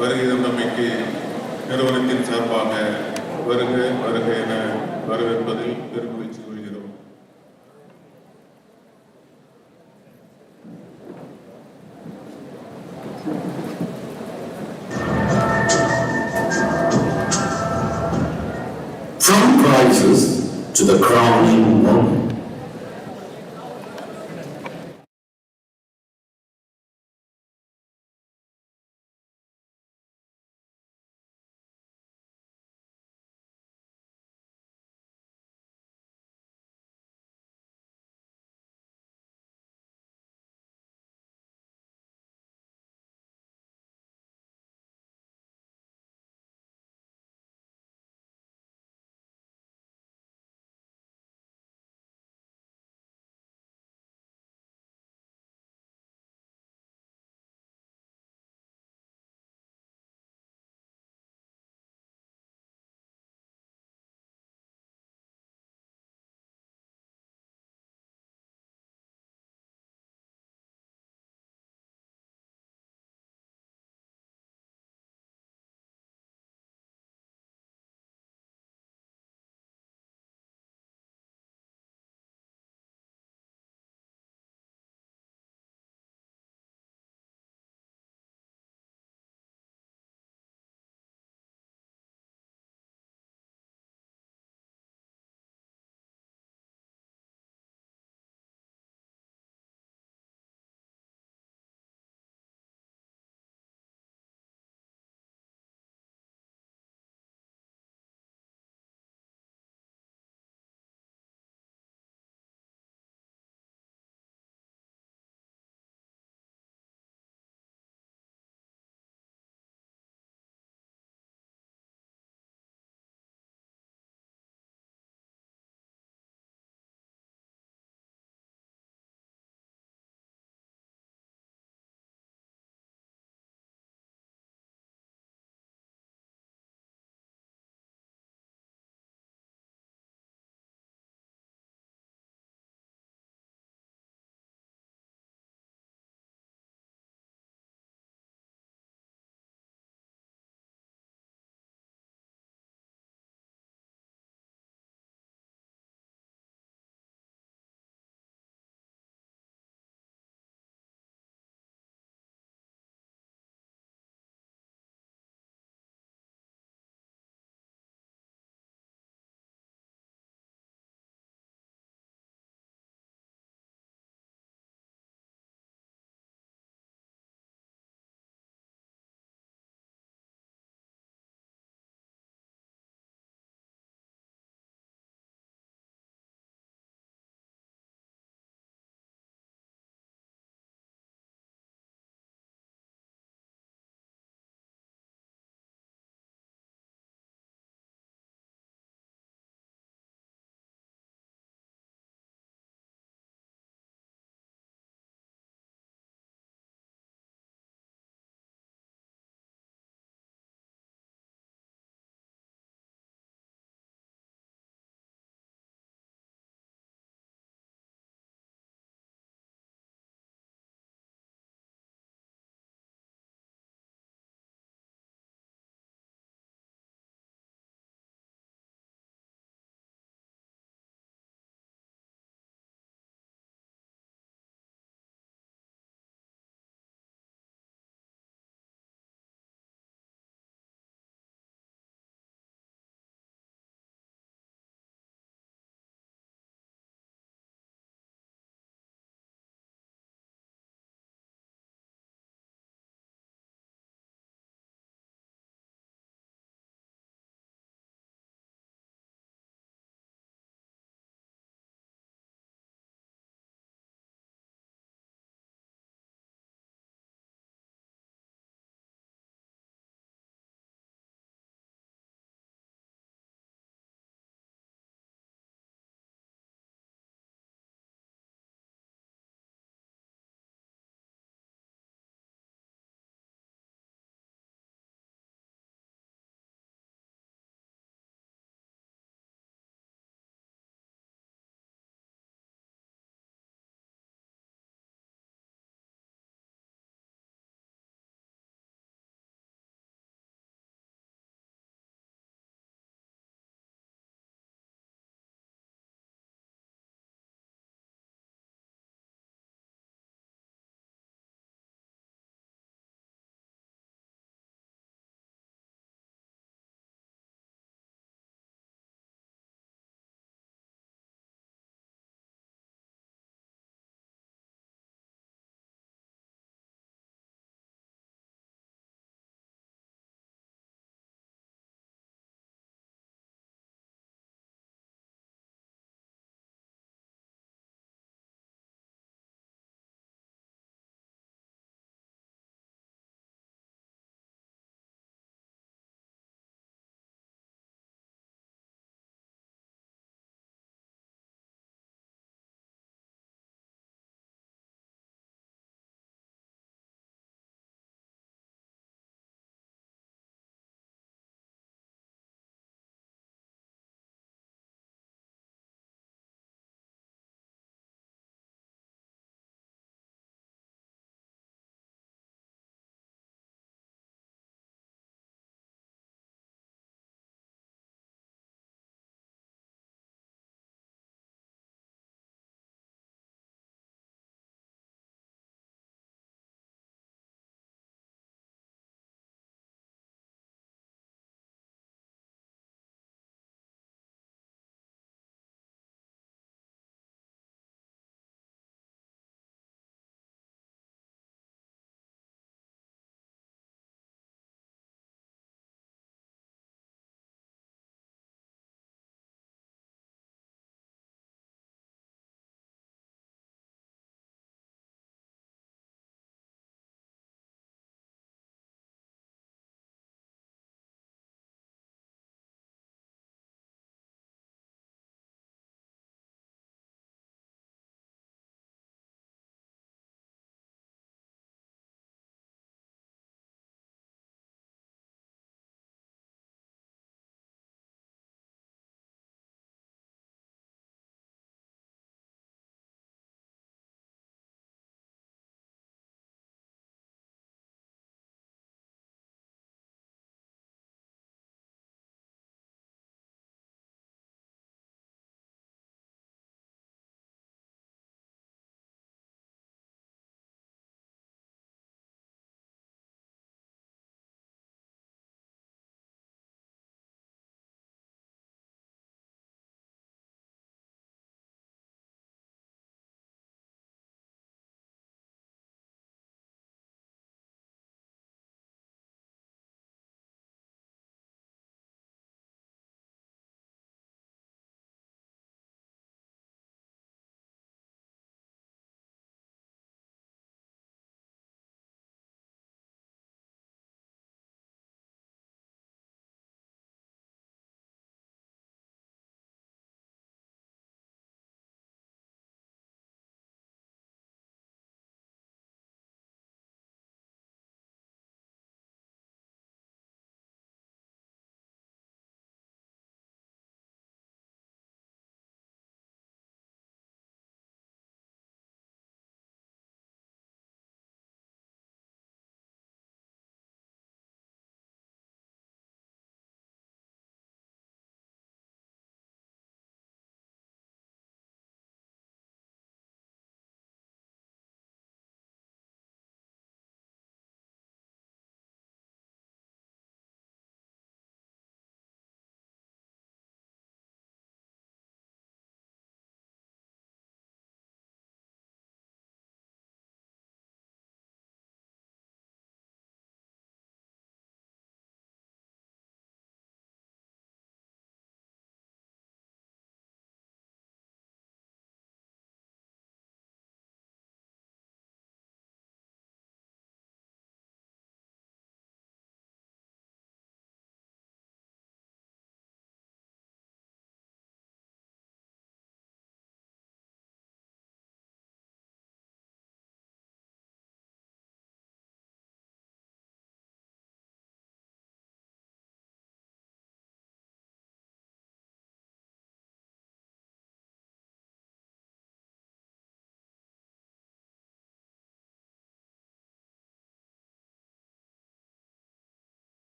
வருகிற நம்மைக்கு நிறுவனத்தின் சார்பாக வருக வருக என வரவேற்பதில் பெருமகிழ்ச்சி கொள்கிறோம். From crisis to the crowning moment.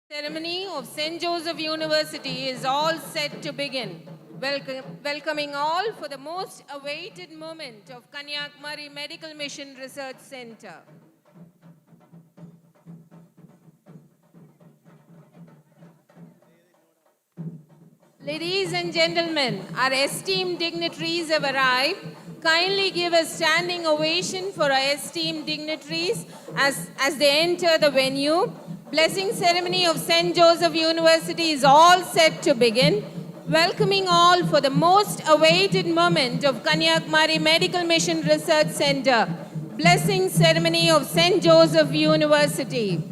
Ceremony of St. Joseph University is all set to begin. Welcoming all for the most awaited moment of Kanyakumari Medical Mission Research Center. Ladies and gentlemen, our esteemed dignitaries have arrived. Kindly give a standing ovation for our esteemed dignitaries as they enter the venue. Blessing ceremony of St. Joseph University is all set to begin. Welcoming all for the most awaited moment of Kanyakumari Medical Mission Research Center. Blessing ceremony of St. Joseph University.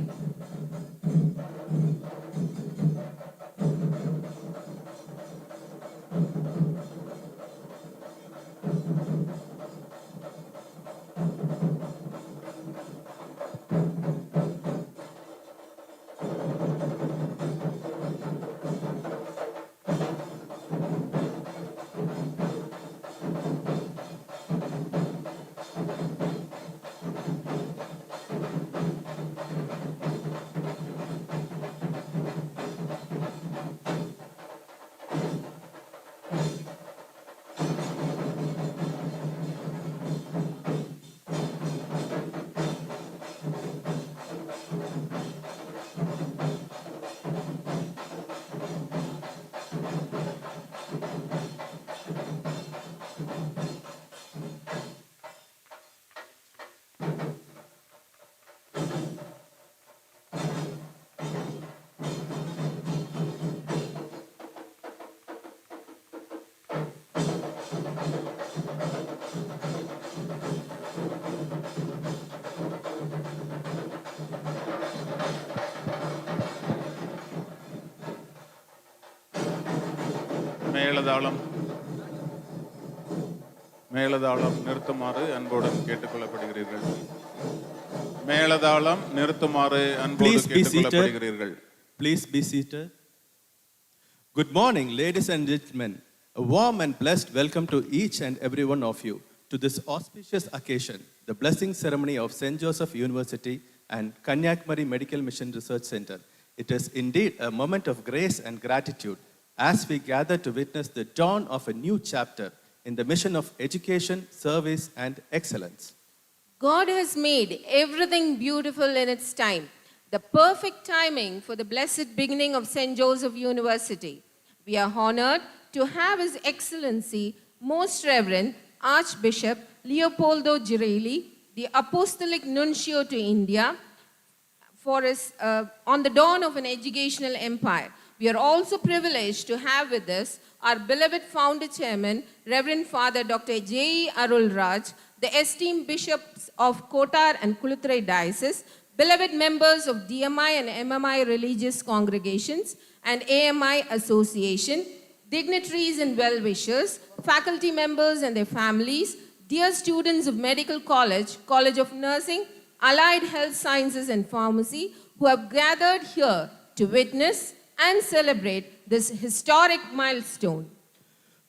மேளதாளம் நிறுத்துமாறு அன்போடு கேட்டுக்கொள்ளப்படுகிறீர்கள். மேளதாளம் நிறுத்துமாறு அன்போடு கேட்டுக்கொள்ளப்படுகிறீர்கள். Please be seated. Good morning, ladies and gentlemen. A warm and blessed welcome to each and every one of you to this auspicious occasion, the blessing ceremony of St. Joseph University and Kanyakumari Medical Mission Research Center. It is indeed a moment of grace and gratitude as we gather to witness the dawn of a new chapter in the mission of education, service, and excellence. God has made everything beautiful in its time, the perfect timing for the blessed beginning of St. Joseph University. We are honored to have His Excellency, Most Reverend Archbishop Leopoldo Girelli, the Apostolic Nuncio to India, for us on the dawn of an educational empire. We are also privileged to have with us our beloved founder chairman, Reverend Father Dr. J.E. Arul Raj, the esteemed bishops of Kotar and Kuluthrai Diocese, beloved members of DMI and MMI religious congregations and AMI Association, dignitaries and well-wishers, faculty members and their families, dear students of Medical College, College of Nursing, Allied Health Sciences and Pharmacy, who have gathered here to witness and celebrate this historic milestone.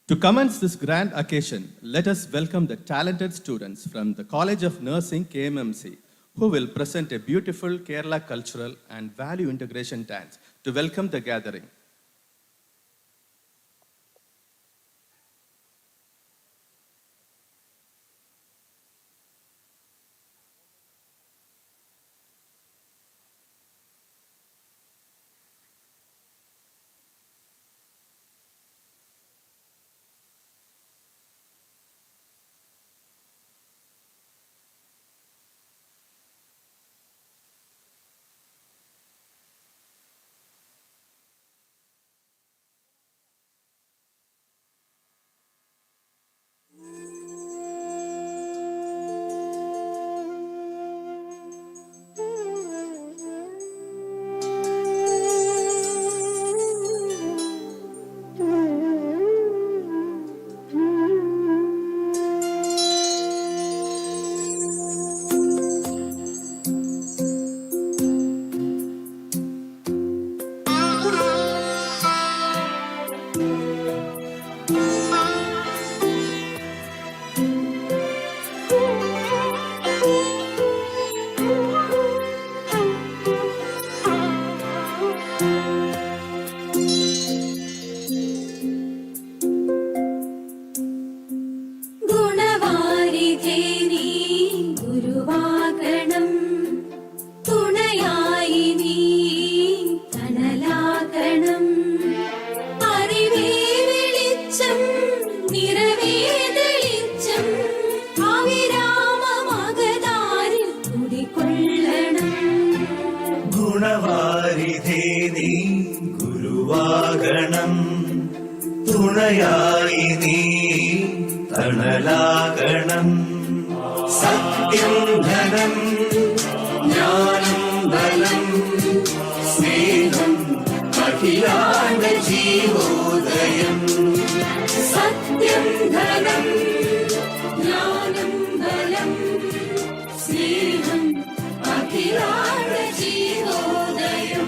To commence this grand occasion, let us welcome the talented students from the College of Nursing KMMC, who will present a beautiful Kerala cultural and value integration dance to welcome the gathering. ഗുരുവാകണം തുണയായി നീ തണലാകണം. സത്യം ധനം ജ്ഞാനം ബലം സ്നേഹം അഖിലാണ്ട ജീവോദയം. സത്യം ധനം ജ്ഞാനം ബലം സ്നേഹം അഖിലാണ്ട ജീവോദയം.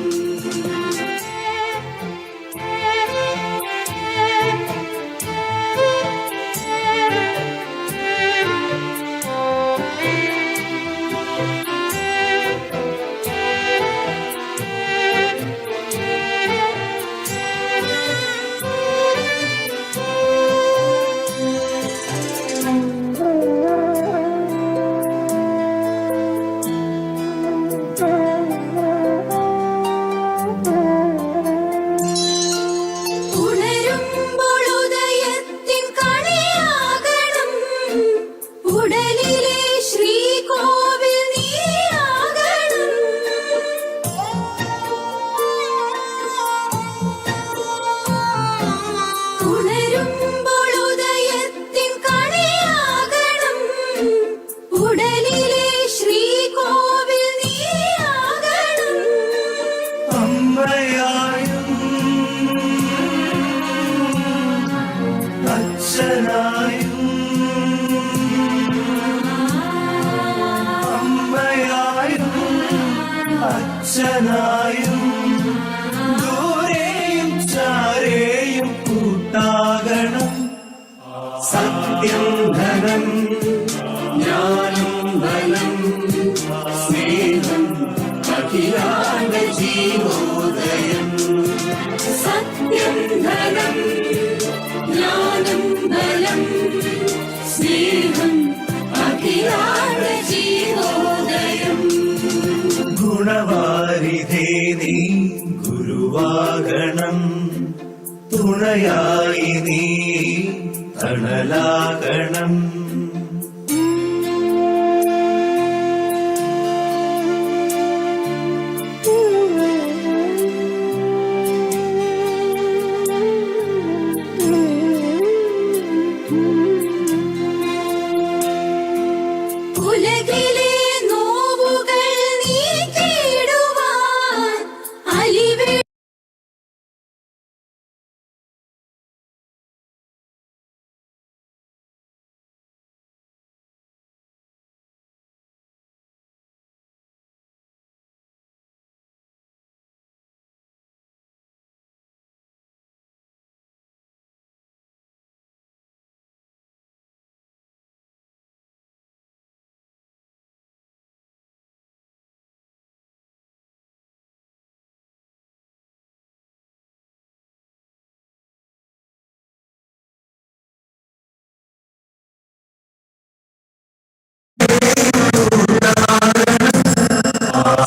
അച്ഛനായും ദൂരെയും ചാരെയും കൂട്ടാകണം. സത്യം ധനം ജ്ഞാനം ബലം സ്നേഹം അഖിലാണ്ട ജീവോദയം. സത്യം ധനം ജ്ഞാനം ബലം സ്നേഹം അഖിലാണ്ട ജീവോദയം. ഗുണവാരിധേ നീ ഗുരുവാകണം തുണയായി നീ തണലാകണം.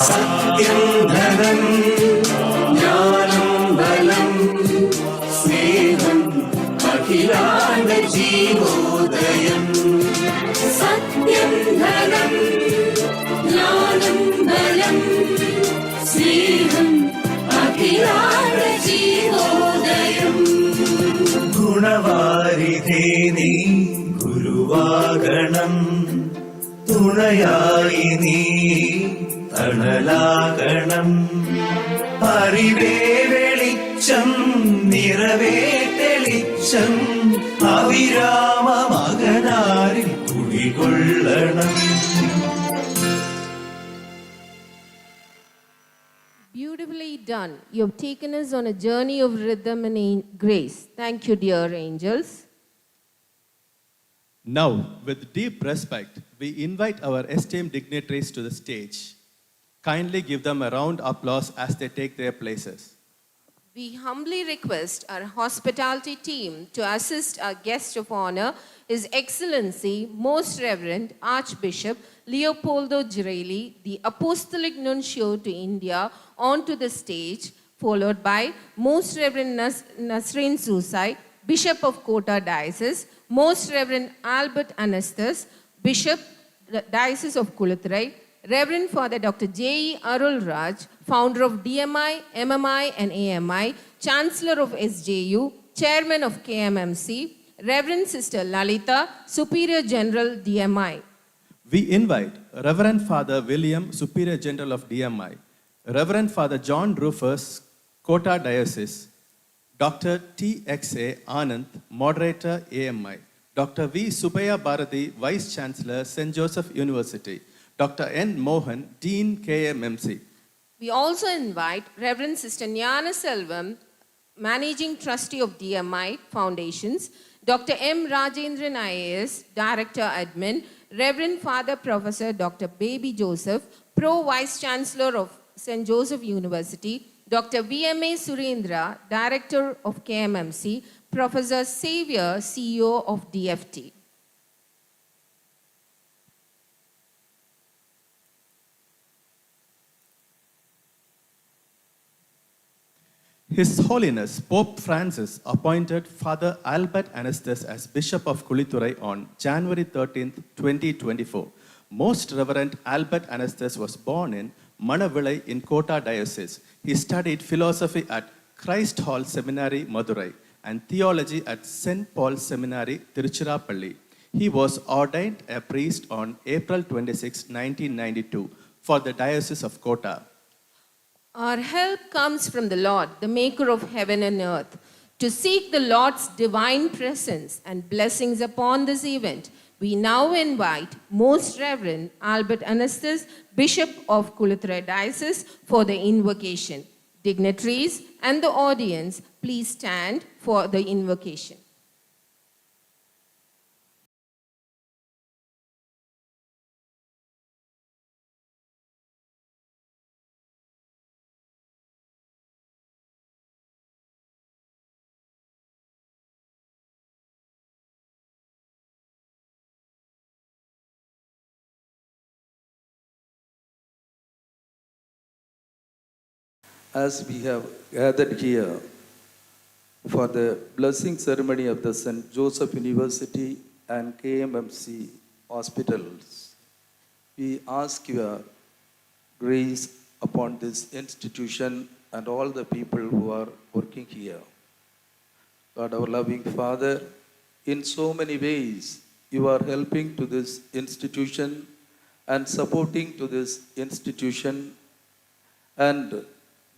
സത്യം ധനം ജ്ഞാനം ബലം സ്നേഹം അഖിലാണ്ട ജീവോദയം. സത്യം ധനം ജ്ഞാനം ബലം സ്നേഹം അഖിലാണ്ട ജീവോദയം. ഗുണവാരിധേ നീ ഗുരുവാകണം തുണയായി നീ തണലാകണം. അറിവേ വെളിച്ചം നിറവേ തെളിച്ചം അവിരാമ മകനാരിൽ കുടികൊള്ളണം. Beautifully done. You have taken us on a journey of rhythm and grace. Thank you, dear angels. Now, with deep respect, we invite our esteemed dignitaries to the stage. Kindly give them a round applause as they take their places. We humbly request our hospitality team to assist our guest of honor, His Excellency, Most Reverend Archbishop Leopoldo Girelli, the Apostolic Nuncio to India, onto the stage, followed by Most Reverend Nazarene Soosai, Bishop of Kota Diocese, Most Reverend Albert Anasthas, Bishop, Diocese of Kulutrai, Reverend Father Dr. J.E. Arulraj, founder of DMI, MMI and AMI, Chancellor of SJU, Chairman of KMMC, Reverend Sister Lalita, Superior General DMI. We invite Reverend Father William, Superior General of DMI, Reverend Father John Rufus, Kota Diocese, Dr. T.X.A. Ananth, Moderator AMI, Dr. V. Subaya Bharati, Vice Chancellor, St. Joseph University, Dr. N. Mohan, Dean KMMC. We also invite Reverend Sister Jnana Selvam, Managing Trustee of DMI Foundations, Dr. M. Rajendran IAS, Director Admin, Reverend Father Professor Dr. Baby Joseph, Pro Vice Chancellor of St. Joseph University, Dr. VMA Surendra, Director of KMMC, Professor Xavier, CEO of DFT. His Holiness Pope Francis appointed Father Albert Anasthas as Bishop of Kuliturai on January 13, 2024. Most Reverend Albert Anasthas was born in Manavilai in Kota Diocese. He studied philosophy at Christ Hall Seminary, Madurai, and theology at St. Paul's Seminary, Tiruchirappalli. He was ordained a priest on April 26, 1992, for the Diocese of Kota. Our help comes from the Lord, the maker of heaven and earth. To seek the Lord's divine presence and blessings upon this event, we now invite Most Reverend Albert Anasthas, Bishop of Kuliturai Diocese, for the invocation. Dignitaries and the audience, please stand for the invocation. As we have gathered here for the blessing ceremony of the St. Joseph University and KMMC hospitals, we ask your grace upon this institution and all the people who are working here. God, our loving Father, in so many ways you are helping to this institution and supporting to this institution, and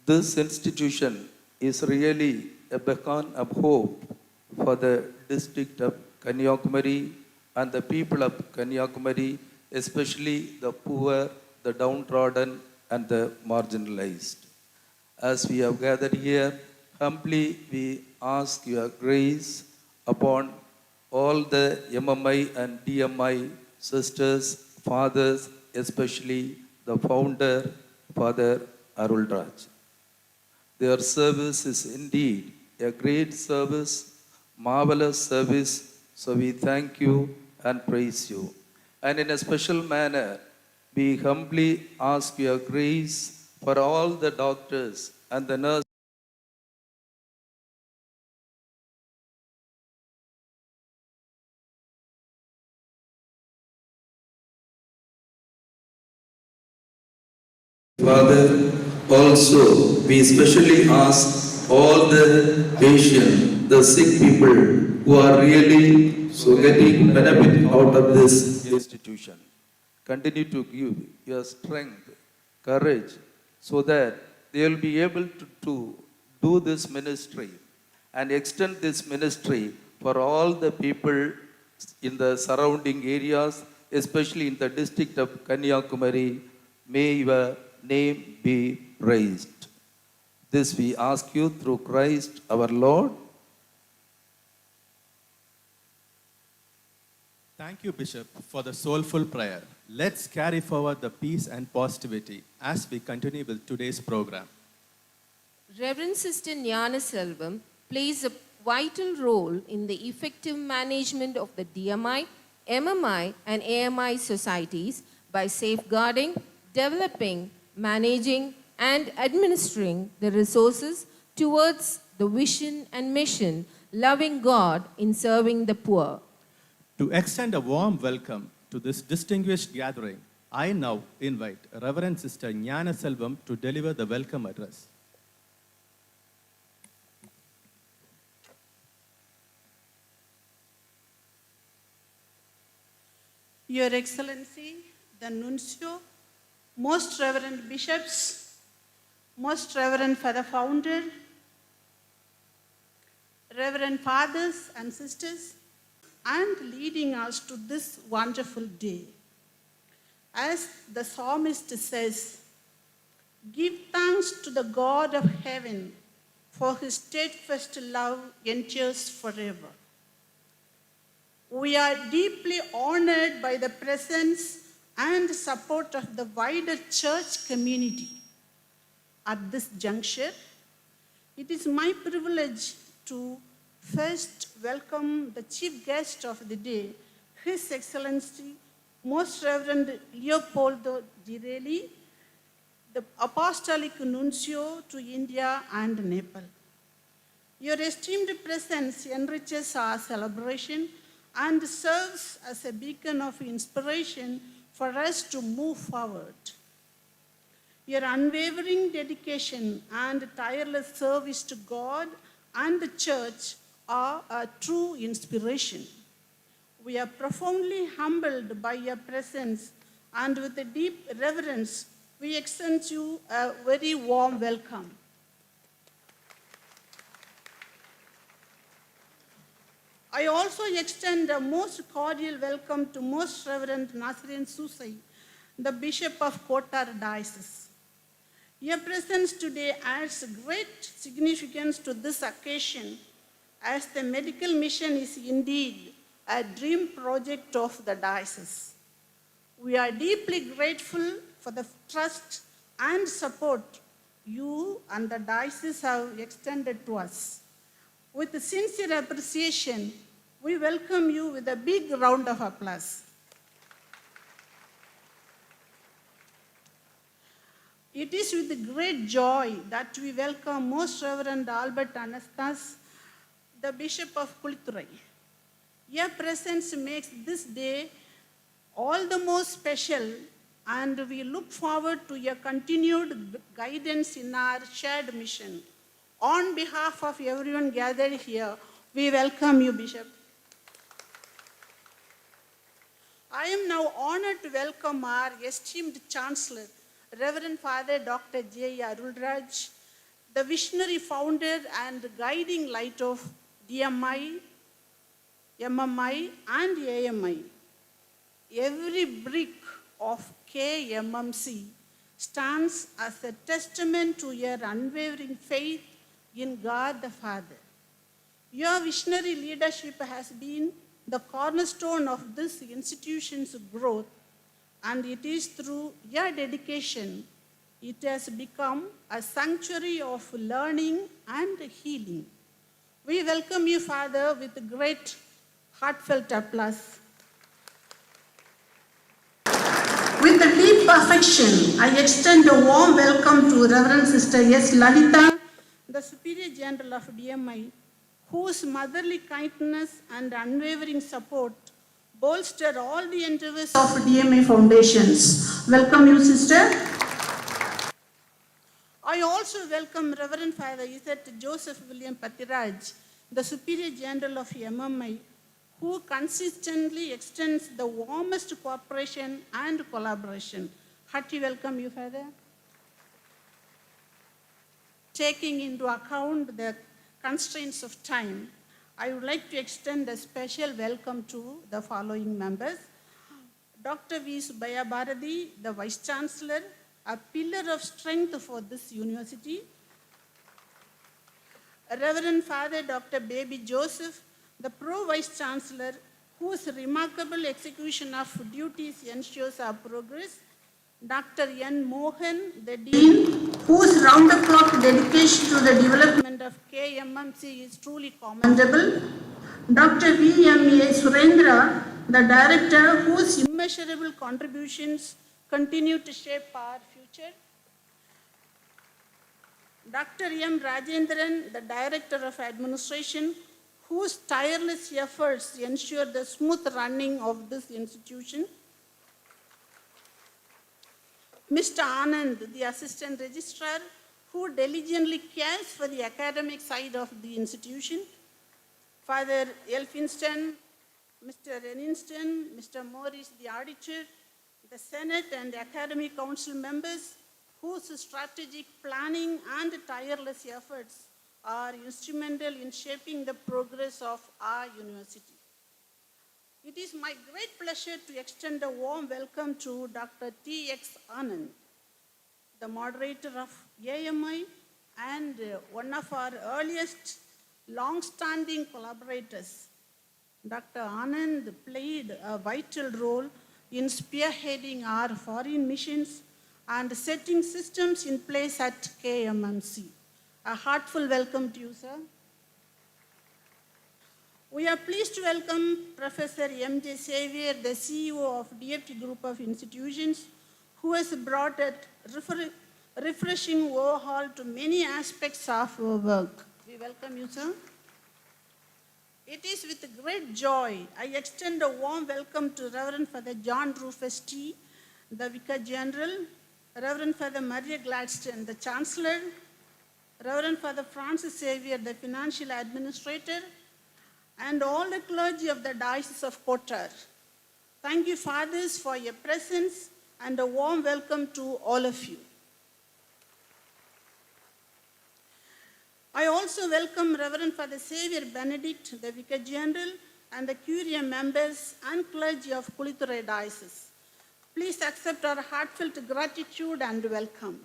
this institution is really a beacon of hope for the district of Kanyakumari and the people of Kanyakumari, especially the poor, the downtrodden, and the marginalized. As we have gathered here, humbly we ask your grace upon all the MMI and DMI sisters, fathers, especially the founder, Father Arulraj. Their service is indeed a great service, marvelous service, so we thank you and praise you. And in a special manner, we humbly ask your grace for all the doctors and the nurses. Father, also we especially ask all the patients, the sick people who are really so getting benefit out of this institution. Continue to give your strength, courage, so that they will be able to do this ministry and extend this ministry for all the people in the surrounding areas, especially in the district of Kanyakumari. May your name be praised. This we ask you through Christ our Lord. Thank you, Bishop, for the soulful prayer. Let's carry forward the peace and positivity as we continue with today's program. Reverend Sister Jnana Selvam plays a vital role in the effective management of the DMI, MMI, and AMI societies by safeguarding, developing, managing, and administering the resources towards the vision and mission, loving God in serving the poor. To extend a warm welcome to this distinguished gathering, I now invite Reverend Sister Jnana Selvam to deliver the welcome address. Your Excellency, the Nuncio, Most Reverend Bishops, Most Reverend Father Founder, Reverend Fathers and Sisters, and leading us to this wonderful day. As the psalmist says, give thanks to the God of heaven, for his steadfast love endures forever. We are deeply honored by the presence and support of the wider church community. At this juncture, it is my privilege to first welcome the chief guest of the day, His Excellency, Most Reverend Leopoldo Girelli, the Apostolic Nuncio to India and Nepal. Your esteemed presence enriches our celebration and serves as a beacon of inspiration for us to move forward. Your unwavering dedication and tireless service to God and the Church are a true inspiration. We are profoundly humbled by your presence, and with a deep reverence, we extend you a very warm welcome. I also extend a most cordial welcome to Most Reverend Nazarene Soosai, the Bishop of Kotar Diocese. Your presence today adds great significance to this occasion, as the medical mission is indeed a dream project of the diocese. We are deeply grateful for the trust and support you and the diocese have extended to us. With sincere appreciation, we welcome you with a big round of applause. It is with great joy that we welcome Most Reverend Albert Anasthas, the Bishop of Kuliturai. Your presence makes this day all the more special, and we look forward to your continued guidance in our shared mission. On behalf of everyone gathered here, we welcome you, Bishop. I am now honored to welcome our esteemed Chancellor, Reverend Father Dr. J. Arulraj, the visionary founder and guiding light of DMI, MMI, and AMI. Every brick of KMMC stands as a testament to your unwavering faith in God the Father. Your visionary leadership has been the cornerstone of this institution's growth, and it is through your dedication it has become a sanctuary of learning and healing. We welcome you, Father, with great heartfelt applause. With a deep affection, I extend a warm welcome to Reverend Sister S. Lalita, the Superior General of DMI, whose motherly kindness and unwavering support bolster all the endeavors of DMI Foundations. Welcome you, Sister. I also welcome Reverend Father Isaac Joseph William Patiraj, the Superior General of MMI, who consistently extends the warmest cooperation and collaboration. Hearty welcome you, Father. Taking into account the constraints of time, I would like to extend a special welcome to the following members. Dr. V. Subaya Bharati, the Vice Chancellor, a pillar of strength for this university. Reverend Father Dr. Baby Joseph, the Pro-Vice Chancellor, whose remarkable execution of duties ensures our progress. Dr. N. Mohan, the Dean, whose round-the-clock dedication to the development of KMMC is truly commendable. Dr. V. M. A. Surendra, the Director, whose immeasurable contributions continue to shape our future. Dr. M. Rajendran, the Director of Administration, whose tireless efforts ensure the smooth running of this institution. Mr. Anand, the Assistant Registrar, who diligently cares for the academic side of the institution, Father Elphinston, Mr. Reninston, Mr. Morris, the Auditor, the Senate and the Academic Council members, whose strategic planning and tireless efforts are instrumental in shaping the progress of our university. It is my great pleasure to extend a warm welcome to Dr. T.X. Anand, the moderator of AMI and one of our earliest long-standing collaborators. Dr. Anand played a vital role in spearheading our foreign missions and setting systems in place at KMMC. A heartfelt welcome to you, sir. We are pleased to welcome Professor M.J. Xavier, the CEO of DFT Group of Institutions, who has brought a refreshing overhaul to many aspects of our work. We welcome you, sir. It is with great joy I extend a warm welcome to Reverend Father John Rufus T., the Vicar General, Reverend Father Maria Gladstone, the Chancellor, Reverend Father Francis Xavier, the Financial Administrator, and all the clergy of the Diocese of Kotar. Thank you, Fathers, for your presence and a warm welcome to all of you. I also welcome Reverend Father Xavier Benedict, the Vicar General, and the Curia members and clergy of Kuliturai Diocese. Please accept our heartfelt gratitude and welcome.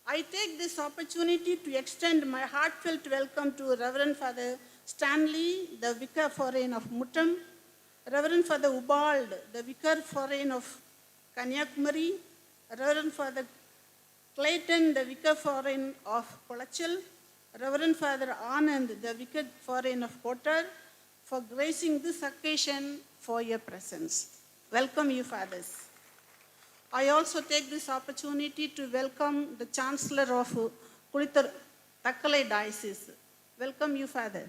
I take this opportunity to extend my heartfelt welcome to Reverend Father Stanley, the Vicar Foreign of Muttam, Reverend Father Ubald, the Vicar Foreign of Kanyakumari, Reverend Father Clayton, the Vicar Foreign of Kolachal, Reverend Father Anand, the Vicar Foreign of Kotar, for gracing this occasion for your presence. Welcome you, Fathers. I also take this opportunity to welcome the Chancellor of Takkalai Diocese. Welcome you, Father.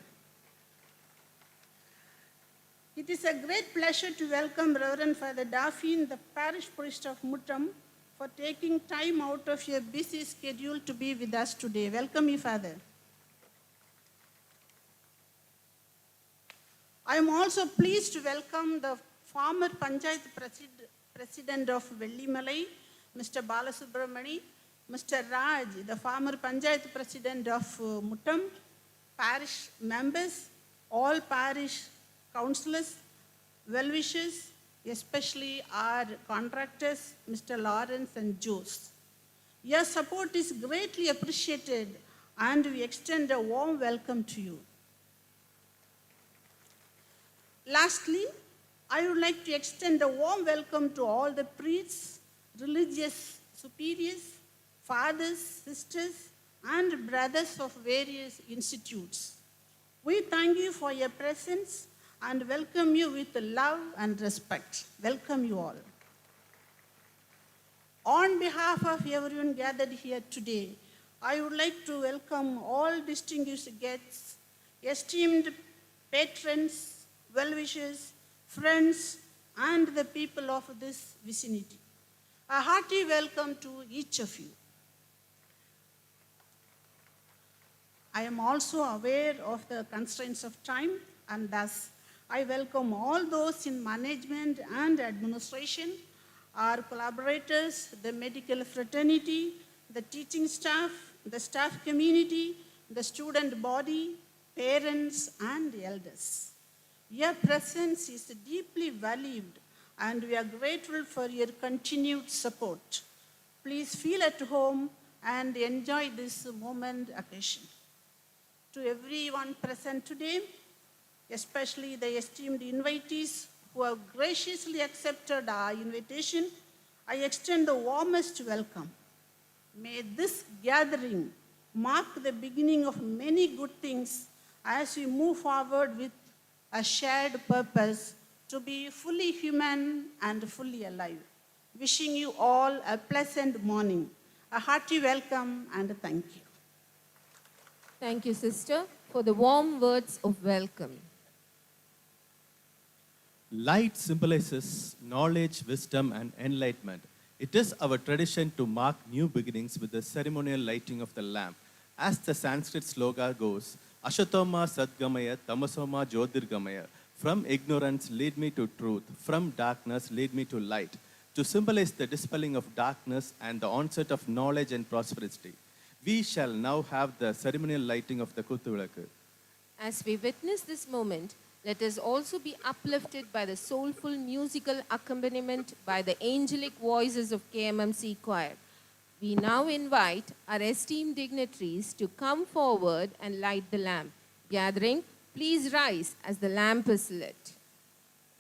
It is a great pleasure to welcome Reverend Father Daphne, the Parish Priest of Muttam, for taking time out of your busy schedule to be with us today. Welcome you, Father. I am also pleased to welcome the former Panchayat President of Vellimalai, Mr. Balasubramani, Mr. Raj, the former Panchayat President of Muttam, parish members, all parish councillors, well-wishers, especially our contractors, Mr. Lawrence and Jose. Your support is greatly appreciated and we extend a warm welcome to you. Lastly, I would like to extend a warm welcome to all the priests, religious superiors, fathers, sisters, and brothers of various institutes. We thank you for your presence and welcome you with love and respect. Welcome you all. On behalf of everyone gathered here today, I would like to welcome all distinguished guests, esteemed patrons, well-wishers, friends, and the people of this vicinity. A hearty welcome to each of you. I am also aware of the constraints of time, and thus I welcome all those in management and administration, our collaborators, the medical fraternity, the teaching staff, the staff community, the student body, parents, and elders. Your presence is deeply valued, and we are grateful for your continued support. Please feel at home and enjoy this moment occasion. To everyone present today, especially the esteemed invitees who have graciously accepted our invitation, I extend the warmest welcome. May this gathering mark the beginning of many good things as we move forward with a shared purpose to be fully human and fully alive. Wishing you all a pleasant morning. A hearty welcome and thank you. Thank you, Sister, for the warm words of welcome. Light symbolizes knowledge, wisdom, and enlightenment. It is our tradition to mark new beginnings with the ceremonial lighting of the lamp. As the Sanskrit slogan goes, Ashatoma Sadgamaya Tamasoma Jyotirgamaya. From ignorance, lead me to truth. From darkness, lead me to light. To symbolize the dispelling of darkness and the onset of knowledge and prosperity. We shall now have the ceremonial lighting of the Kuthuvilakku. As we witness this moment, let us also be uplifted by the soulful musical accompaniment by the angelic voices of KMMC choir. We now invite our esteemed dignitaries to come forward and light the lamp. Gathering, please rise as the lamp is lit.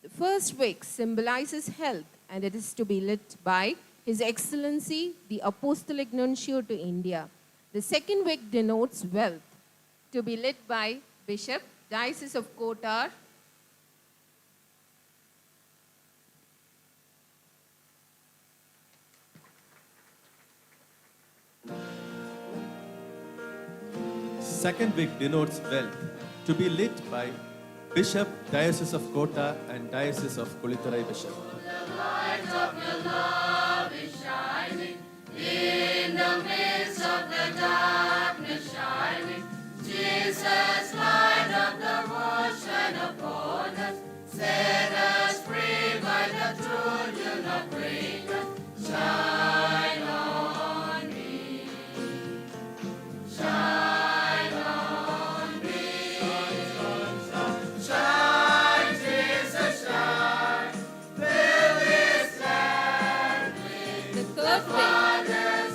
The first wick symbolizes health, and it is to be lit by His Excellency, the Apostolic Nuncio to India. The second wick denotes wealth, to be lit by Bishop, Diocese of Kotar. Second wick denotes wealth, to be lit by Bishop, Diocese of Kota and Diocese of Kulitarai Bishop. The third wick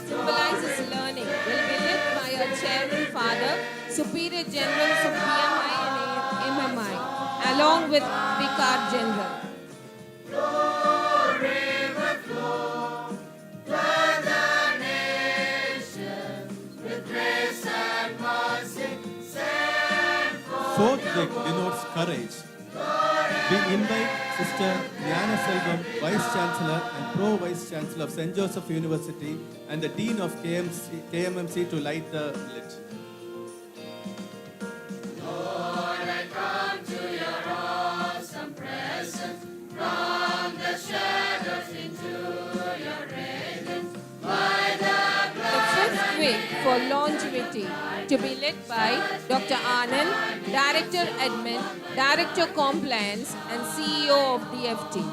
symbolizes learning, will be lit by our chairman father, Superior Generals of DMI and MMI, along with Vicar General. Fourth wick denotes courage. We invite Sister Jnana Selvam, Vice Chancellor and Pro-Vice Chancellor of St. Joseph University and the Dean of KMMC to light the lit. The fifth wick for longevity, to be lit by Dr. Anand, Director Admin, Director Compliance and CEO of DFT.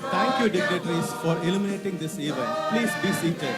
Thank you, dignitaries, for illuminating this event. Please be seated.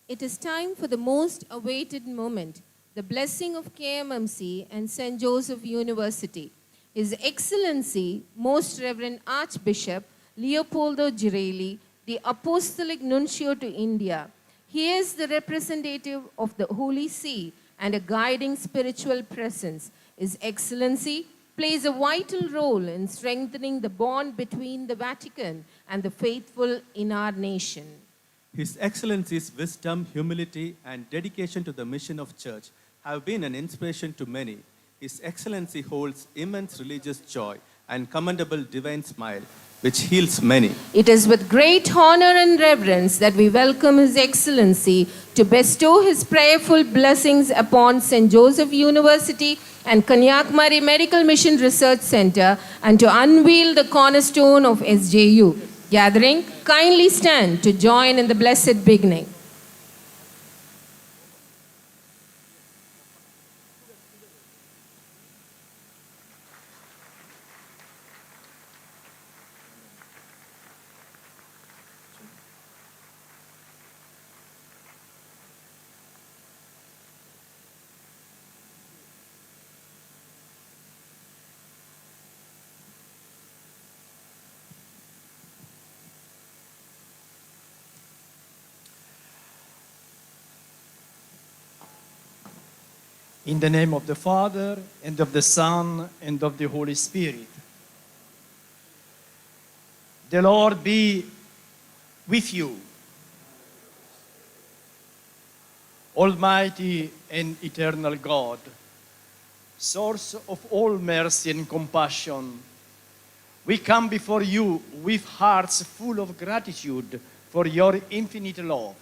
It is time for the most awaited moment, the blessing of KMMC and St. Joseph University. His Excellency, Most Reverend Archbishop Leopoldo Girelli, the Apostolic Nuncio to India. He is the representative of the Holy See and a guiding spiritual presence. His Excellency plays a vital role in strengthening the bond between the Vatican and the faithful in our nation. His Excellency's wisdom, humility, and dedication to the mission of church have been an inspiration to many. His Excellency holds immense religious joy and commendable divine smile, which heals many. It is with great honor and reverence that we welcome His Excellency to bestow his prayerful blessings upon St. Joseph University and Kanyakumari Medical Mission Research Center and to unveil the cornerstone of SJU. Gathering, kindly stand to join in the blessed beginning. In the name of the Father, and of the Son, and of the Holy Spirit. The Lord be with you. Almighty and eternal God, source of all mercy and compassion, we come before you with hearts full of gratitude for your infinite love.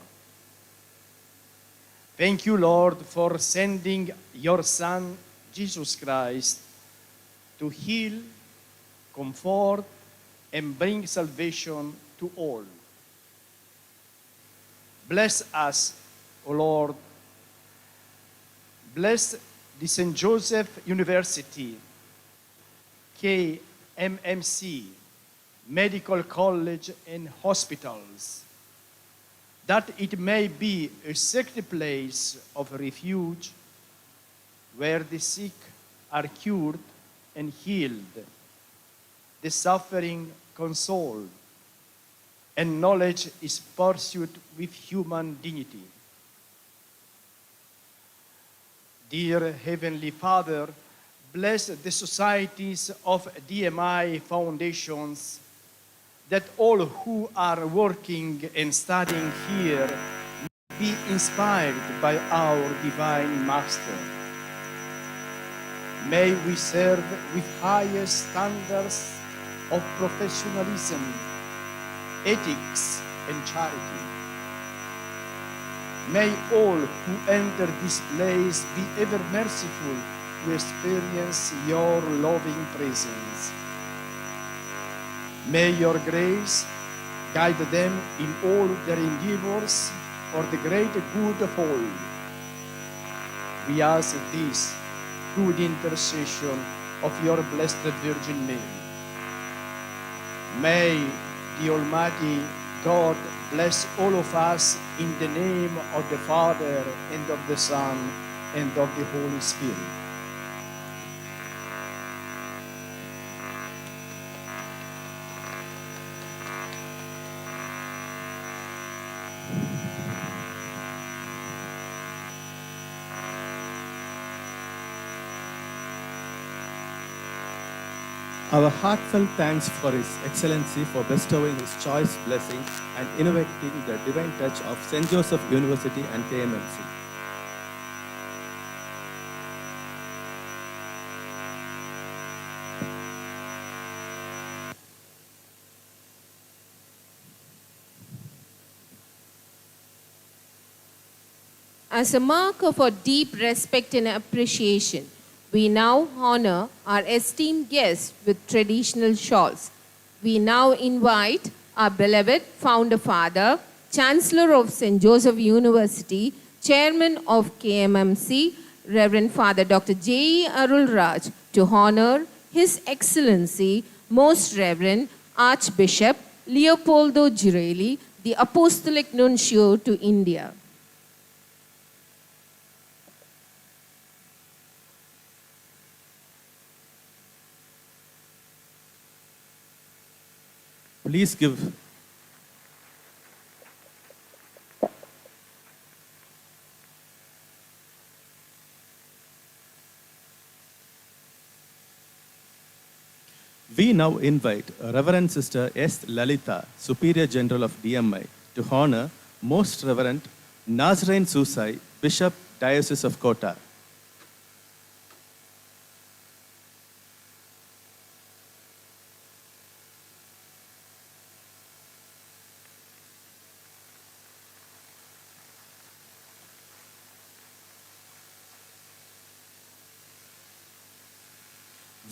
Thank you, Lord, for sending your Son, Jesus Christ, to heal, comfort, and bring salvation to all. Bless us, O Lord. Bless the St. Joseph University, KMMC, Medical College and Hospitals, that it may be a sacred place of refuge where the sick are cured and healed, the suffering consoled, and knowledge is pursued with human dignity. Dear Heavenly Father, bless the societies of DMI Foundations, that all who are working and studying here be inspired by our Divine Master. May we serve with highest standards of professionalism, ethics, and charity. May all who enter this place be ever merciful to experience your loving presence. May your grace guide them in all their endeavors for the great good of all. We ask this through the intercession of your Blessed Virgin Mary. May the Almighty God bless all of us in the name of the Father, and of the Son, and of the Holy Spirit. Our heartfelt thanks for His Excellency for bestowing His choice blessing and innovating the divine touch of St. Joseph University and KMMC. As a mark of our deep respect and appreciation, we now honor our esteemed guests with traditional shawls. We now invite our beloved Founder Father, Chancellor of St. Joseph University, Chairman of KMMC, Reverend Father Dr. J. Arul Raj, to honor His Excellency, Most Reverend Archbishop Leopoldo Girelli, the Apostolic Nuncio to India. Please give We now invite Reverend Sister S. Lalita, Superior General of DMI, to honor Most Reverend Nazarene Soosai, Bishop, Diocese of Kota.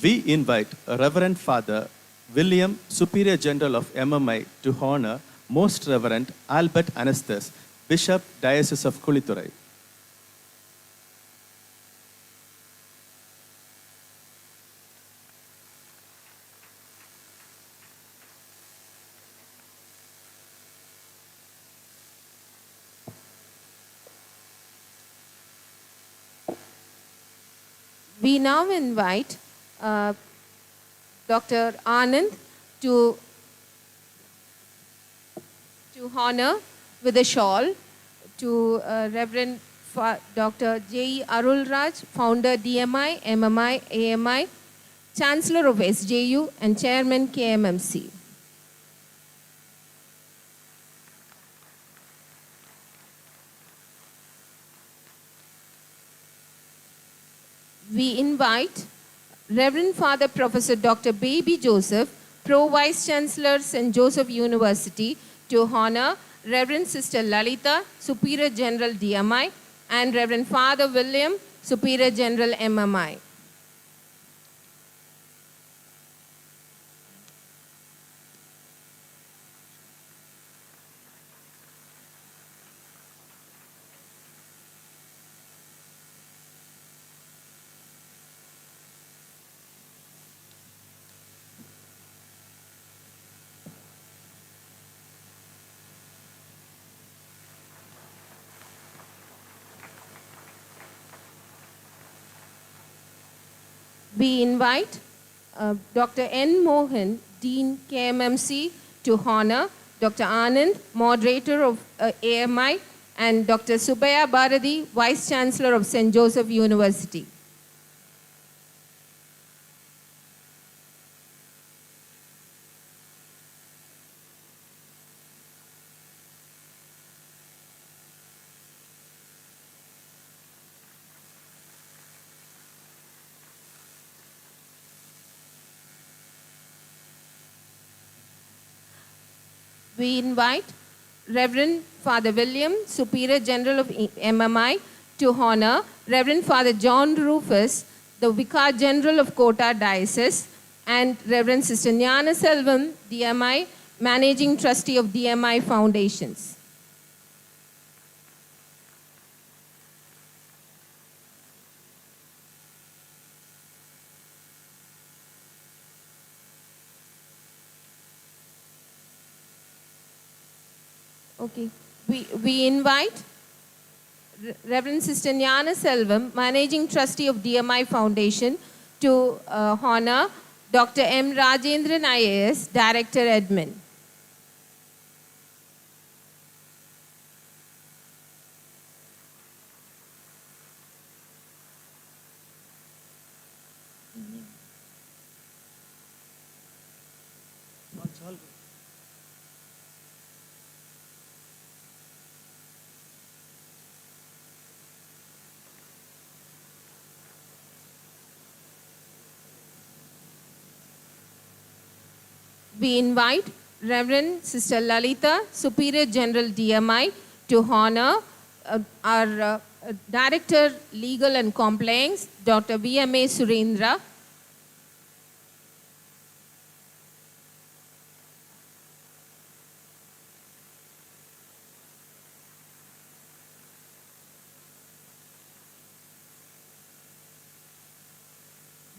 We invite Reverend Father William, Superior General of MMI, to honor Most Reverend Albert Anasthas, Bishop, Diocese of Kuliturai. We now invite Dr. Anand to honor with a shawl to Reverend Dr. J. Arul Raj, Founder DMI, MMI, AMI, Chancellor of SJU and Chairman KMMC. We invite Reverend Father Professor Dr. Baby Joseph, Pro Vice Chancellor St. Joseph University, to honor Reverend Sister Lalita, Superior General DMI, and Reverend Father William, Superior General MMI. We invite Dr. N. Mohan, Dean KMMC, to honor Dr. Anand, Moderator of AMI, and Dr. Subaya Bharati, Vice Chancellor of St. Joseph University. We invite Reverend Father William, Superior General of MMI, to honor Reverend Father John Rufus, the Vicar General of Kota Diocese, and Reverend Sister Jnana Selvam, DMI, Managing Trustee of DMI Foundations. Okay. We invite Reverend Sister Jnana Selvam, Managing Trustee of DMI Foundation, to honor Dr. M. Rajendran IAS, Director Admin. We invite Reverend Sister Lalita, Superior General DMI, to honor our Director Legal and Compliance, Dr. VMA Surendra.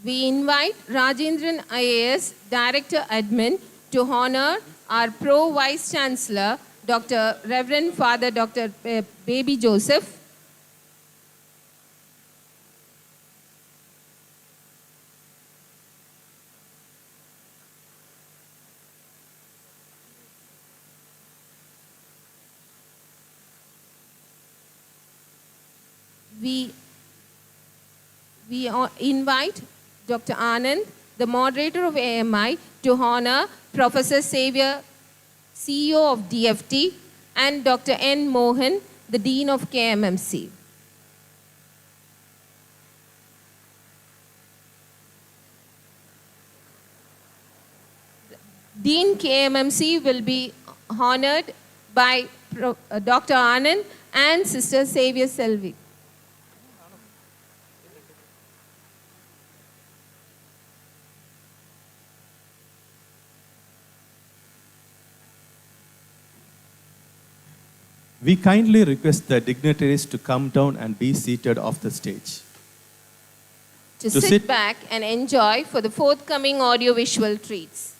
We invite Rajendran IAS, Director Admin, to honor our Pro Vice Chancellor, Dr. Reverend Father Dr. Baby Joseph. We invite Dr. Anand, the moderator of AMI, to honor Professor Xavier, CEO of DFT, and Dr. N. Mohan, the Dean of KMMC. Dean KMMC will be honored by Dr. Anand and Sister Xavier Selvi. We kindly request the dignitaries to come down and be seated off the stage. To sit back and enjoy for the forthcoming audiovisual treats.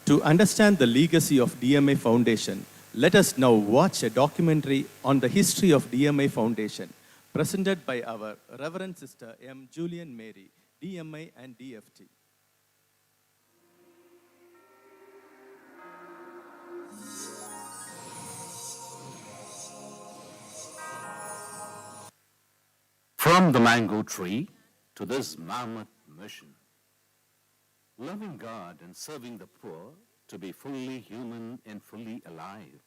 To understand the legacy of DMI Foundation, let us now watch a documentary on the history of DMI Foundation, presented by our Reverend Sister M. Julian Mary, DMI and DFT. From the mango tree to this mammoth mission, loving God and serving the poor to be fully human and fully alive.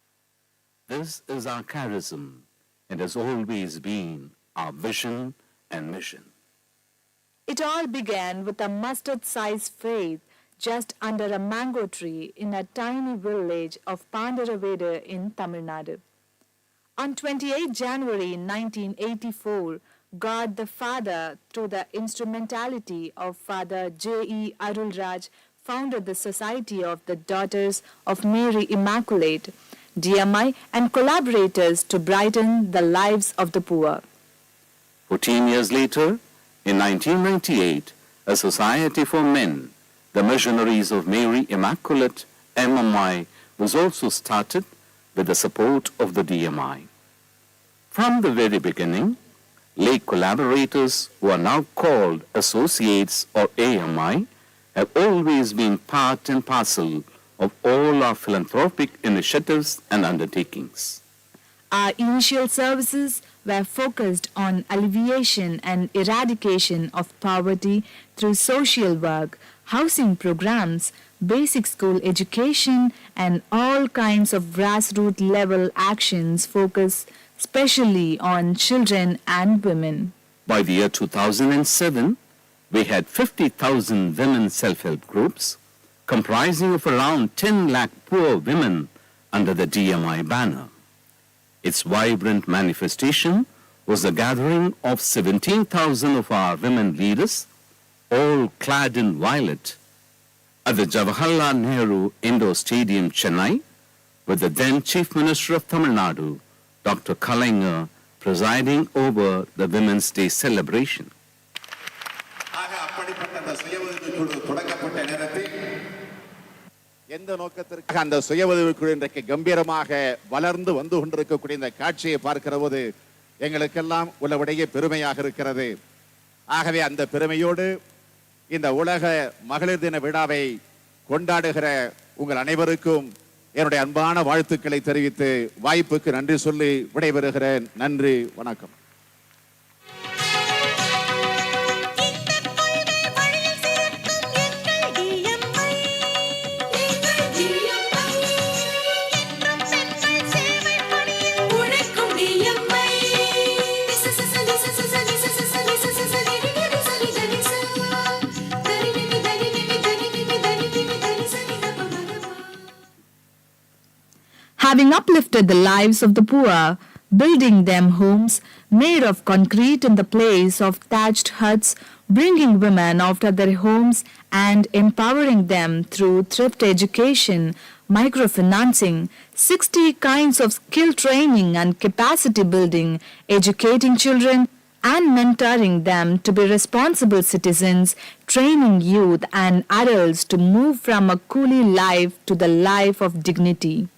This is our charism and has always been our vision and mission. It all began with a mustard-sized faith just under a mango tree in a tiny village of Pandaraveda in Tamil Nadu. On 28 January 1984, God the Father, through the instrumentality of Father J.E. Arulraj, founded the Society of the Daughters of Mary Immaculate, DMI, and collaborators to brighten the lives of the poor. 14 years later, in 1998, a Society for Men, the Missionaries of Mary Immaculate, MMI, was also started with the support of the DMI. From the very beginning, lay collaborators, who are now called associates or AMI, have always been part and parcel of all our philanthropic initiatives and undertakings. Our initial services were focused on alleviation and eradication of poverty through social work, housing programs, basic school education, and all kinds of grassroots level actions focused especially on children and women. By the year 2007, we had 50,000 women self-help groups comprising of around 10 lakh poor women under the DMI banner. Its vibrant manifestation was the gathering of 17,000 of our women leaders, all clad in violet, at the Jawaharlal Nehru Indoor Stadium, Chennai, with the then Chief Minister of Tamil Nadu, Dr. Kalaignar, presiding over the Women's Day celebration. எந்த நோக்கத்திற்கு அந்த சுய உதவிக்குழு இன்றைக்கு கம்பீரமாக வளர்ந்து வந்து கொண்டிருக்கக்கூடிய இந்த காட்சியை பார்க்கிற போது எங்களுக்கெல்லாம் உள்ளபடியே பெருமையாக இருக்கிறது. ஆகவே அந்த பெருமையோடு இந்த உலக மகளிர் தின விழாவை கொண்டாடுகிற உங்கள் அனைவருக்கும் என்னுடைய அன்பான வாழ்த்துக்களை தெரிவித்து வாய்ப்புக்கு நன்றி சொல்லி விடைபெறுகிறேன். நன்றி, வணக்கம். Having uplifted the lives of the poor, building them homes made of concrete in the place of thatched huts, bringing women out of their homes and empowering them through thrift education, microfinancing, 60 kinds of skill training and capacity building, educating children and mentoring them to be responsible citizens, training youth and adults to move from a coolie life to the life of dignity.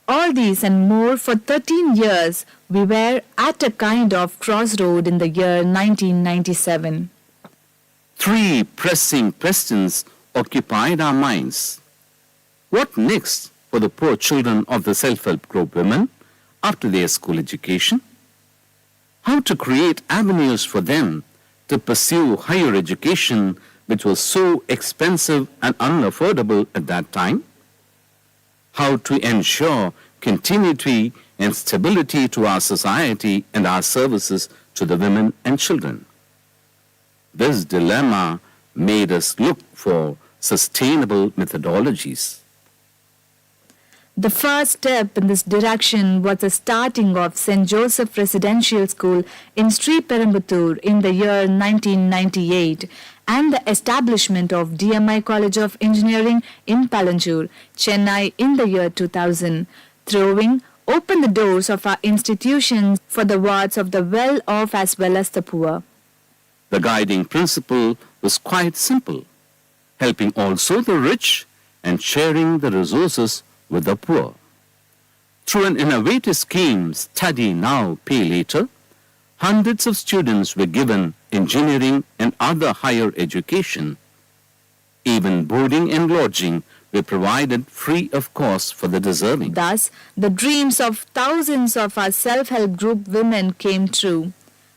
All these and more for 13 years, we were at a kind of crossroad in the year 1997. Three pressing questions occupied our minds. What next for the poor children of the self-help group women after their school education? How to create avenues for them to pursue higher education, which was so expensive and unaffordable at that time? How to ensure continuity and stability to our society and our services to the women and children. This dilemma made us look for sustainable methodologies. The first step in this direction was the starting of St. Joseph Residential School in Sri Perambuttur in the year 1998 and the establishment of DMI College of Engineering in Palanchur, Chennai in the year 2000, throwing open the doors of our institutions for the wards of the well-off as well as the poor. The guiding principle was quite simple. helping also the rich and sharing the resources with the poor. Through an innovative scheme, Study Now, Pay Later, hundreds of students were given engineering and other higher education. Even boarding and lodging were provided free of cost for the deserving. Thus, the dreams of thousands of our self-help group women came true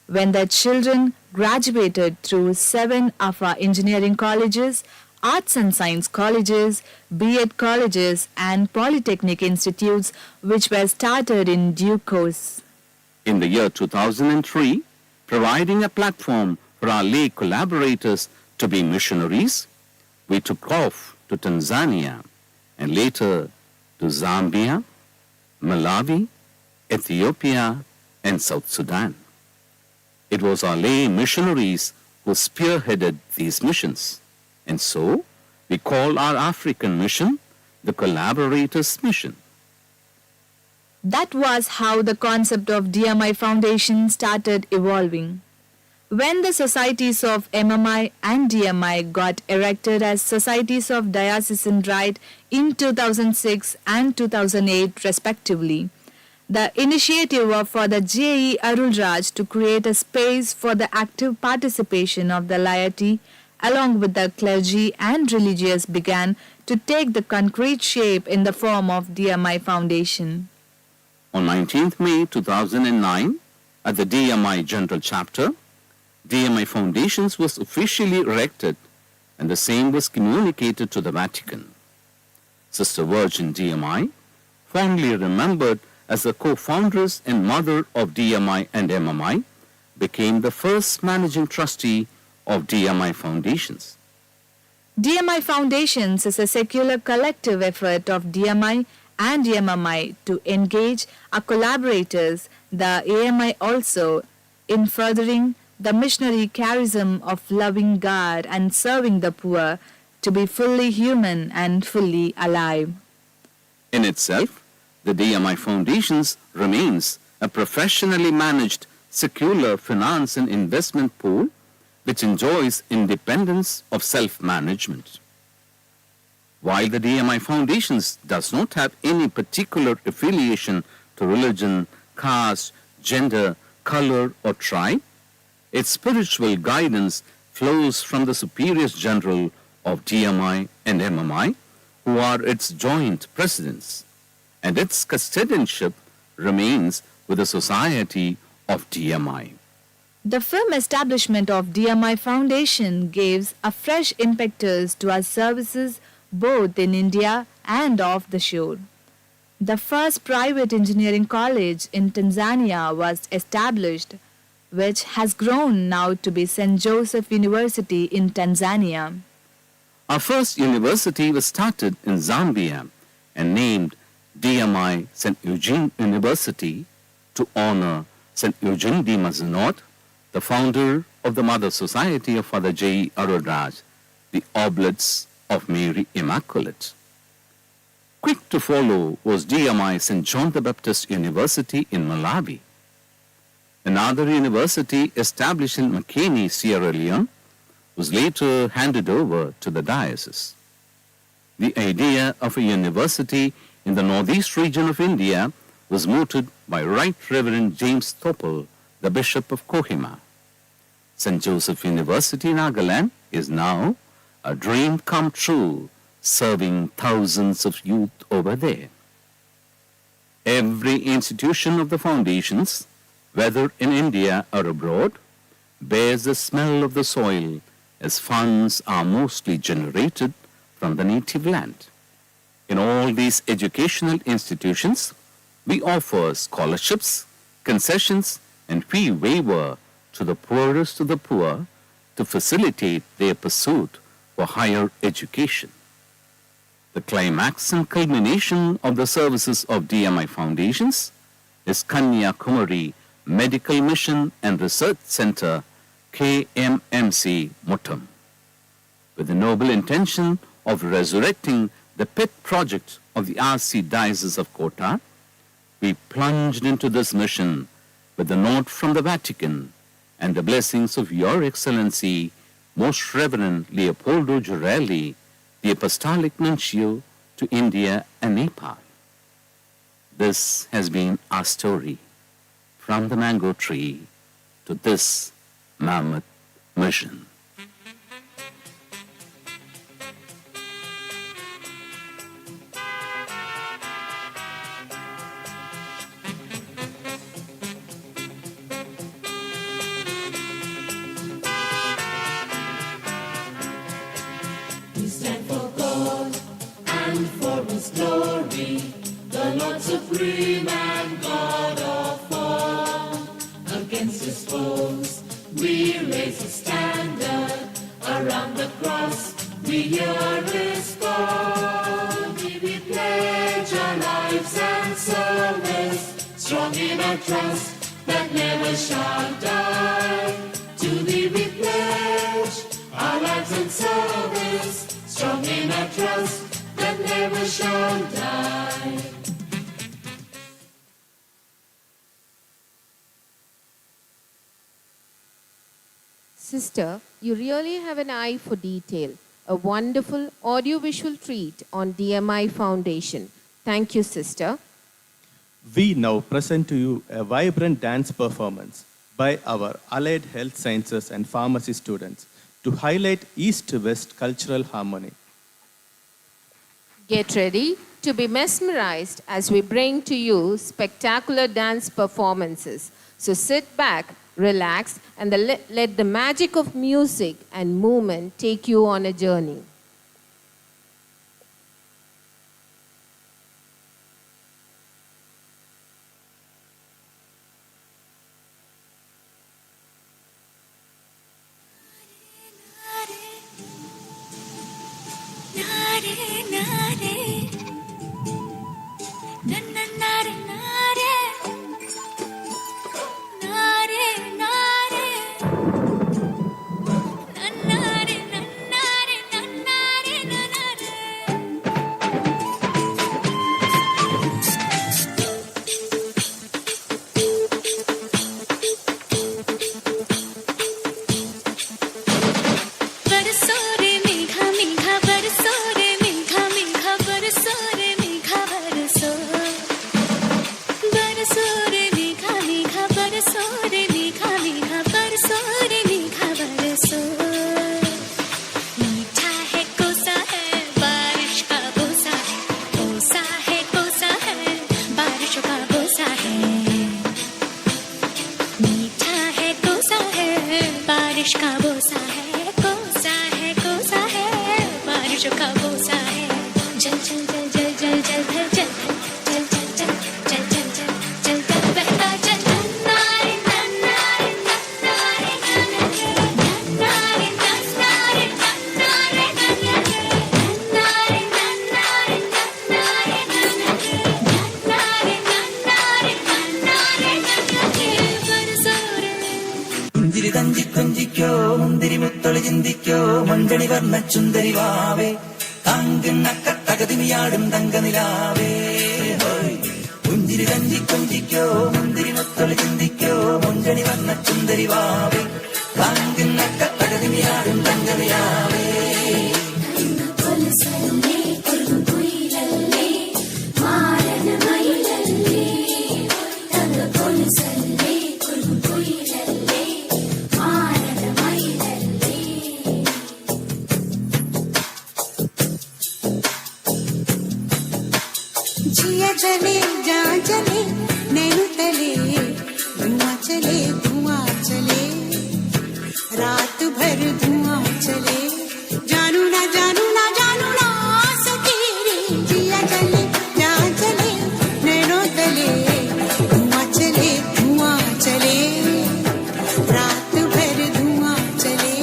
when their children graduated through 7 of our engineering colleges, arts and science colleges, B.Ed colleges and polytechnic institutes which were started in due course. In the year 2003, providing a platform for our lay collaborators to be missionaries, we took off to Tanzania and later to Zambia, Malawi, Ethiopia and South Sudan. It was our lay missionaries who spearheaded these missions. And so, we call our African mission the Collaborators Mission. That was how the concept of DMI Foundation started evolving. When the societies of MMI and DMI got erected as Societies of Diocesan Right in 2006 and 2008 respectively, the initiative of Father J.E. Arulraj to create a space for the active participation of the laity along with the clergy and religious began to take the concrete shape in the form of DMI Foundation. On 19th May 2009, at the DMI General Chapter, DMI Foundations was officially erected and the same was communicated to the Vatican. Sister Virgin DMI, fondly remembered as the co-foundress and mother of DMI and MMI, became the first managing trustee of DMI Foundations. DMI Foundations is a secular collective effort of DMI and MMI to engage our collaborators, the AMI also, in furthering the missionary charism of loving God and serving the poor to be fully human and fully alive. In itself, the DMI Foundations remains a professionally managed secular finance and investment pool which enjoys independence of self-management. While the DMI Foundations does not have any particular affiliation to religion, caste, gender, color or tribe, its spiritual guidance flows from the superiors general of DMI and MMI, who are its joint presidents, and its custodianship remains with the Society of DMI. The firm establishment of DMI Foundation gives a fresh impetus to our services both in India and off the shore. The first private engineering college in Tanzania was established, which has grown now to be St. Joseph University in Tanzania. Our first university was started in Zambia and named DMI St. Eugene University to honor St. Eugene de Mazenot, the founder of the Mother Society of Father J. Arulraj, the Oblates of Mary Immaculate. Quick to follow was DMI St. John the Baptist University in Malawi. Another university established in Makeni, Sierra Leone, was later handed over to the diocese. The idea of a university in the northeast region of India was mooted by Right Reverend James Topol, the Bishop of Kohima. St. Joseph University, Nagaland, is now a dream come true, serving thousands of youth over there. Every institution of the foundations, whether in India or abroad, bears the smell of the soil as funds are mostly generated from the native land. In all these educational institutions, we offer scholarships, concessions, and fee waiver to the poorest of the poor to facilitate their pursuit for higher education. The climax and culmination of the services of DMI Foundations is Kanyakumari Medical Mission and Research Center, KMMC, Muttam. With the noble intention of resurrecting the pet project of the Archdiocese of Kota, we plunged into this mission with the note from the Vatican and the blessings of Your Excellency, Most Reverend Leopoldo Girelli, the Apostolic Nuncio to India and Nepal. This has been our story from the mango tree to this mammoth mission. Supreme and God of all, against his foes we raise a standard. Around the cross we hear his call. We pledge our lives and service, strong in our trust that never shall die. To thee we pledge our lives and service, strong in our trust that never shall die. Sister, you really have an eye for detail. A wonderful audiovisual treat on DMI Foundation. Thank you, Sister. We now present to you a vibrant dance performance by our Allied Health Sciences and Pharmacy students to highlight East-West cultural harmony. Get ready to be mesmerized as we bring to you spectacular dance performances. So sit back, relax, and let the magic of music and movement take you on a journey. ചുന്ദരി വാവേ തകതിമിയാടും തങ്കനിലാവേ പുഞ്ചിരി തഞ്ചി കൊഞ്ചിക്കോ മുന്തിരി മുത്തൊളി ചിന്തിക്കോ മുഞ്ചണി വന്ന ചുന്ദരി വാവേ തകതിമിയാടും തങ്കനിലാവേ चले जा चले नैनु तले धुआं चले रात भर धुआं चले जानू ना सके रे जिया चले जा चले नैनु तले धुआं चले रात भर धुआं चले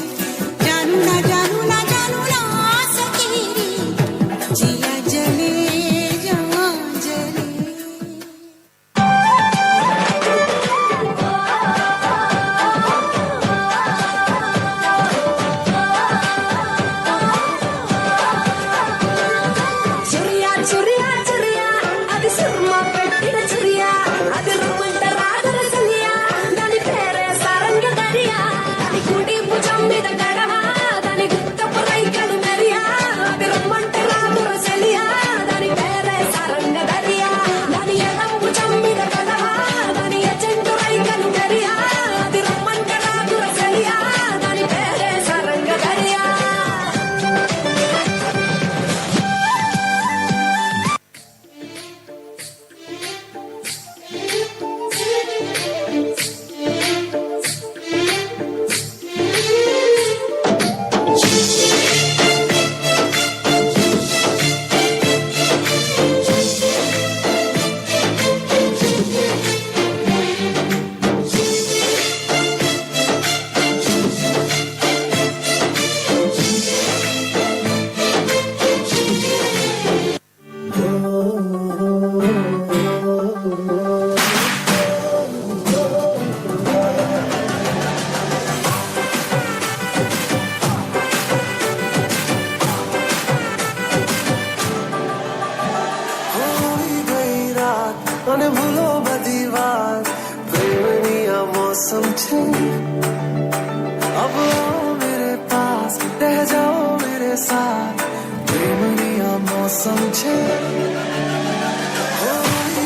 जानू ना सके रे जिया जले रह जाओ मेरे साथ प्रेमनिया मौसम छे हो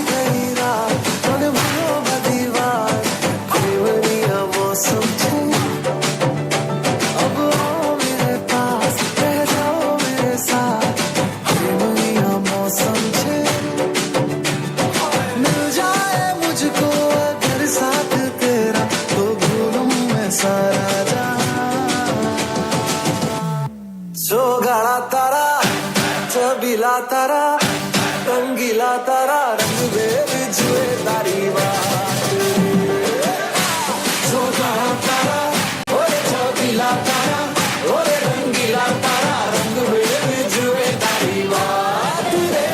गई रात मन भरो बदीवार प्रेमनिया मौसम छे अब आओ मेरे पास रह जाओ मेरे साथ प्रेमनिया मौसम छे मिल जाए मुझको अगर साथ तेरा तो भूलूं मैं सारा गाड़ा तारा छबीला तारा रंगीला तारा रंग में जुए तारी बात जो गाड़ा तारा ओरे छबीला तारा ओरे रंगीला तारा रंग में जुए तारी बात रे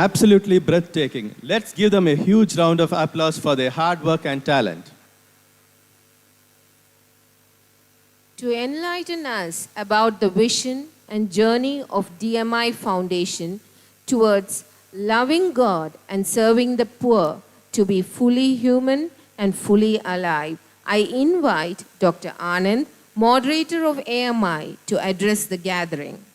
Absolutely breathtaking. Let's give them a huge round of applause for their hard work and talent. To enlighten us about the vision and journey of DMI Foundation towards loving God and serving the poor to be fully human and fully alive, I invite Dr. Anand, moderator of AMI, to address the gathering.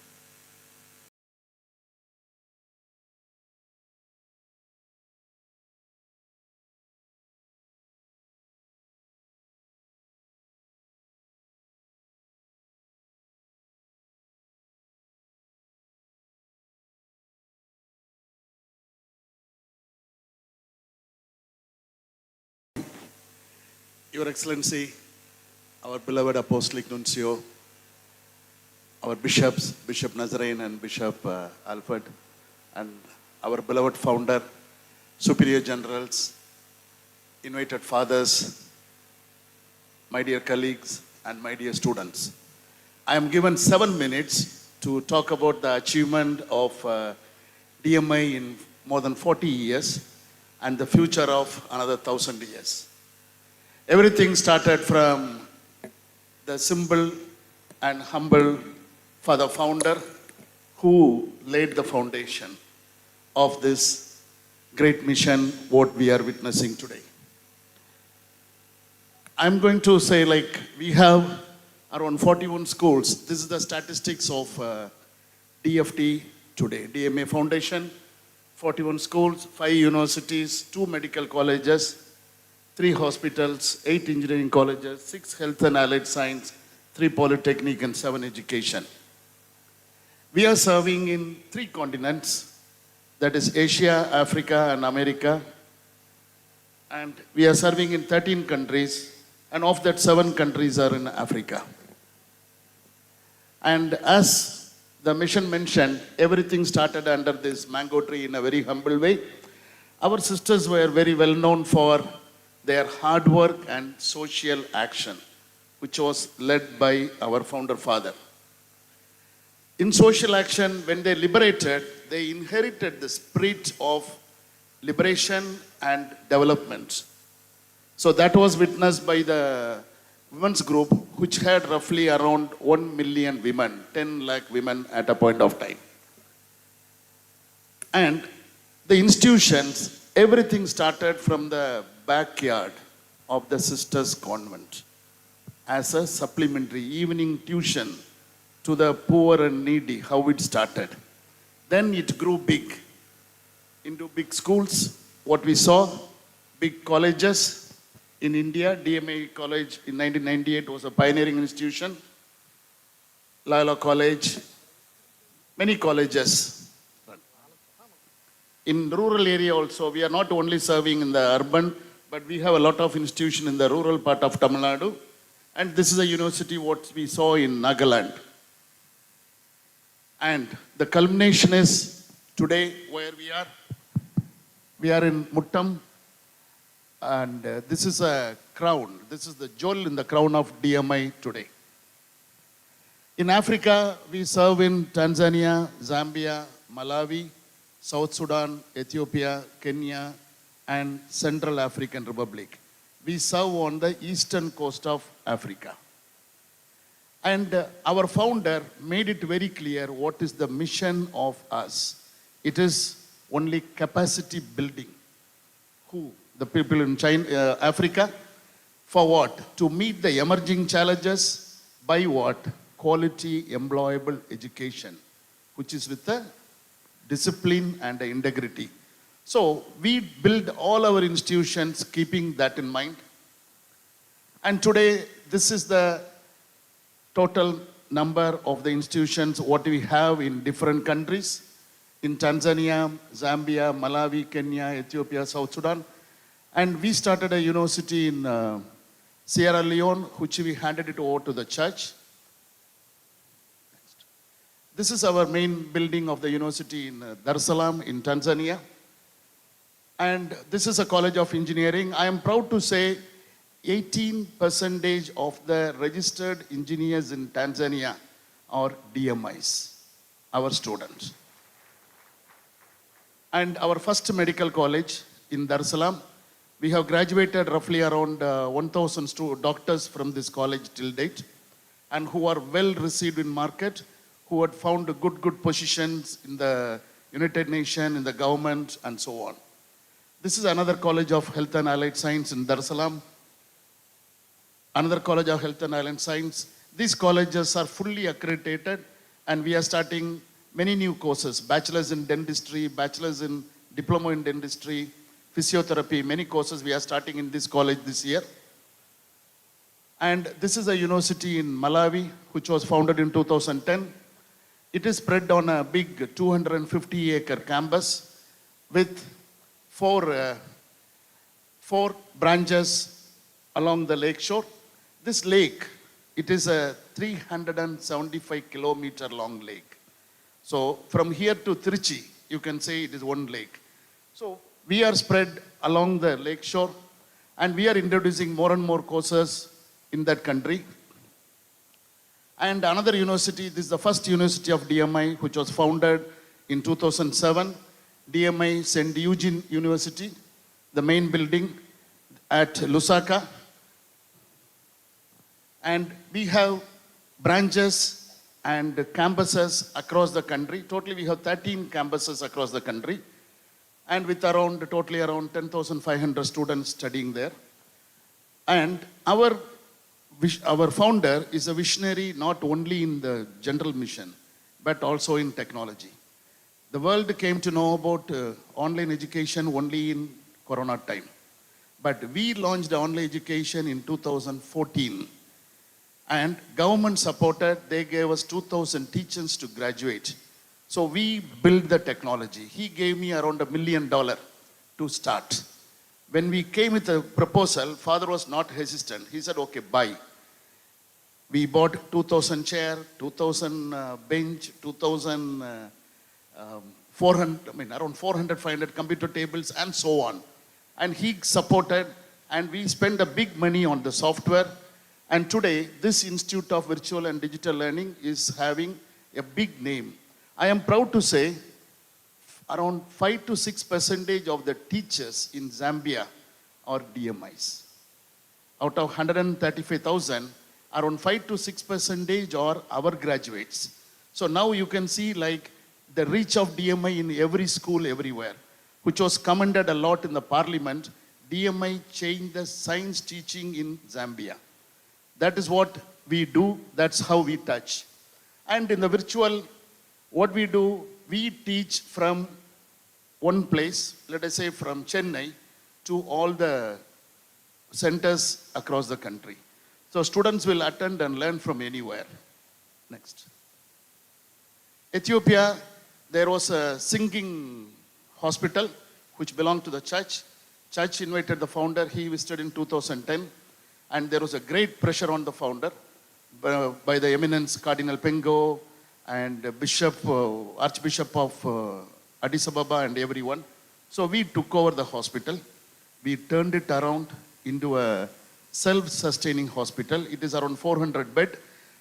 Your Excellency, our beloved Apostolic Nuncio, our bishops, Bishop Nazarene and Bishop Alfred, and our beloved founder, superior generals, invited fathers, my dear colleagues, and my dear students. I am given 7 minutes to talk about the achievement of DMI in more than 40 years and the future of another 1,000 years. Everything started from the simple and humble for the founder who laid the foundation of this great mission, what we are witnessing today. I'm going to say, like, we have around 41 schools. This is the statistics of DFT today. DMI Foundation, 41 schools, 5 universities, 2 medical colleges, 3 hospitals, 8 engineering colleges, 6 health and allied science, 3 polytechnic and 7 education. We are serving in 3 continents, that is Asia, Africa and America. And we are serving in 13 countries, and of that 7 countries are in Africa. And as the mission mentioned, everything started under this mango tree in a very humble way. Our sisters were very well known for their hard work and social action, which was led by our founder father. In social action, when they liberated, they inherited the spirit of liberation and development. So that was witnessed by the women's group, which had roughly around 1 million women, 10 lakh women at a point of time. And the institutions, everything started from the backyard of the sisters' convent as a supplementary evening tuition to the poor and needy, how it started. Then it grew big into big schools, what we saw, big colleges. In India, DMI College in 1998 was a pioneering institution. Loyola College, many colleges. In rural area also, we are not only serving in the urban, but we have a lot of institutions in the rural part of Tamil Nadu. And this is a university what we saw in Nagaland. And the culmination is today where we are. We are in Muttam. And this is a crown. This is the jewel in the crown of DMI today. In Africa, we serve in Tanzania, Zambia, Malawi, South Sudan, Ethiopia, Kenya, and Central African Republic. We serve on the eastern coast of Africa. And our founder made it very clear what is the mission of us. It is only capacity building. Who? The people in China, Africa. For what? To meet the emerging challenges by what? Quality employable education, which is with the discipline and the integrity. So we build all our institutions keeping that in mind. And today, this is the total number of the institutions what we have in different countries. In Tanzania, Zambia, Malawi, Kenya, Ethiopia, South Sudan. And we started a university in Sierra Leone, which we handed it over to the church. Next. This is our main building of the university in Dar es Salaam in Tanzania. And this is a college of engineering. I am proud to say 18% of the registered engineers in Tanzania are DMIs, our students. And our first medical college in Dar es Salaam, we have graduated roughly around 1,000 doctors from this college till date, and who are well received in market, who had found good positions in the United Nations, in the government, and so on. This is another college of health and allied science in Dar es Salaam. Another college of health and allied science. These colleges are fully accredited, and we are starting many new courses, bachelor's in dentistry, bachelor's in diploma in dentistry, physiotherapy, many courses we are starting in this college this year. And this is a university in Malawi, which was founded in 2010. It is spread on a big 250-acre campus with four branches along the lake shore. This lake, it is a 375-kilometer long lake. So from here to Trichy, you can say it is one lake. So we are spread along the lake shore, and we are introducing more and more courses in that country. And another university, this is the first university of DMI, which was founded in 2007, DMI St. Eugene University, the main building at Lusaka. And we have branches and campuses across the country. Totally, we have 13 campuses across the country, and with totally around 10,500 students studying there. And our founder is a visionary not only in the general mission, but also in technology. The world came to know about online education only in Corona time. But we launched online education in 2014. And government supported, they gave us 2,000 teachers to graduate. So we built the technology. He gave me around $1 million to start. When we came with a proposal, father was not hesitant. He said, okay, buy. We bought 2,000 chair, 2,000 bench, 2,400, around 400, 500 computer tables, and so on. And he supported, and we spent a big money on the software. And today, this Institute of Virtual and Digital Learning is having a big name. I am proud to say around 5 to 6% of the teachers in Zambia are DMIs. Out of 135,000, around 5 to 6% are our graduates. So now you can see like the reach of DMI in every school everywhere, which was commended a lot in the parliament. DMI changed the science teaching in Zambia. That is what we do, that's how we touch. And in the virtual, what we do, we teach from one place, let us say from Chennai to all the centers across the country. So students will attend and learn from anywhere. Next. Ethiopia, there was a singing hospital which belonged to the church. Church invited the founder, he visited in 2010. And there was a great pressure on the founder by the eminence Cardinal Pengo and Archbishop of Addis Ababa and everyone. So we took over the hospital. We turned it around into a self-sustaining hospital. It is around 400 bed,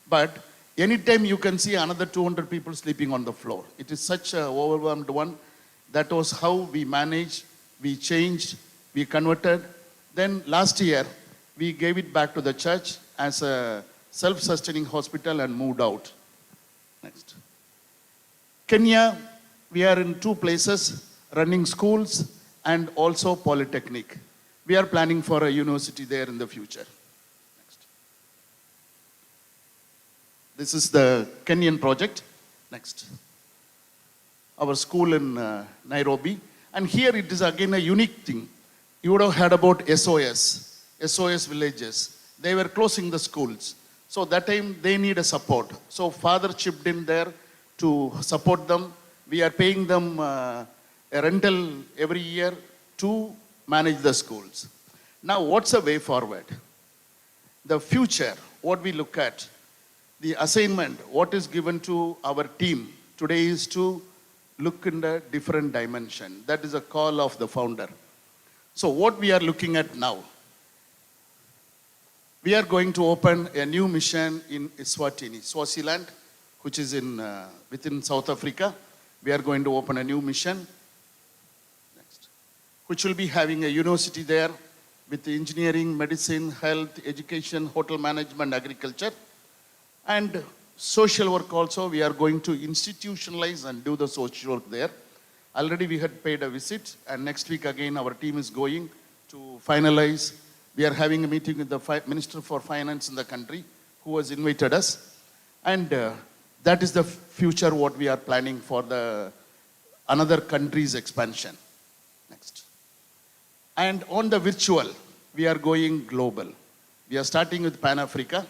but anytime you can see another 200 people sleeping on the floor. It is such an overwhelmed one. That was how we managed, we changed, We converted. Then last year, we gave it back to the church as a self-sustaining hospital and moved out. Next. Kenya, we are in 2 places, running schools and also polytechnic. We are planning for a university there in the future. Next. This is the Kenyan project. Next. Our school in Nairobi. And here it is again a unique thing. You would have heard about SOS villages. They were closing the schools. So that time they need a support. So father chipped in there to support them. We are paying them a rental every year to manage the schools. Now what's the way forward? The future, what we look at, the assignment, what is given to our team today is to look in a different dimension. That is a call of the founder. So what we are looking at now, we are going to open a new mission in Swaziland, which is within South Africa. We are going to open a new mission, next, which will be having a university there with engineering, medicine, health, education, hotel management, agriculture, and social work also. We are going to institutionalize and do the social work there. Already we had paid a visit, and next week again our team is going to finalize. We are having a meeting with the Minister for Finance in the country who has invited us. And that is the future what we are planning for the another country's expansion. Next. And on the virtual, we are going global. We are starting with Pan-Africa.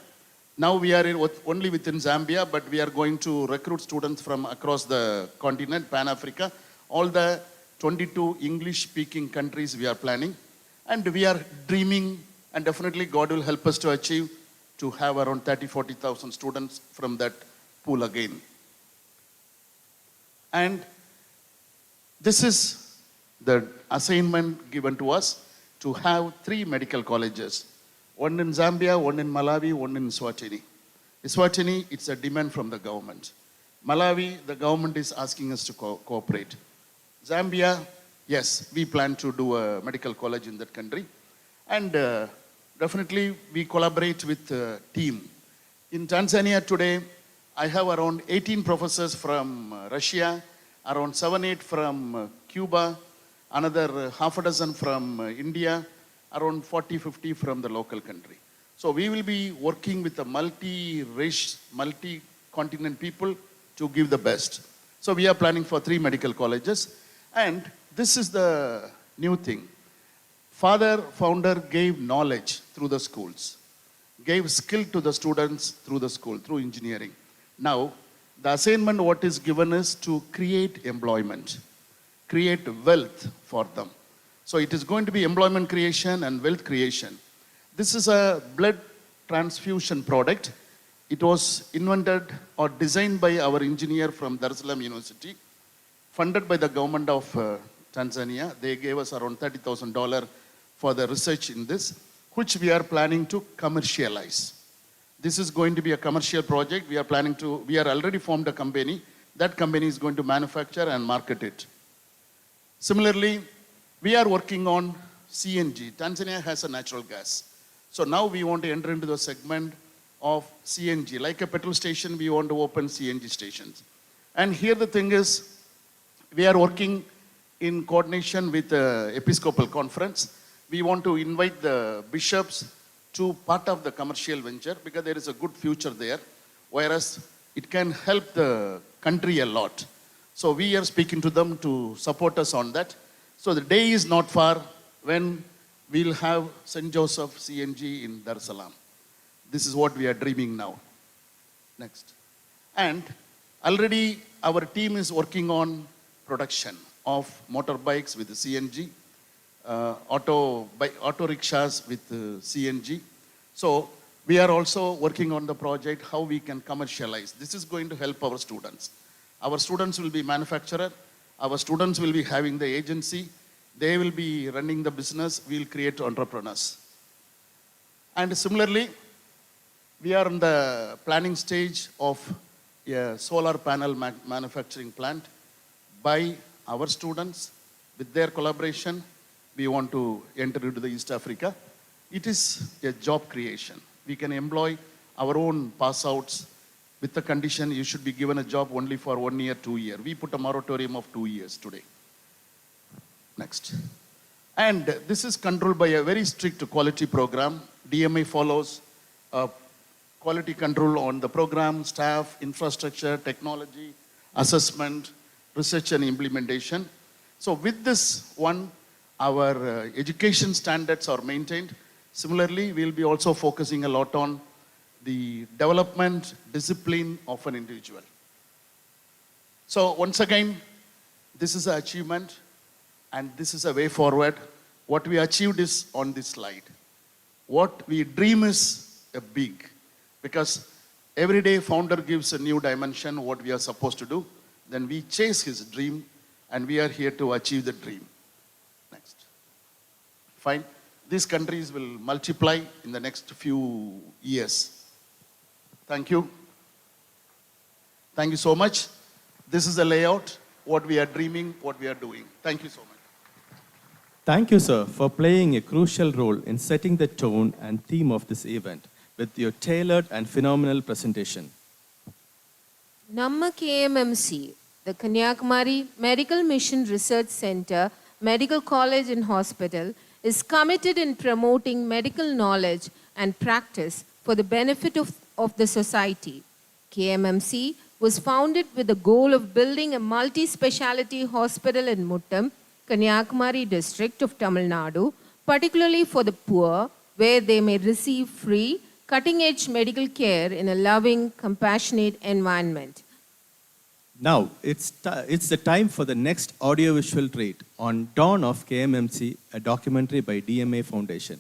Now we are only within Zambia, but we are going to recruit students from across the continent, Pan-Africa. All the 22 English-speaking countries we are planning. And we are dreaming, and definitely God will help us to achieve, to have around 30,000-40,000 students from that pool again. And this is the assignment given to us to have 3 medical colleges. One in Zambia, one in Malawi, one in Eswatini. Eswatini, it's a demand from the government. Malawi, the government is asking us to cooperate. Zambia, yes, we plan to do a medical college in that country. And definitely we collaborate with a team. In Tanzania today, I have around 18 professors from Russia, around 7-8 from Cuba, another half a dozen from India, around 40-50 from the local country. So we will be working with the multi-race, multi-continent people to give the best. So we are planning for 3 medical colleges. And this is the new thing. Founder gave knowledge through the schools, gave skill to the students through the school, through engineering. Now, the assignment what is given is to create employment, create wealth for them. So it is going to be employment creation and wealth creation. This is a blood transfusion product. It was invented or designed by our engineer from Dar es Salaam University, funded by the government of Tanzania. They gave us around $30,000 for the research in this, which we are planning to commercialize. This is going to be a commercial project. We are already formed a company. That company is going to manufacture and market it. Similarly, we are working on CNG. Tanzania has a natural gas. So now we want to enter into the segment of CNG. Like a petrol station, we want to open CNG stations. And here the thing is, we are working in coordination with the Episcopal Conference. We want to invite the bishops to part of the commercial venture because there is a good future there, whereas it can help the country a lot. So we are speaking to them to support us on that. So the day is not far when we'll have St. Joseph CNG in Dar es Salaam. This is what we are dreaming now. Next. And already our team is working on production of motorbikes with CNG, auto rickshaws with CNG. So we are also working on the project how we can commercialize. This is going to help our students. Our students will be manufacturer. Our students will be having the agency. They will be running the business. We will create entrepreneurs. And similarly, we are in the planning stage of a solar panel manufacturing plant by our students with their collaboration we want to enter into the East Africa. It is a job creation. We can employ our own pass outs with the condition you should be given a job only for 1 year, 2 years. We put a moratorium of 2 years today. Next. And this is controlled by a very strict quality program. DMI follows quality control on the program, staff, infrastructure, technology, assessment, research and implementation. So with this one, our education standards are maintained. Similarly, we'll be also focusing a lot on the development discipline of an individual. So once again, this is an achievement and this is a way forward. What we achieved is on this slide. What we dream is a big, because every day founder gives a new dimension what we are supposed to do. Then we chase his dream and we are here to achieve the dream. Next. Fine. These countries will multiply in the next few years. Thank you. Thank you so much. This is the layout, what we are dreaming, what we are doing. Thank you so much. Thank you, sir, for playing a crucial role in setting the tone and theme of this event with your tailored and phenomenal presentation. Namma KMMC, the Kanyakumari Medical Mission Research Center, Medical College and Hospital, is committed in promoting medical knowledge and practice for the benefit of the society. KMMC was founded with the goal of building a multi-speciality hospital in Muttam, Kanyakumari district of Tamil Nadu, particularly for the poor, where they may receive free, cutting-edge medical care in a loving, compassionate environment. Now, it's the time for the next audiovisual treat on Dawn of KMMC, a documentary by DMI Foundation.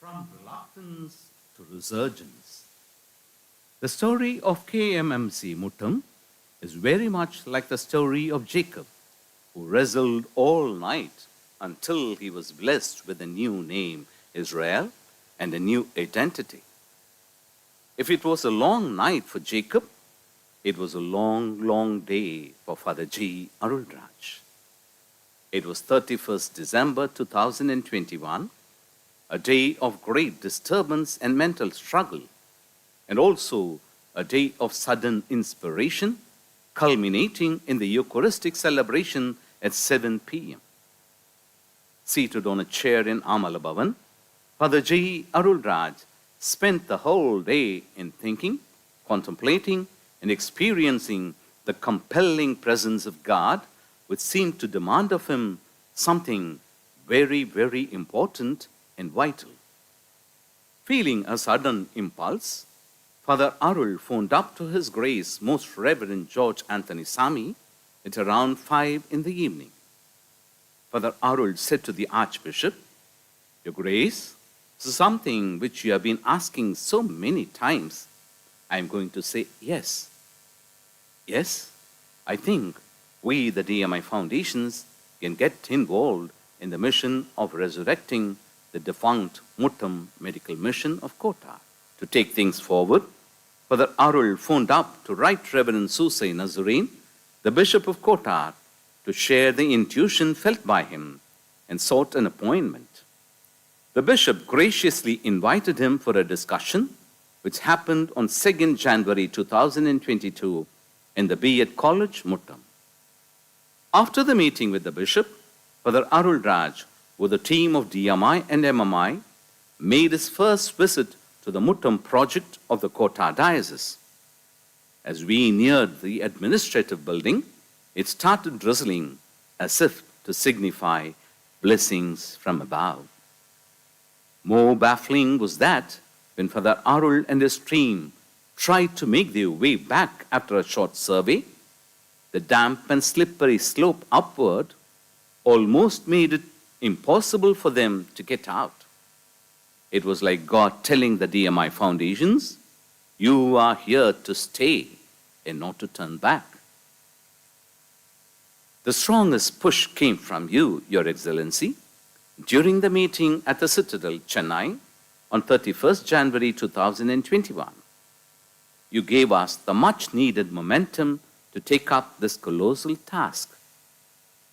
From reluctance to resurgence. The story of KMMC Muttam is very much like the story of Jacob, who wrestled all night until he was blessed with a new name, Israel, and a new identity. If it was a long night for Jacob, it was a long, long day for Father G. Arulraj. It was 31st December 2021, a day of great disturbance and mental struggle, and also a day of sudden inspiration, culminating in the Eucharistic celebration at 7 p.m. Seated on a chair in Amala Bhavan, Father G. Arulraj spent the whole day in thinking, contemplating, and experiencing the compelling presence of God, which seemed to demand of him something very, very important and vital. Feeling a sudden impulse, Father Arul phoned up to His Grace Most Reverend George Anthony Sami at around 5 in the evening. Father Arul said to the Archbishop, "Your Grace, this is something which you have been asking so many times. I am going to say yes. Yes, I think we, the DMI Foundations, can get involved in the mission of resurrecting the defunct Muttam Medical Mission of Kota. To take things forward, Father Arul phoned up to Right Reverend Soosai Nazarene, the Bishop of Kota, to share the intuition felt by him and sought an appointment. The Bishop graciously invited him for a discussion, which happened on 2nd January 2022 in the B.Ed College, Muttam. After the meeting with the Bishop, Father Arulraj, with a team of DMI and MMI, made his first visit to the Muttam project of the Kota Diocese. As we neared the administrative building, it started drizzling as if to signify blessings from above. More baffling was that when Father Arul and his team tried to make their way back after a short survey, the damp and slippery slope upward almost made it impossible for them to get out. It was like God telling the DMI Foundations, "You are here to stay and not to turn back." The strongest push came from you, Your Excellency, during the meeting at the Citadel, Chennai, on 31st January 2021. You gave us the much-needed momentum to take up this colossal task.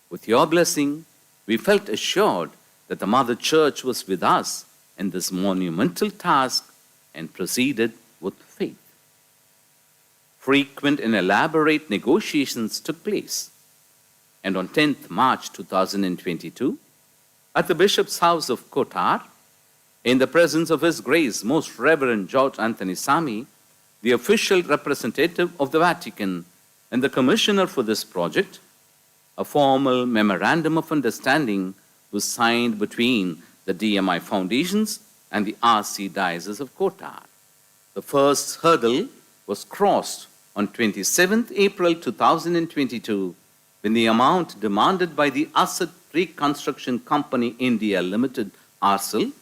With your blessing, we felt assured that the Mother Church was with us in this monumental task and proceeded with faith. Frequent and elaborate negotiations took place, and on 10th March 2022, at the Bishop's House of Kotar, in the presence of His Grace Most Reverend George Anthony Sami, the official representative of the Vatican and the commissioner for this project, a formal memorandum of understanding was signed between the DMI Foundations and the RC Diocese of Kotar. The first hurdle was crossed on 27th April 2022 when the amount demanded by the Asset Reconstruction Company India Limited (ARCL)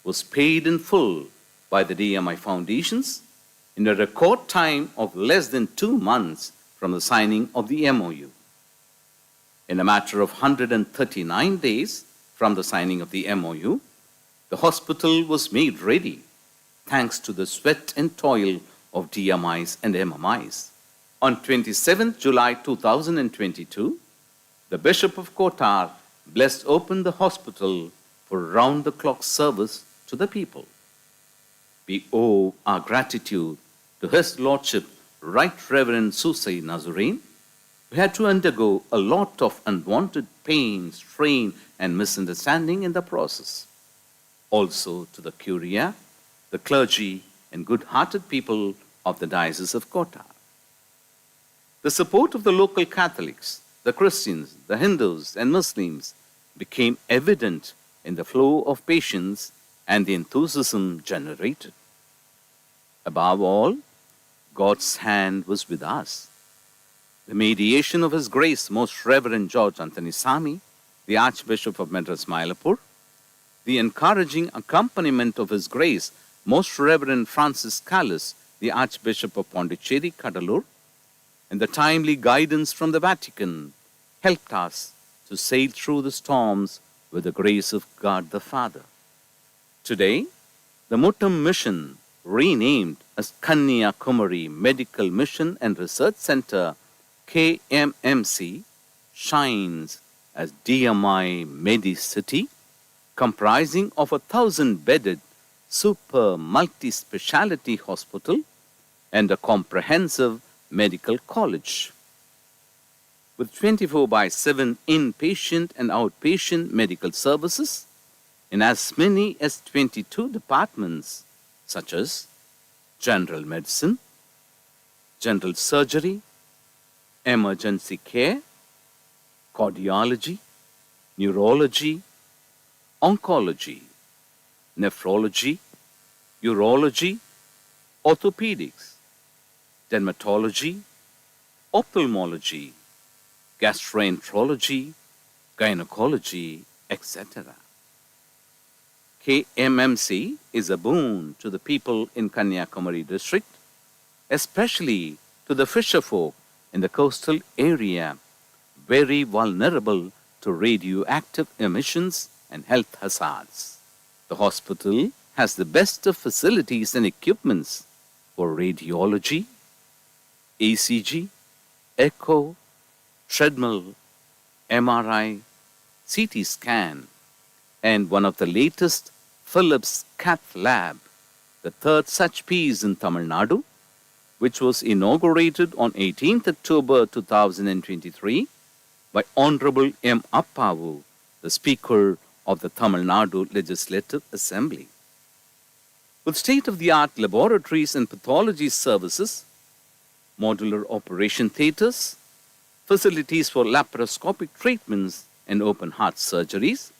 was paid in full by the DMI Foundations in a record time of less than 2 months from the signing of the MOU. In a matter of 139 days from the signing of the MOU, the hospital was made ready thanks to the sweat and toil of DMIs and MMIs. On 27th July 2022, the Bishop of Kotar blessed open the hospital for round-the-clock service to the people. We owe our gratitude to His Lordship Right Reverend Soosai Nazarene, who had to undergo a lot of unwanted pain, strain, and misunderstanding in the process. Also to the Curia, the clergy, and good-hearted people of the Diocese of Kotar. The support of the local Catholics, the Christians, the Hindus, and Muslims became evident in the flow of patients and the enthusiasm generated. Above all, God's hand was with us. The mediation of His Grace Most Reverend George Anthony Sami, the Archbishop of Madras Mylapore, the encouraging accompaniment of His Grace Most Reverend Francis Callis, the Archbishop of Pondicherry Kadalur, and the timely guidance from the Vatican helped us to sail through the storms with the grace of God the Father. Today, the Muttam Mission, renamed as Kanyakumari Medical Mission and Research Center, KMMC, shines as DMI Medicity, comprising of a 1,000-bedded super multi-speciality hospital and a comprehensive medical college. With 24/7 inpatient and outpatient medical services in as many as 22 departments such as general medicine, general surgery, emergency care, cardiology, neurology, oncology, nephrology, urology, orthopedics, dermatology, ophthalmology, gastroenterology, gynecology, etc. KMMC is a boon to the people in Kanyakumari district, especially to the fisherfolk in the coastal area, very vulnerable to radioactive emissions and health hazards. The hospital has the best of facilities and equipments for radiology, ECG, echo, treadmill, MRI, CT scan, and one of the latest Philips Cath Lab, the third such piece in Tamil Nadu, which was inaugurated on 18th October 2023 by Honorable M. Appavu, the Speaker of the Tamil Nadu Legislative Assembly. With state-of-the-art laboratories and pathology services, modular operation theatres, facilities for laparoscopic treatments and open heart surgeries,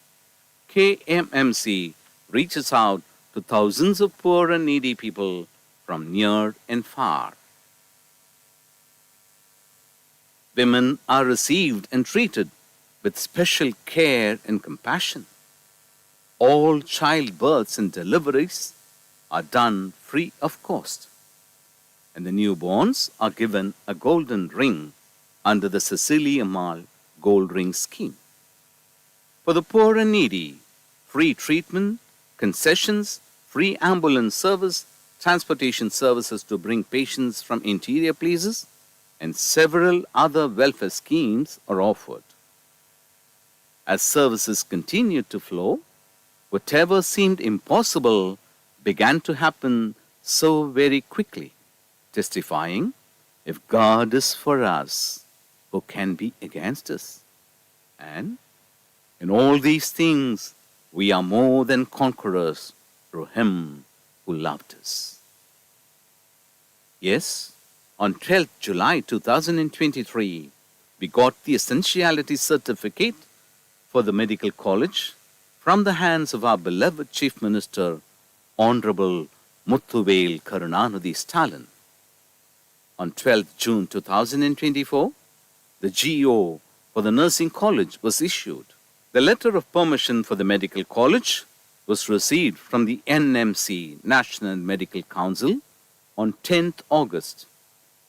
KMMC reaches out to thousands of poor and needy people from near and far. Women are received and treated with special care and compassion. All childbirths and deliveries are done free of cost, and the newborns are given a golden ring under the Cecilia Mal Gold Ring Scheme. For the poor and needy, free treatment, concessions, free ambulance service, transportation services to bring patients from interior places, and several other welfare schemes are offered. As services continued to flow, whatever seemed impossible began to happen so very quickly, testifying, if God is for us, who can be against us? And in all these things, we are more than conquerors through Him who loved us. Yes, on 12th July 2023, we got the Essentiality Certificate for the Medical College from the hands of our beloved Chief Minister, Honorable Muthuvel Karunanidhi Stalin. On 12th June 2024, the GO for the Nursing College was issued. The letter of permission for the Medical College was received from the NMC, National Medical Council, on 10th August,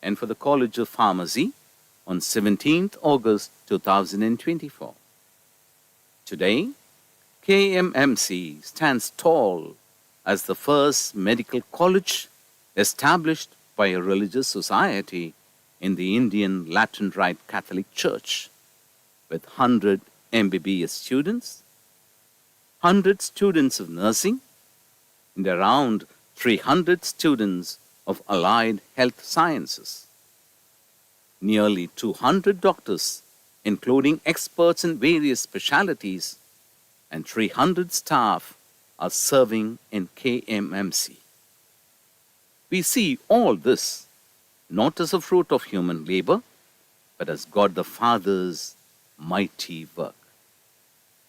and for the College of Pharmacy on 17th August 2024. Today, KMMC stands tall as the first medical college established by a religious society in the Indian Latin Rite Catholic Church, with 100 MBBS students, 100 students of nursing, and around 300 students of allied health sciences. Nearly 200 doctors, including experts in various specialties, and 300 staff are serving in KMMC. We see all this not as a fruit of human labor, but as God the Father's mighty work.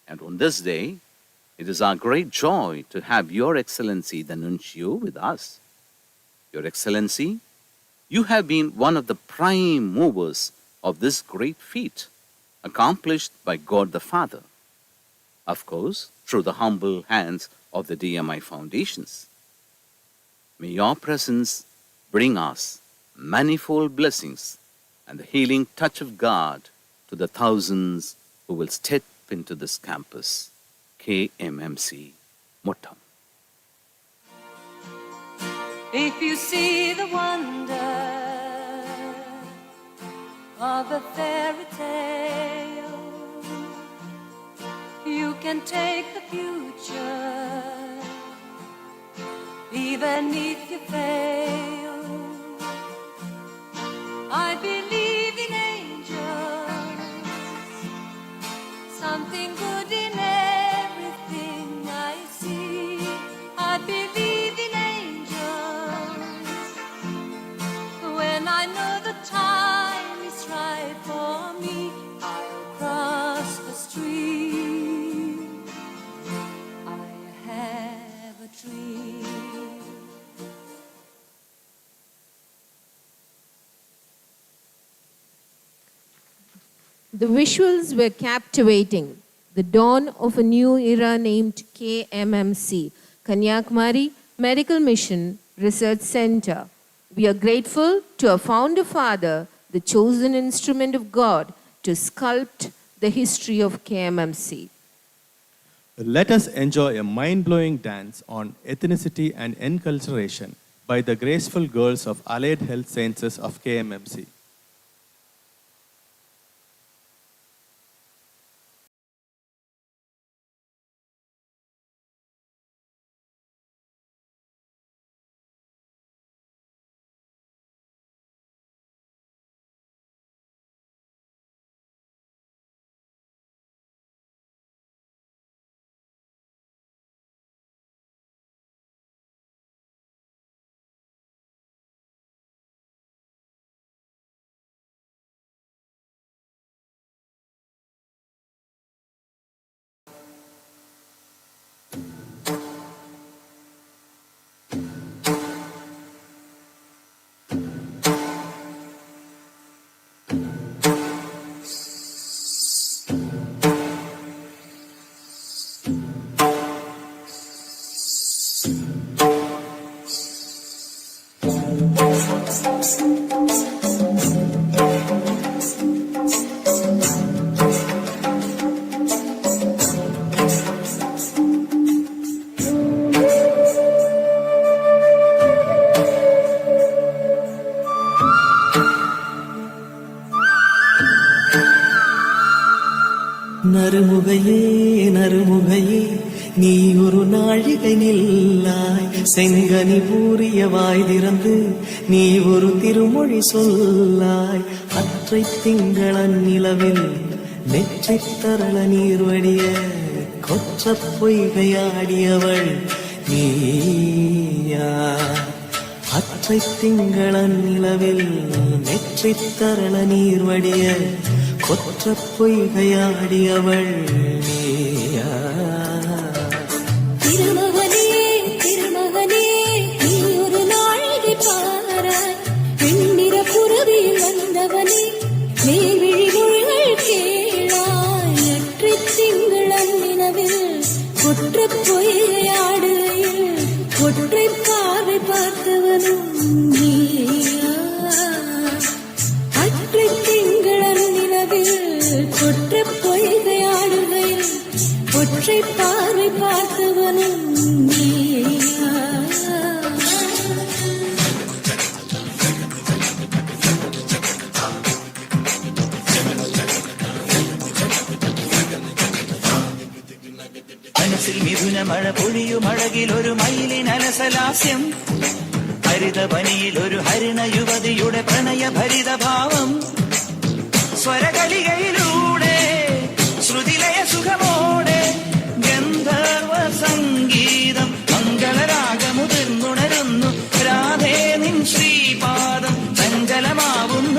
And on this day, it is our great joy to have Your Excellency the Nuncio with us. Your Excellency, you have been one of the prime movers of this great feat accomplished by God the Father, of course, through the humble hands of the DMI Foundations. May your presence bring us manifold blessings and the healing touch of God to the thousands who will step into this campus. KMMC, Muttam. If you see the wonder of a fairy tale, you can take the future, even if you fail. I believe in angels, something good in everything I see. I believe in angels, when I know the time is right for me, I'll cross the street. I have a dream. The visuals were captivating. The dawn of a new era named KMMC, Kanyakumari Medical Mission Research Center. We are grateful to our founder father, the chosen instrument of God, to sculpt the history of KMMC. Let us enjoy a mind-blowing dance on ethnicity and enculturation by the graceful girls of Allied Health Sciences of KMMC. அருமுகையே நறுமுகையே நீ ஒரு நாழிகை நில்லாய் செங்கனி பூரிய வாய் திறந்து நீ ஒரு திருமொழி சொல்லாய் அற்றை திங்களன் நிலவில் நெற்றி தரள நீர் வடிய கொற்ற பொய்கையாடியவள் நீயா அற்றை திங்களன் நிலவில் நெற்றி தரள நீர் வடிய கொற்ற பொய்கையாடியவள் நீயா திருமகனே திருமகனே நீ ஒரு நாழிகை பாராய் வெண்ணிற புறவியில் வந்தவனே மேல்விழி மொழிகள் கேளாய் அற்றை திங்களன் நிலவில் கொற்ற பொய்கையாடுகையில் ஒற்றை பார்வை பார்த்தவனும் நீயா அற்றை திங்களன் நிலவில் கொற்ற பொய்கையாடுகையில் ஒற்றை பார்வை பார்த்தவனும் நீயா മനസ്സിൽ മിഥുന മഴ പൊഴിയും അഴകിൽ ഒരു മയിലിൻ അലസലാസ്യം ഹരിതപനിയിൽ ഒരു ഹരിണ യുവതിയുടെ പ്രണയഭരിത ഭാവം സ്വരകലികയിലൂടെ ശ്രുതിലയ സുഖമോടെ ഗന്ധർവ സംഗീതം മംഗളരാഗമുതിർന്നുണരുന്നു രാധേ നിൻ ശ്രീപാദം ചഞ്ചലമാവുന്നു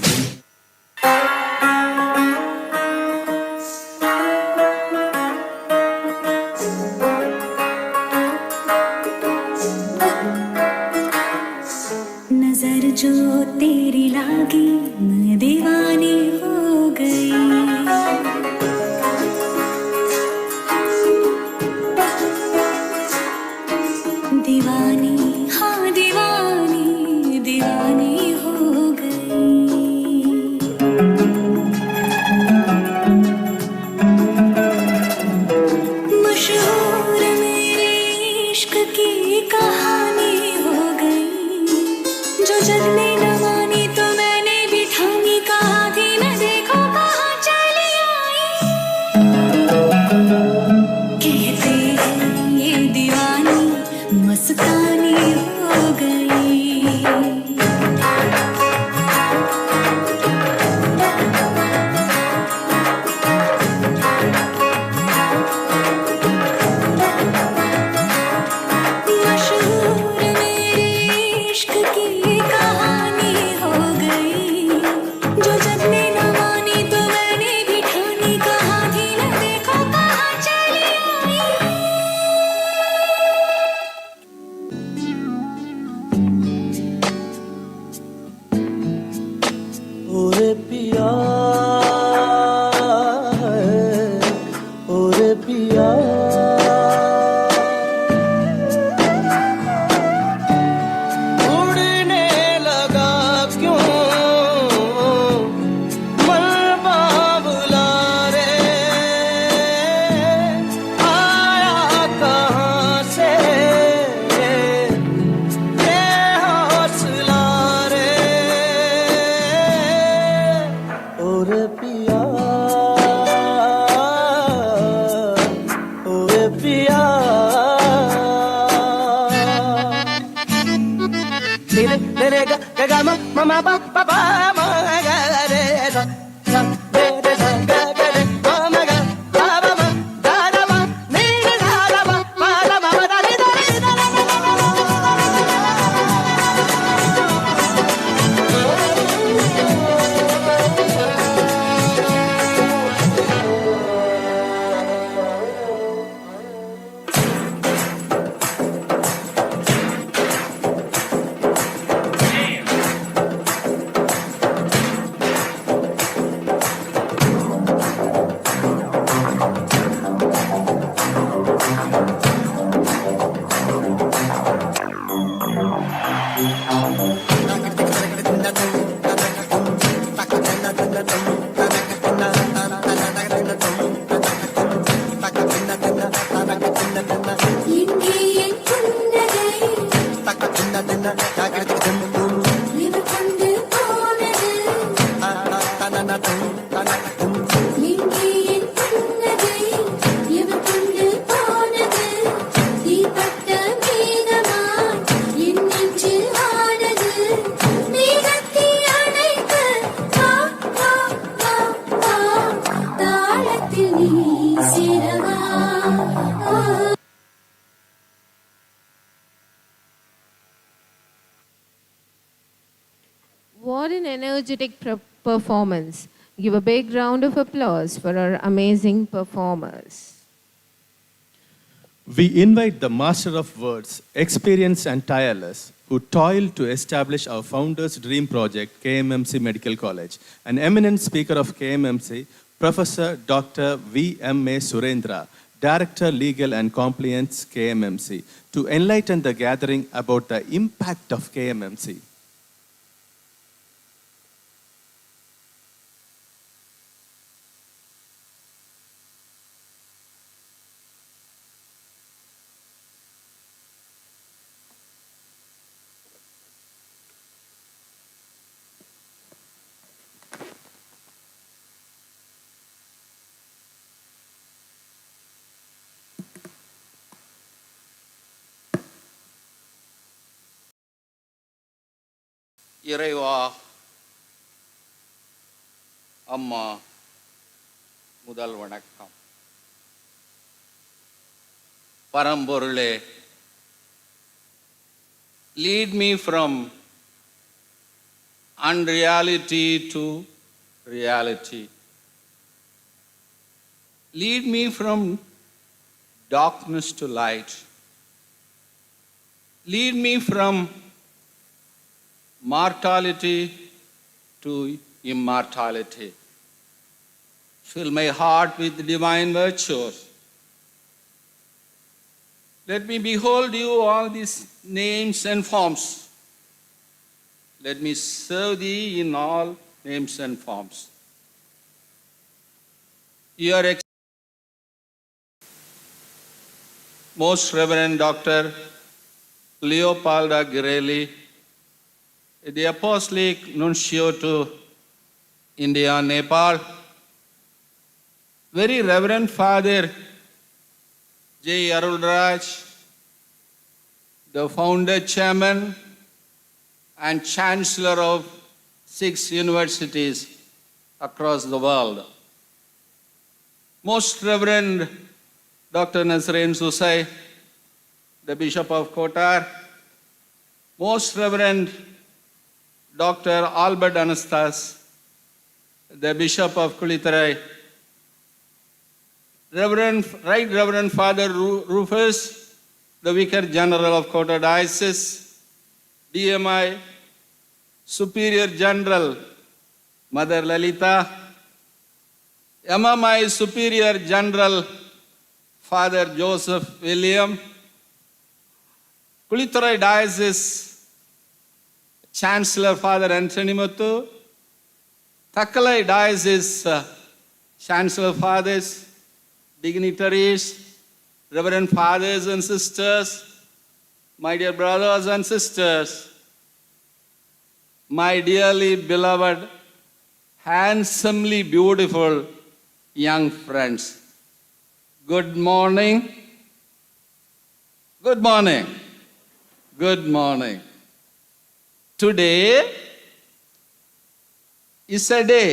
नजर जो तेरी लागी मैं दीवानी हो गई दीवानी हाँ दीवानी दीवानी हो गई मशहूर मेरे इश्क की कहानी हो गई जो जग ने न मानी तो मैंने भी ठानी कहा थी मैं देखो कहाँ चली आई कहते हैं ये दीवानी मस्तानी हो गई मशहूर मेरे इश्क की कहानी हो गई जो जग ने न मानी तो मैंने भी ठानी कहा थी न देखो कहाँ चली आई ओरे पिया ओरे पिया उड़ने लगा क्यों मन बाबुला रे आया कहाँ से ये हौसला रे ओरे पिया ओरे पिया रे रे गा गा मा मा मा पा पा पा मा गा रे सा सा रे रे सा गा गा रे मा मा गा सा ba ma da da ma ni रे सा da ma ma da ma da रे da रे da da What an energetic performance. Give a big round of applause for our amazing performers. We invite the Master of Words, experienced and tireless, who toiled to establish our founder's dream project, KMMC Medical College, an eminent speaker of KMMC, Professor Dr. V.M.A. Surendra, Director Legal and Compliance, KMMC, to enlighten the gathering about the impact of KMMC. இறைவா அம்மா முதல் வணக்கம். பரம்பொருளே, lead me from unreality to reality. Lead me from darkness to light. Lead me from mortality to immortality. Fill my heart with divine virtues. Let me behold you all these names and forms. Let me serve thee in all names and forms. Your Most Reverend Dr. Leopoldo Girelli, the Apostolic Nuncio to India and Nepal, Very Reverend Father J. Arulraj, the founder, chairman, and chancellor of 6 universities across the world. Most Reverend Dr. Nazarene Soosai, the Bishop of Kotar, Most Reverend Dr. Albert Anasthas, the Bishop of Kulitarai, Right Reverend Father Rufus, the Vicar General of Kota Diocese, DMI Superior General Mother Lalita, MMI Superior General Father Joseph William, Kulitarai Diocese Chancellor Father Anthony Muthu, Thakalai Diocese Chancellor Fathers, dignitaries, Reverend Fathers and Sisters, my dear brothers and sisters, my dearly beloved, handsomely beautiful young friends. Good morning. Good morning. Good morning. Today is a day.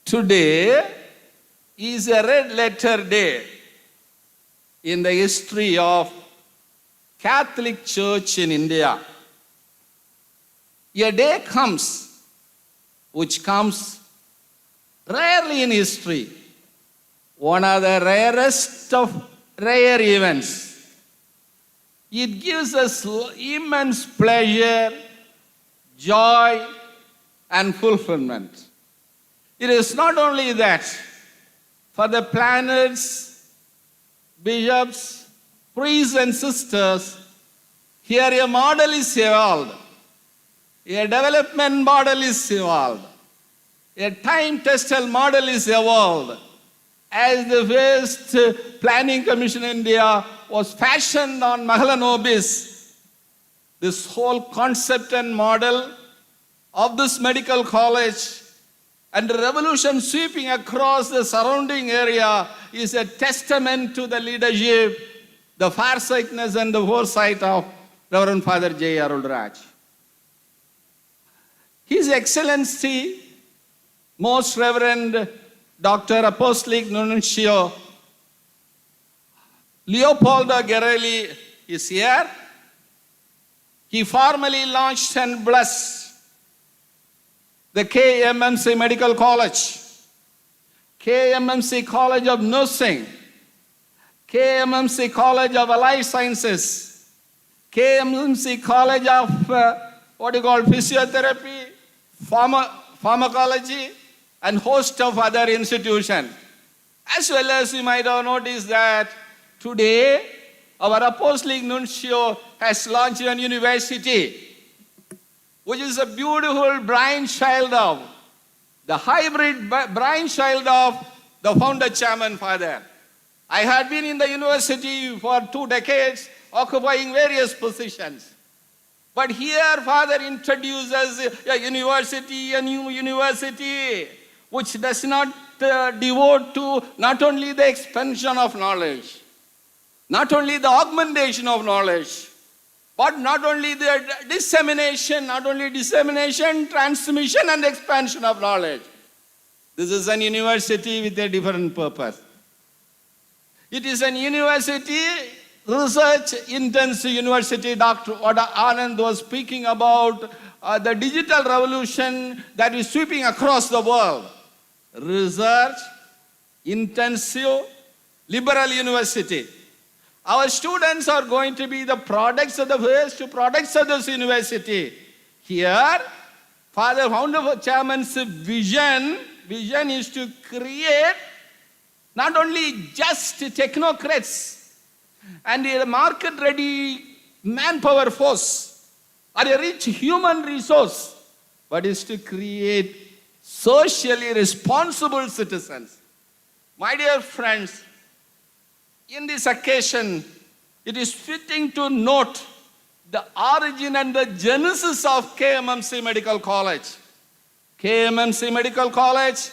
Today is a red letter day in the history of Catholic Church in India. A day comes which comes rarely in history, one of the rarest of rare events. It gives us immense pleasure, joy, and fulfillment. It is not only that, for the planners, bishops, priests, and sisters, here a model is evolved, a development model is evolved, a time-tested model is evolved. As the first planning commission in India was fashioned on Mahela Nobis, this whole concept and model of this medical college and the revolution sweeping across the surrounding area is a testament to the leadership, the farsightedness and the foresight of Reverend Father J. Arulraj. His Excellency, Most Reverend Dr. Apostolic Nuncio Leopoldo Girelli is here. He formally launched and blessed the KMMC Medical College, KMMC College of Nursing, KMMC College of Allied Sciences, KMMC College of Physiotherapy, Pharmacology, and host of other institutions. As well as you might have noticed that today our Apostolic Nuncio has launched a university, which is a beautiful brainchild of, the hybrid brainchild of the founder chairman father. I had been in the university for 2 decades, occupying various positions. But here father introduces a university, a new university, which does not devote to not only the expansion of knowledge, not only the augmentation of knowledge, but not only the dissemination, transmission and expansion of knowledge. This is an university with a different purpose. It is an university, research intensive university. Dr. Anand was speaking about the digital revolution that is sweeping across the world. Research intensive liberal university. Our students are going to be the products of the first products of this university. Here, Father Founder Chairman's vision is to create not only just technocrats and a market-ready manpower force or a rich human resource, but is to create socially responsible citizens. My dear friends, in this occasion, it is fitting to note the origin and the genesis of KMMC Medical College. KMMC Medical College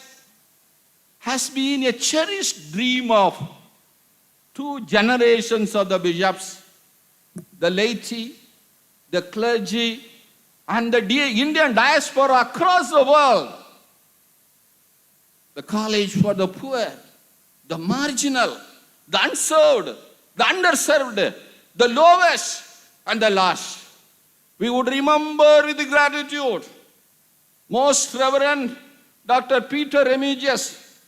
has been a cherished dream of 2 generations of the bishops, the laity, the clergy, and the Indian diaspora across the world. The college for the poor, the marginal, the unserved, the underserved, the lowest, and the last. We would remember with gratitude Most Reverend Dr. Peter Remigius,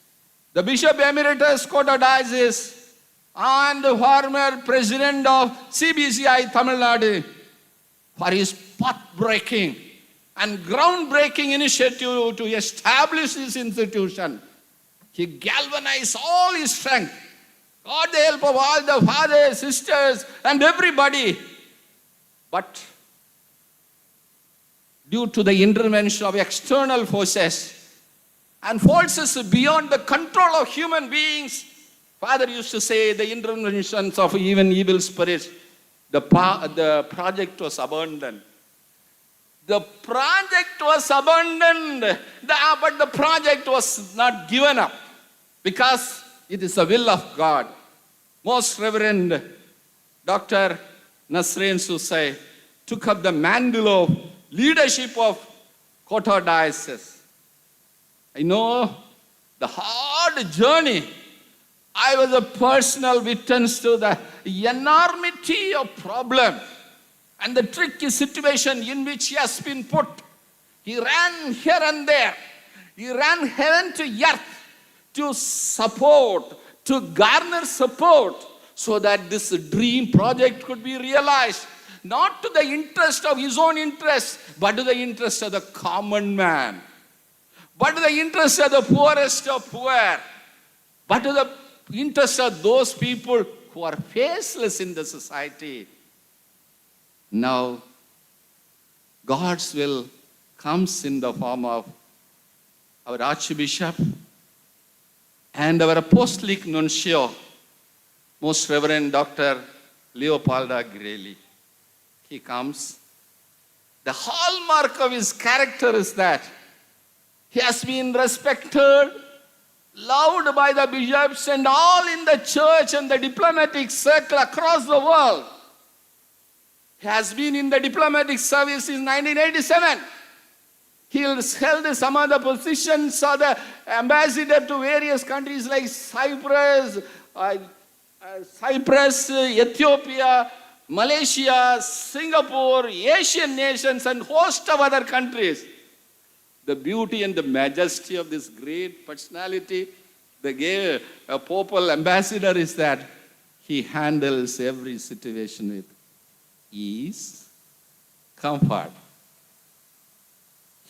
the Bishop Emeritus Kota Diocese, and the former President of CBCI Tamil Nadu, for his path-breaking and groundbreaking initiative to establish this institution. He galvanized all his strength, got the help of all the fathers, sisters, and everybody. But due to the intervention of external forces and forces beyond the control of human beings, Father used to say the interventions of even evil spirits, the project was abandoned. The project was abandoned, but the project was not given up because it is the will of God. Most Reverend Dr. Nazarene Soosai took up the mantle of leadership of Kota Diocese. I know the hard journey. I was a personal witness to the enormity of problem and the tricky situation in which he has been put. He ran here and there. He ran heaven to earth to support, to garner support so that this dream project could be realized. Not to the interest of his own interest, but to the interest of the common man. But to the interest of the poorest of poor. But to the interest of those people who are faceless in the society. Now, God's will comes in the form of our Archbishop and our Apostolic Nuncio, Most Reverend Dr. Leopoldo Girelli. He comes. The hallmark of his character is that he has been respected, loved by the bishops and all in the church and the diplomatic circle across the world. He has been in the diplomatic service since 1987. He has held some of the positions of the ambassador to various countries like Cyprus, Ethiopia, Malaysia, Singapore, Asian nations, and host of other countries. The beauty and the majesty of this great personality, the gay papal ambassador, is that he handles every situation with ease, comfort.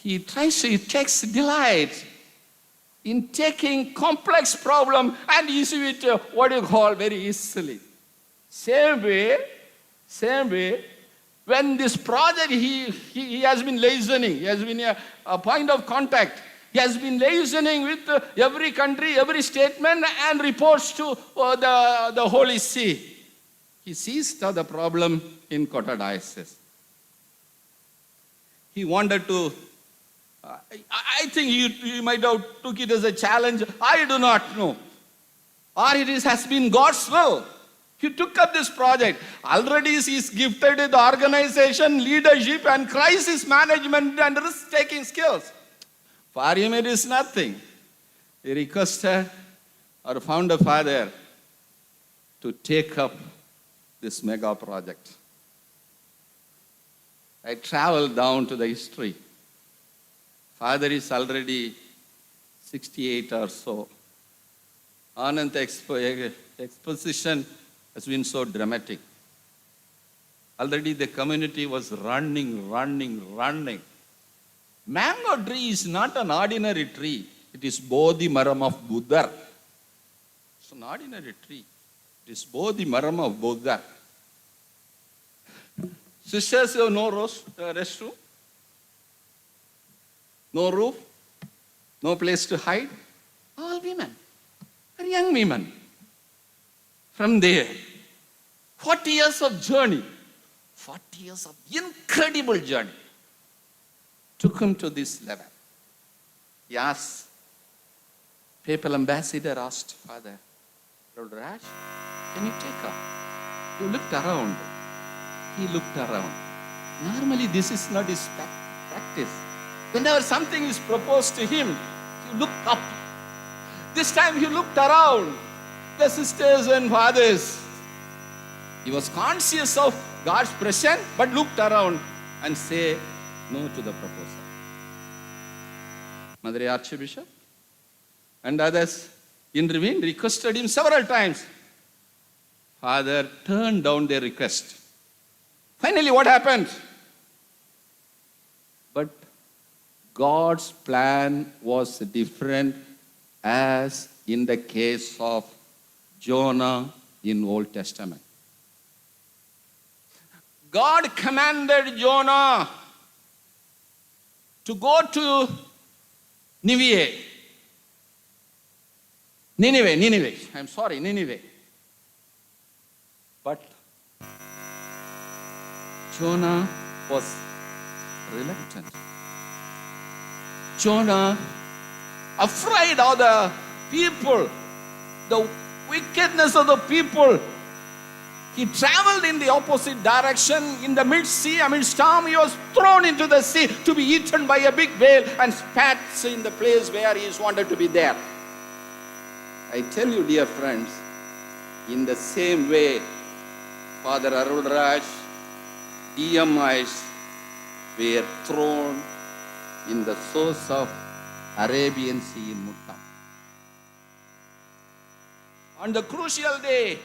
He takes delight in taking complex problem and issue it, very easily. Same way, when this project, he has been liasoning, he has been a point of contact. He has been liasoning with every country, every statement, and reports to the Holy See. He sees the problem in Kota Diocese. He wanted to, I think you might have took it as a challenge. I do not know. Or it has been God's will. He took up this project. Already he is gifted with organization, leadership, and crisis management and risk-taking skills. For him it is nothing. He requested our founder father to take up this mega project. I traveled down to the history. Father is already 68 or so. Anand exposition has been so dramatic. Already the community was running. Mango tree is not an ordinary tree. It is Bodhi Maram of Buddha. It's an ordinary tree. It is Bodhi Maram of Buddha. Sisters have no restroom, no roof, no place to hide. All women, young women. From there, 40 years of journey, 40 years of incredible journey, took him to this level. He asked, papal ambassador asked Father, Lord Raj, can you take up? You looked around. He looked around. Normally this is not his practice. Whenever something is proposed to him, he looked up. This time he looked around. The sisters and fathers. He was conscious of God's presence, but looked around and said no to the proposal. Mother Archbishop and others intervened, requested him several times. Father turned down their request. Finally, what happened? But God's plan was different, as in the case of Jonah in Old Testament. God commanded Jonah to go to Nineveh. But Jonah was reluctant. Jonah, afraid of the people, the wickedness of the people, he traveled in the opposite direction. In the mid-sea, amidst storm, he was thrown into the sea to be eaten by a big whale and spat in the place where he wanted to be there. I tell you, dear friends, in the same way, Father Arul Raj, DMIs were thrown in the source of Arabian Sea in Muttam. On the crucial day,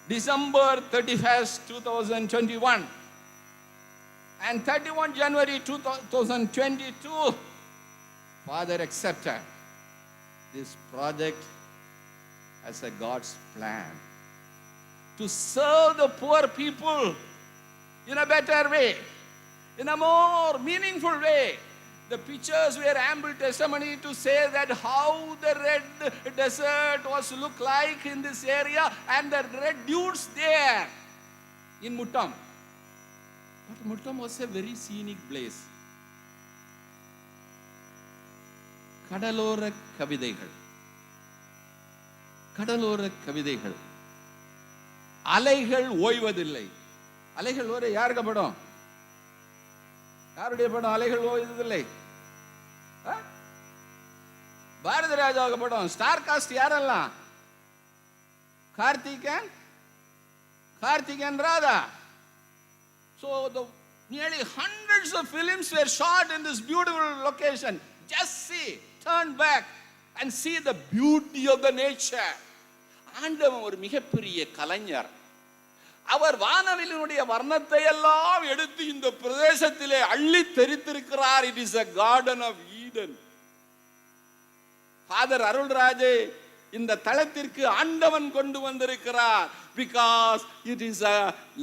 December 31st, 2021, and 31 January 2022, Father accepted this project as a God's plan to serve the poor people in a better way, in a more meaningful way. The pictures were ample testimony to say that how the red desert was look like in this area and the red dunes there in Muttam. But Muttam was a very scenic place. கடலோர கவிதைகள் அலைகள் ஓய்வதில்லை. அலைகள் ஓர யாருக்கு படம்? யாருடைய படம்? அலைகள் ஓய்வதில்லை. பாரதி ராஜாவுக்கு படம். ஸ்டார் காஸ்ட் யாரெல்லாம்? Karthik and Radha. So nearly hundreds of films were shot in this beautiful location. Just see, turn back and see the beauty of the nature. ஆண்டவன் ஒரு மிகப்பெரிய கலைஞர். அவர் வானவில்லினுடைய வர்ணத்தை எல்லாம் எடுத்து இந்த பிரதேசத்திலே அள்ளி தெரித்திருக்கிறார். It is a garden of Eden. Father அருள்ராஜே இந்த தளத்திற்கு ஆண்டவன் கொண்டு வந்திருக்கிறார். Because it is a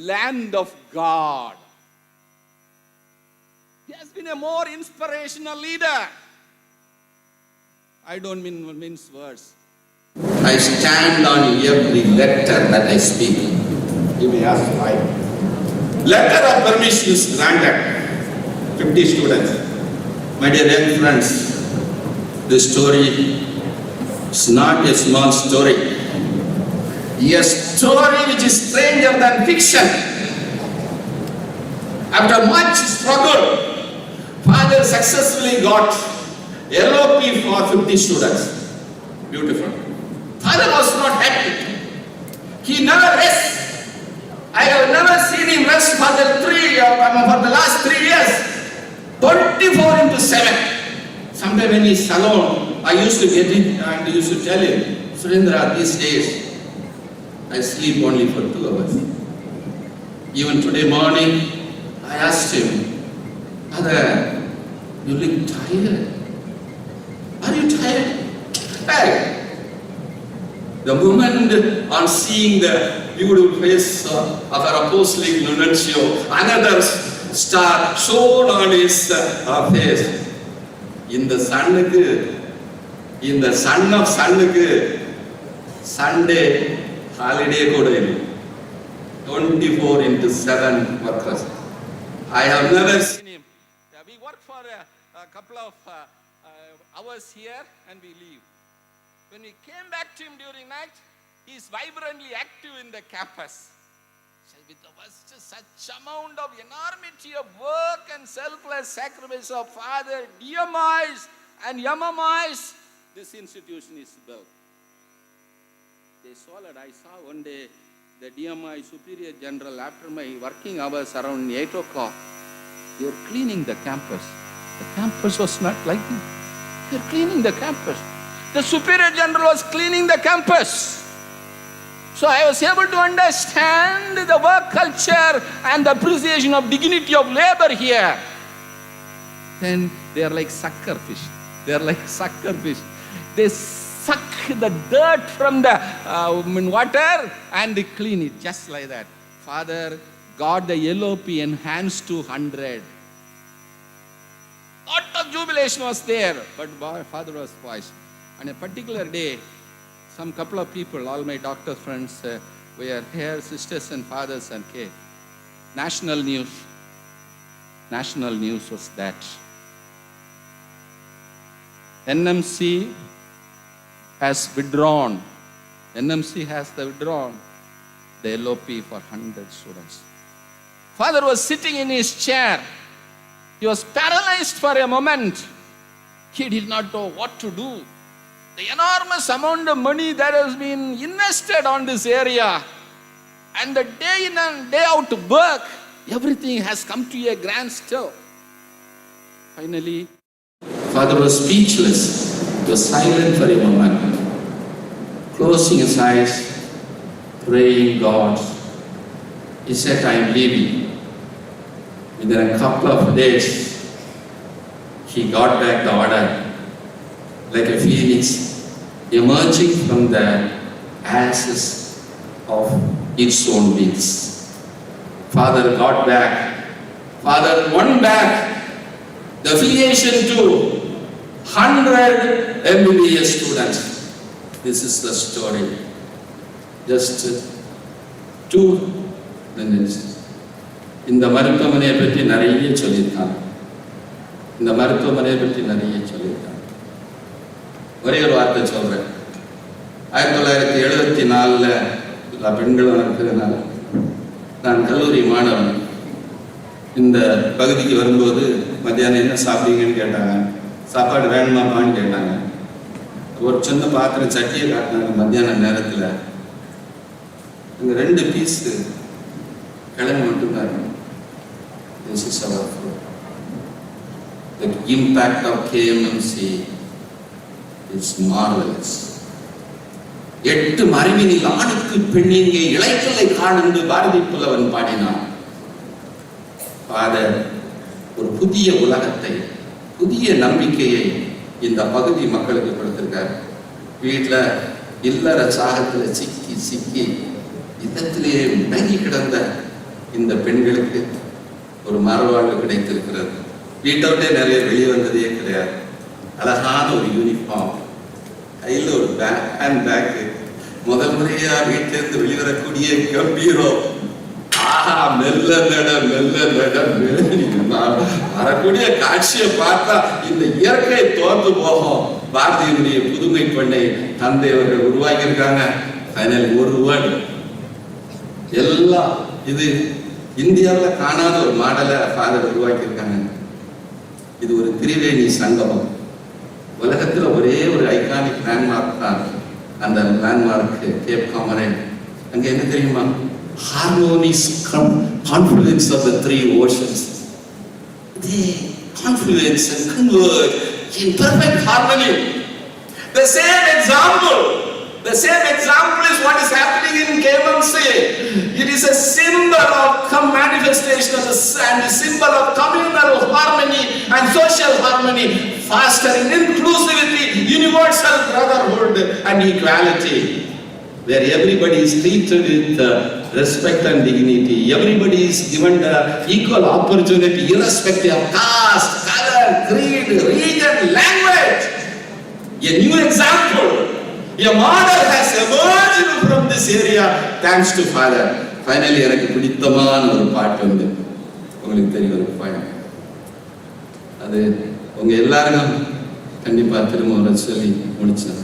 land of God. He has been a more inspirational leader. I don't mince words. I stand on every letter that I speak. You may ask why. Letter of permission is granted. 50 students. My dear young friends, this story is not a small story. A story which is stranger than fiction. After much struggle, Father successfully got LOP for 50 students. Beautiful. Father was not happy. He never rests. I have never seen him rest for the last 3 years. 24/7. Sometimes when he's alone, I used to get it and used to tell him, Surendra, these days I sleep only for 2 hours. Even today morning, I asked him, Father, you look tired. Are you tired? Hey. The moment on seeing the beautiful face of our Apostolic Nuncio, another star shone on his face. In the son of Sunnuku, Sunday holiday kuda 24/7 workers. I have never seen him. We work for a couple of hours here and we leave. When we came back to him during night, he is vibrantly active in the campus. With such amount of enormity of work and selfless sacrifice of Father DMIs and MMIs, this institution is built. They solid. I saw one day the DMI Superior General after my working hours around 8 o'clock. They were cleaning the campus. The campus was not like this. They were cleaning the campus. The Superior General was cleaning the campus. So I was able to understand the work culture and the appreciation of dignity of labor here. Then they are like sucker fish. They are like sucker fish. They suck the dirt from the water and they clean it just like that. Father got the LOP enhanced to 100. Lot of jubilation was there, but Father was poised. On a particular day, some couple of people, all my doctor friends, were here, sisters and fathers and came. National news was that NMC has withdrawn the LOP for 100 students. Father was sitting in his chair. He was paralyzed for a moment. He did not know what to do. The enormous amount of money that has been invested on this area, and the day in and day out work, everything has come to a grand stop. Finally, Father was speechless. He was silent for a moment, closing his eyes, praying God. He said, I am leaving. Within a couple of days, he got back the order, like a phoenix, emerging from the ashes of its own wings. Father got back. Father won back the affiliation to 100 MBBS students. This is the story. Just 2 minutes. இந்த மருத்துவமனையை பற்றி நிறைய சொல்லியிருக்காங்க. ஒரே ஒரு வார்த்தை சொல்றேன். 1974 பெண்கள் வளர்க்கிறதுனால நான் கல்லூரி மாணவன். இந்த பகுதிக்கு வரும்போது மத்தியானம் என்ன சாப்பிட்டீங்கன்னு கேட்டாங்க. சாப்பாடு வேணுமாப்பான்னு கேட்டாங்க. ஒரு சின்ன பாத்திரம் சட்டியை காட்டினாங்க மத்தியான நேரத்தில். அங்கே 2 பீஸ் கிழங்கு மட்டும்தான். This is our food. The impact of KMMC is marvelous. 8 மறைவினில் ஆணுக்கு பெண்ணிங்கே இளைக்கலை காணென்று பாரதி புலவன் பாடினான். ஃபாதர் ஒரு புதிய உலகத்தை, புதிய நம்பிக்கையை இந்த பகுதி மக்களுக்கு கொடுத்திருக்கார். வீட்டில் இல்லற சாகத்தில் சிக்கி சிக்கி இதத்திலேயே முடங்கி கிடந்த இந்த பெண்களுக்கு ஒரு மறுவாழ்வு கிடைத்திருக்கிறது. வீட்டை விட்டே நிறைய வெளியே வந்ததே கிடையாது. அழகான ஒரு யூனிஃபார்ம், கையில் ஒரு ஹேண்ட் பேக்கு, முதல் முறையா வீட்டிலிருந்து வெளிவரக்கூடிய கம்பீரம். ஆஹா, மெல்ல நட மெல்ல நட வரக்கூடிய காட்சியை பார்த்தா இந்த இயற்கை தோற்று போகும். பாரதியினுடைய புதுமை பெண்ணை தந்தை அவர்கள் உருவாக்கி இருக்காங்க. ஒரு வேர்டு எல்லாம் இது இந்தியாவில் காணாத ஒரு மாடலை ஃபாதர் உருவாக்கி இருக்காங்க. இது ஒரு திரிவேணி சங்கமம். உலகத்தில் ஒரே ஒரு ஐகானிக் லேண்ட்மார்க் தான் அந்த லேண்ட்மார்க் கேப் காமரேன். அங்கே என்ன தெரியுமா? Harmonious confluence of the 3 oceans. They confluence and converge in perfect harmony. The same example is what is happening in KMMC. It is a symbol of manifestation of the and a symbol of communal harmony and social harmony, fostering inclusivity, universal brotherhood and equality, where everybody is treated with respect and dignity. Everybody is given the equal opportunity irrespective of caste, color, creed, region, language. A new example, a model has emerged from this area thanks to Father. Finally, எனக்கு பிடித்தமான ஒரு பாட்டு வந்து உங்களுக்கு தெரியும் ஒரு பாட்டு. அது உங்க எல்லாரும் கண்டிப்பா திரும்ப ஒரு சொல்லி முடிச்சாங்க.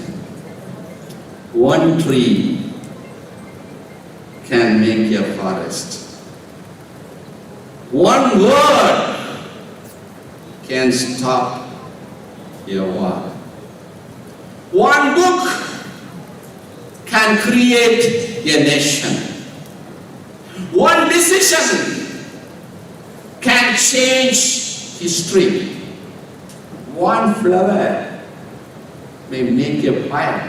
One tree can make a forest. One word can stop a war. One book can create a nation. One decision can change history. One flower may make a fire.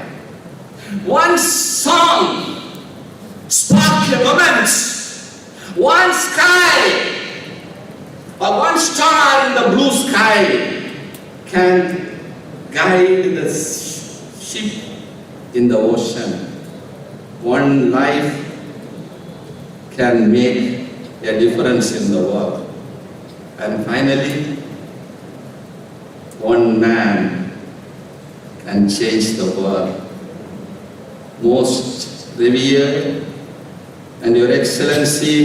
One song spark a moment. One sky or one star in the blue sky can guide the ship in the ocean. One life can make a difference in the world. And finally, one man can change the world. Most revered and Your Excellency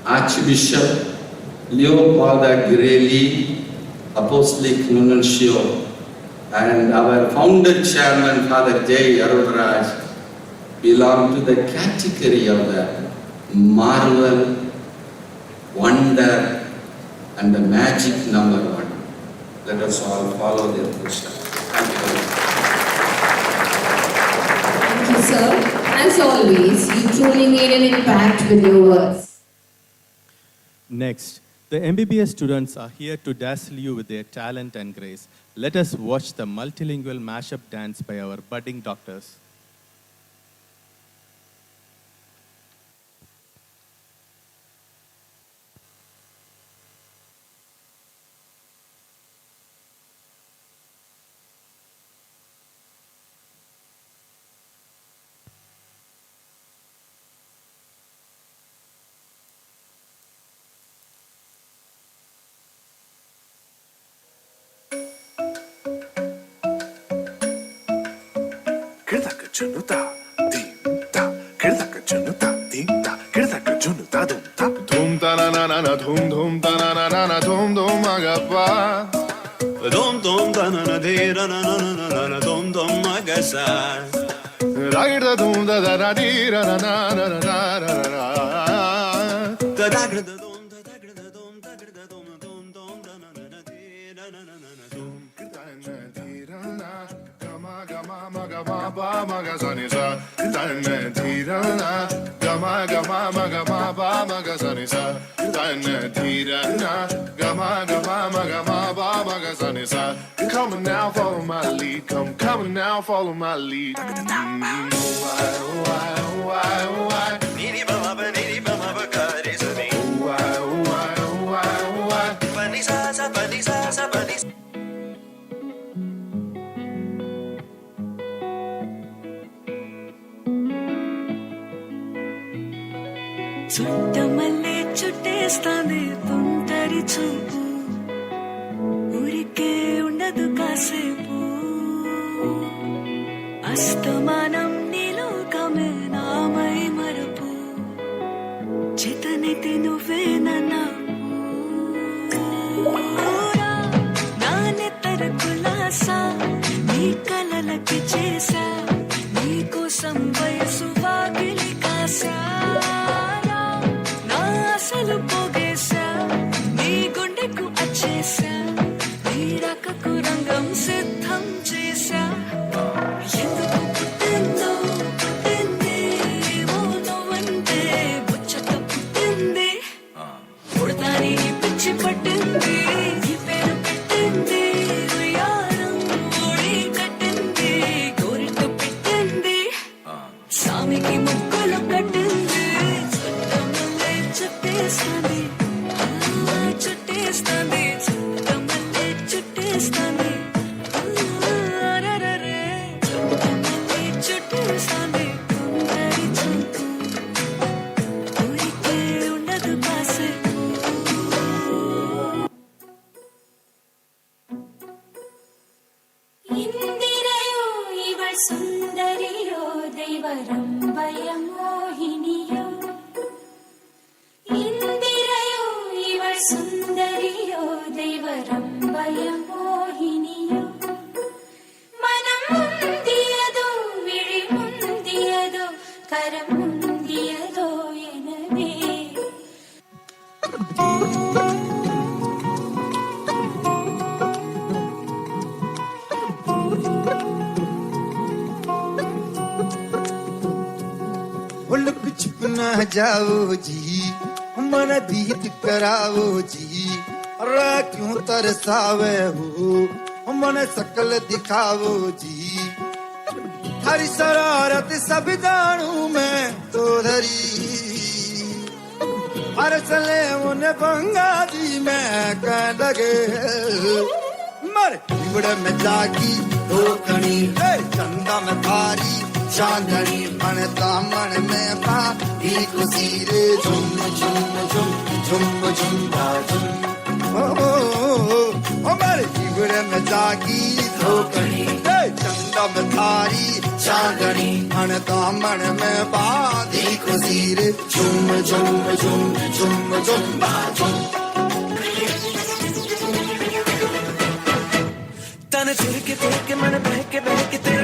Archbishop Leopoldo Girelli, Apostolic Nuncio, and our founder chairman Father J. Arulraj belong to the category of the marvel, wonder, and the magic number 1. Let us all follow their footsteps. Thank you very much. Thank you, sir. As always, you truly made an impact with your words. Next, the MBBS students are here to dazzle you with their talent and grace. Let us watch the multilingual mashup dance by our budding doctors. Junuta, dinta, kirdaka junuta, dinta, kirdaka junuta, dunta. Dhum ta na na na na, dhum ta na na na na, dhum magapa. Dhum ta na na de na na na na na na, dhum magasa. Ragda dhum da da da di ra na na na na na na na. Da da da dhum da da da dhum da da dhum da na na na de na na na na. Gama gama maga ma ba maga zani sa dana dhirana gama gama maga ma ba maga zani sa dana dhirana gama gama maga ma ba maga zani sa. Come on now, follow my lead. Come on now, follow my lead. Why? Niri baba ba kare sami. Why? Pani sa sa pani sa sa pani. Chuttamalle చుట్టేస్తాంది తుంటరి చూపు ఊరికే ఉండదు కాసేపు అస్తమానం నీలోకమే నామై మరపు చేతనైతే నువ్వే నానెత్తర కులాసా నీ కలలకి చేసా నీ కోసం వయసు వాకిలి కాసా అసలు పోగేశా నీ గుండెకు అచ్చేసా నీ రకకు రంగం సిద్ధం చేశా ఎందుకు పుట్టింది ఓ నువ్వంటే ముచ్చట పుట్టింది పుడతాని పిచ్చి పట్టింది ఈ పేరు పెట్టింది ఉయ్యారం ఓడి కట్టింది గోరిట పెట్టింది సామికి ముక్కులు కట్టింది చుట్టేస్తాంది చుట్టేస్తాంది చుట్టమల్లే చుట్టేస్తాంది చుట్టమల్లే చుట్టేస్తాంది తుంటరి చూపు ఊరికే ఉండదు కాసేపు ഇന്ദിരയോ ഇവൾ സുന്ദരിയോ ദൈവരംഭയ മോഹിനിയോ ഇന്ദിരയോ ഇവൾ സുന്ദരിയോ ദൈവരംഭയ മോഹിനിയോ മനം മുന്തിയതോ വിഴി മുന്തിയതോ കരം മുന്തിയതോ எனவே लुक छुप ना जाओ जी मन दीद कराओ जी अरे क्यों तरसावे हो मन सकल दिखाओ जी हरी शरारत सब जानू मैं तो धरी हर चले उन्हें बंगा जी मैं कह लगे मर बिगड़ में जागी धोकनी चंदा में थारी चांदनी मन दामन में पा एक सीरे झुम झुम झुम झुम झुम झुम ओ मेरे जीवन में जागी धोकनी चंदा में थारी चांदनी मन दामन में पा एक सीरे झुम झुम झुम झुम झुम झुम ताने चुर के मन बह के तेरा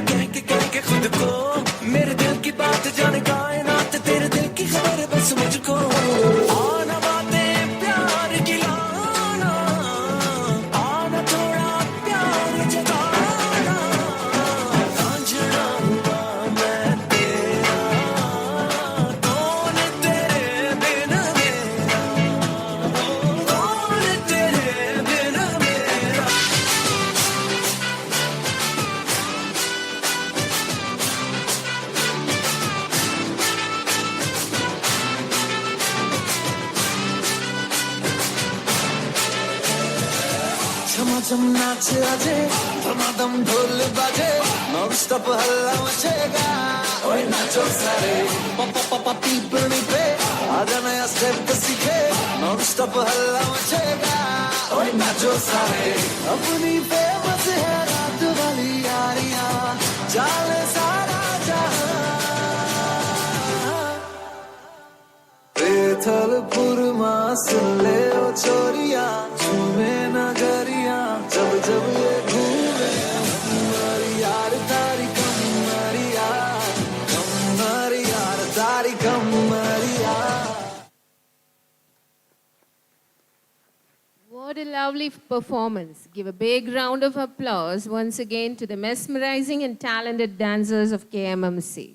कह के खुद को मेरे दिल की बात जाने कायनात तेरे दिल की खबर बस मुझको आना बातें प्यार की लाना आना थोड़ा प्यार जताना रांझना हुआ मैं तेरा कौन तेरे बिन मेरा कौन तेरे बिन मेरा झमाझम नाच आजे धमाधम ढोल बाजे नॉन स्टॉप हल्ला मचेगा ओए नाचो सारे पापा पापा पीपनी पे आजा नया स्टेप सीखे नॉन स्टॉप हल्ला मचेगा ओए नाचो सारे अपनी फेमस है रात वाली यारियां जाले सारा जहां थलपुर मासले ओ छोरिया झूमे नगरिया जब जब ये घूमे हमारी यार तारी कमरी यार तारी कमरी यार What a lovely performance. Give a big round of applause once again to the mesmerizing and talented dancers of KMMC.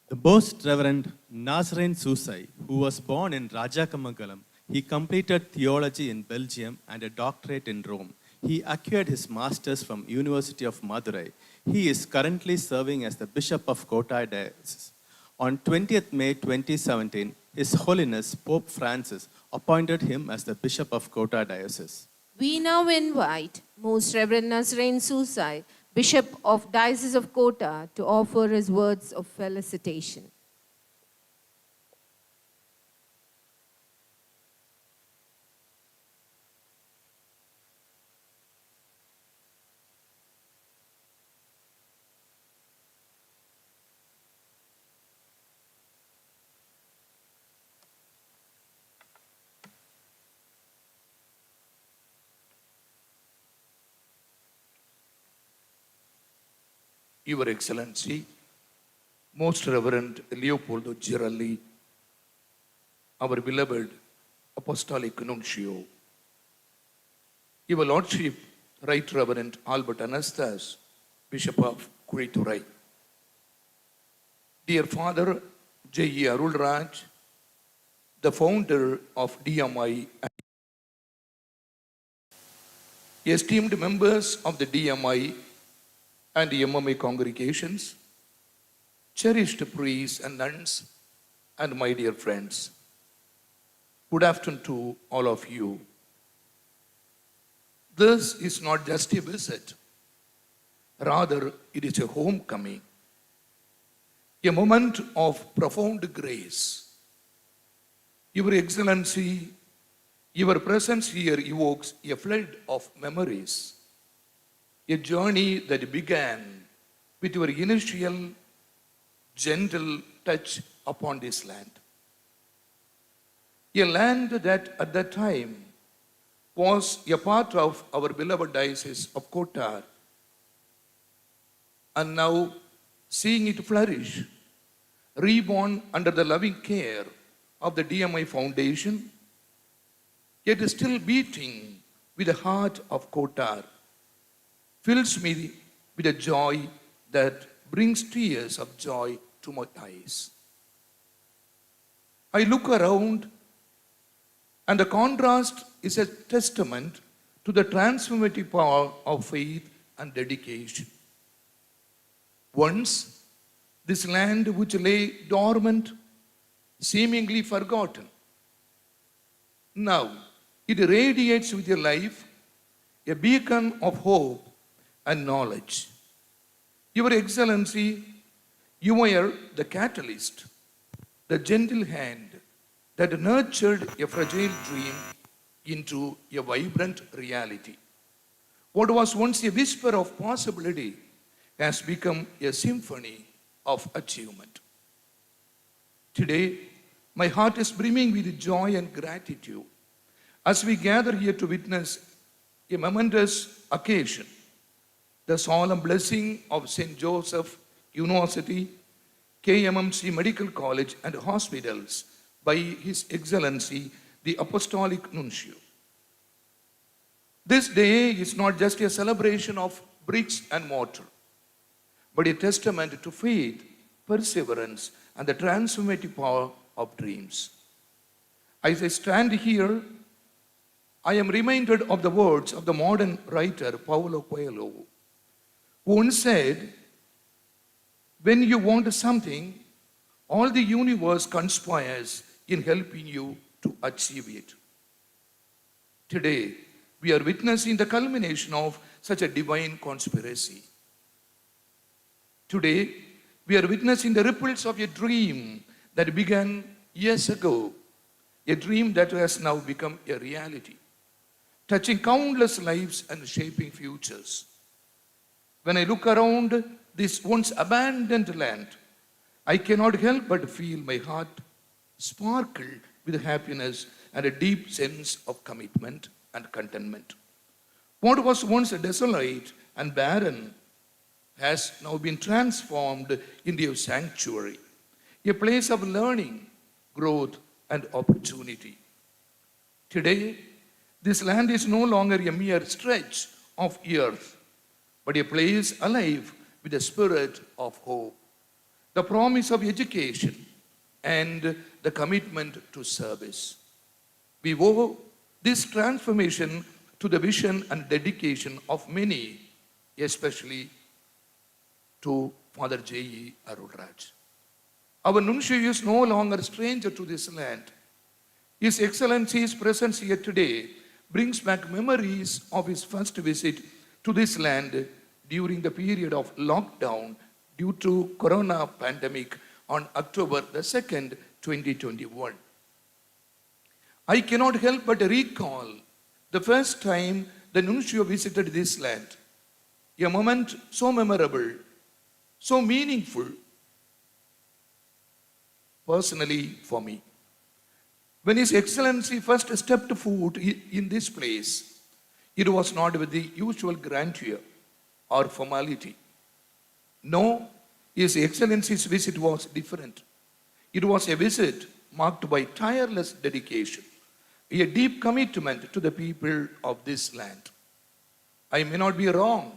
The Most Reverend Nazarene Soosai, who was born in Rajakamagalam, he completed theology in Belgium and a doctorate in Rome. He acquired his master's from University of Madurai. He is currently serving as the Bishop of Kota Diocese. On 20th May 2017, His Holiness Pope Francis appointed him as the Bishop of Kota Diocese. We now invite Most Reverend Nazarene Soosai, Bishop of Diocese of Kota, to offer his words of felicitation. Your Excellency, Most Reverend Leopoldo Girelli, our beloved Apostolic Nuncio, Your Lordship, Right Reverend Albert Anasthas, Bishop of Kuriturai, dear Father J.E. Arulraj, the founder of DMI, esteemed members of the DMI and the MMA congregations, cherished priests and nuns, and my dear friends. Good afternoon to all of you. This is not just a visit. Rather, it is a homecoming, a moment of profound grace. Your Excellency, your presence here evokes a flood of memories. A journey that began with your initial gentle touch upon this land. A land that at that time was a part of our beloved Diocese of Kota, and now seeing it flourish, reborn under the loving care of the DMI Foundation, yet still beating with the heart of Kota, fills me with a joy that brings tears of joy to my eyes. I look around, and the contrast is a testament to the transformative power of faith and dedication. Once, this land which lay dormant, seemingly forgotten, now it radiates with a life, a beacon of hope and knowledge. Your Excellency, you are the catalyst, the gentle hand that nurtured a fragile dream into a vibrant reality. What was once a whisper of possibility has become a symphony of achievement. Today, my heart is brimming with joy and gratitude as we gather here to witness a momentous occasion, the solemn blessing of St. Joseph University, KMMC Medical College and Hospitals by His Excellency, the Apostolic Nuncio. This day is not just a celebration of bricks and mortar, but a testament to faith, perseverance, and the transformative power of dreams. As I stand here, I am reminded of the words of the modern writer Paulo Coelho, who once said, when you want something, all the universe conspires in helping you to achieve it. Today, we are witnessing the culmination of such a divine conspiracy. Today, we are witnessing the ripples of a dream that began years ago, a dream that has now become a reality, touching countless lives and shaping futures. When I look around this once abandoned land, I cannot help but feel my heart sparkle with happiness and a deep sense of commitment and contentment. What was once desolate and barren has now been transformed into a sanctuary, a place of learning, growth, and opportunity. Today, this land is no longer a mere stretch of earth, but a place alive with the spirit of hope, the promise of education, and the commitment to service. We owe this transformation to the vision and dedication of many, especially to Father J.E. Arulraj. Our nuncio is no longer a stranger to this land. His Excellency's presence here today brings back memories of his first visit to this land during the period of lockdown due to corona pandemic on October the 2nd, 2021. I cannot help but recall the first time the nuncio visited this land, a moment so memorable, so meaningful, personally for me. When His Excellency first stepped foot in this place, it was not with the usual grandeur or formality. No, His Excellency's visit was different. It was a visit marked by tireless dedication, a deep commitment to the people of this land. I may not be wrong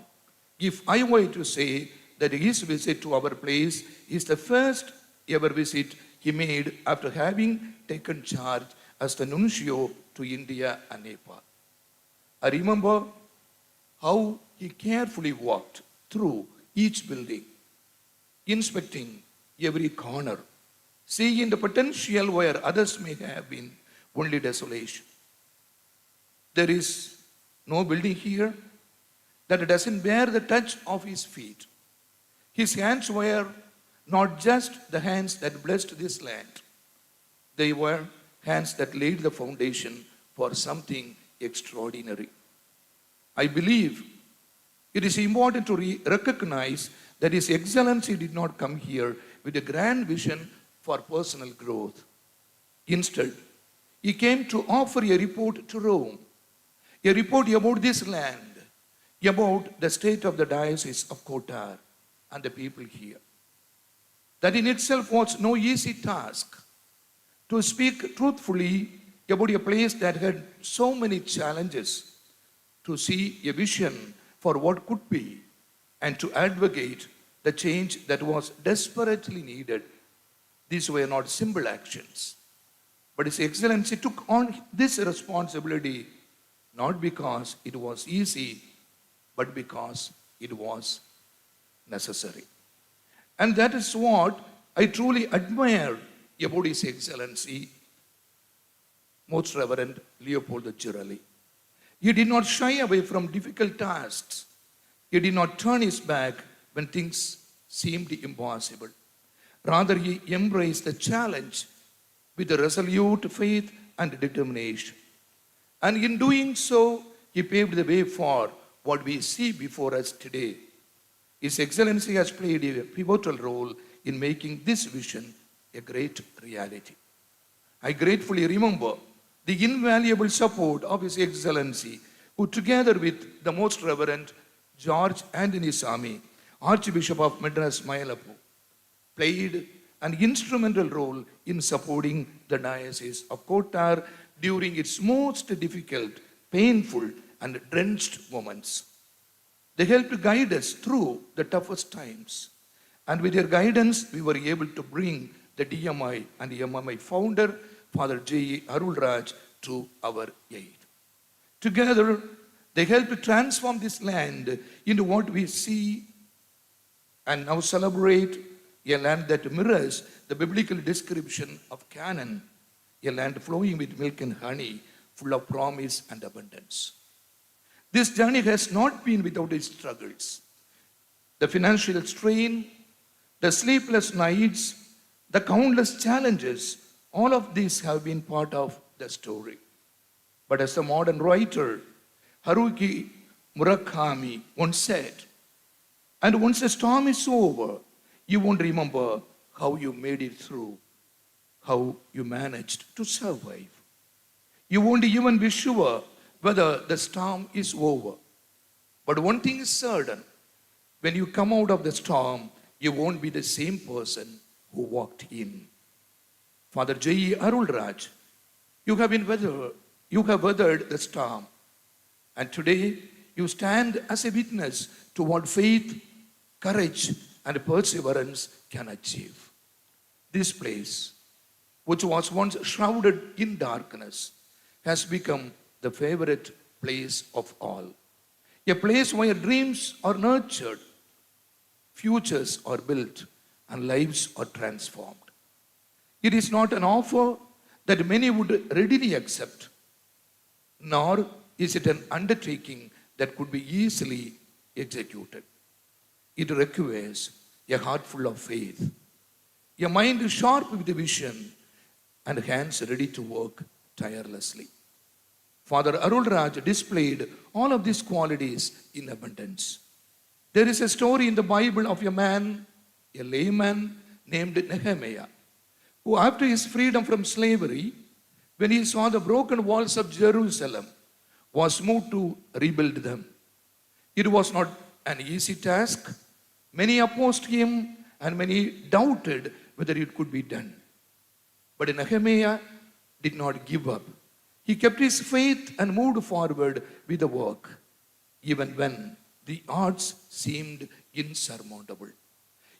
if I were to say that his visit to our place is the first ever visit he made after having taken charge as the nuncio to India and Nepal. I remember how he carefully walked through each building, inspecting every corner, seeing the potential where others may have been only desolation. There is no building here that doesn't bear the touch of his feet. His hands were not just the hands that blessed this land. They were hands that laid the foundation for something extraordinary. I believe it is important to recognize that His Excellency did not come here with a grand vision for personal growth. Instead, he came to offer a report to Rome, a report about this land, about the state of the diocese of Kotar and the people here. That in itself was no easy task, to speak truthfully about a place that had so many challenges, to see a vision for what could be, and to advocate the change that was desperately needed. These were not simple actions, but His Excellency took on this responsibility not because it was easy, but because it was necessary. And that is what I truly admire about His Excellency, Most Reverend Leopoldo Girelli. He did not shy away from difficult tasks. He did not turn his back when things seemed impossible. Rather, he embraced the challenge with a resolute faith and determination. And in doing so, he paved the way for what we see before us today. His Excellency has played a pivotal role in making this vision a great reality. I gratefully remember the invaluable support of His Excellency, who together with the Most Reverend George Anthony Sami, Archbishop of Madras Mayalapu, played an instrumental role in supporting the Diocese of Kotar during its most difficult, painful, and drenched moments. They helped guide us through the toughest times. And with their guidance, we were able to bring the DMI and the MMI founder, Father J.E. Arulraj, to our aid. Together, they helped transform this land into what we see and now celebrate, a land that mirrors the biblical description of Canaan, a land flowing with milk and honey, full of promise and abundance. This journey has not been without its struggles. The financial strain, the sleepless nights, the countless challenges, all of these have been part of the story. But as a modern writer, Haruki Murakami once said, and once the storm is over, you won't remember how you made it through, how you managed to survive. You won't even be sure whether the storm is over. But one thing is certain, when you come out of the storm, you won't be the same person who walked in. Father J.E. Arulraj, you have been you have weathered the storm. And today, you stand as a witness to what faith, courage, and perseverance can achieve. This place, which was once shrouded in darkness, has become the favorite place of all. A place where dreams are nurtured, futures are built, and lives are transformed. It is not an offer that many would readily accept, nor is it an undertaking that could be easily executed. It requires a heart full of faith, a mind sharp with vision, and hands ready to work tirelessly. Father Arulraj displayed all of these qualities in abundance. There is a story in the Bible of a man, a layman named Nehemiah, who after his freedom from slavery, when he saw the broken walls of Jerusalem, was moved to rebuild them. It was not an easy task. Many opposed him and many doubted whether it could be done. But Nehemiah did not give up. He kept his faith and moved forward with the work, even when the odds seemed insurmountable.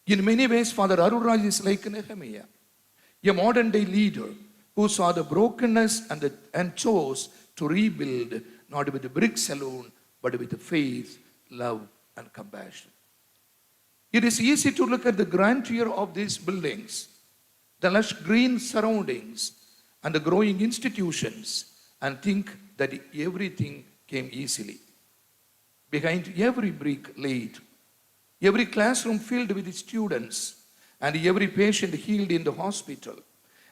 In many ways, Father Arulraj is like Nehemiah, a modern day leader who saw the brokenness and chose to rebuild not with bricks alone, but with faith, love, and compassion. It is easy to look at the grandeur of these buildings, the lush green surroundings, and the growing institutions, and think that everything came easily. Behind every brick laid, every classroom filled with students, and every patient healed in the hospital,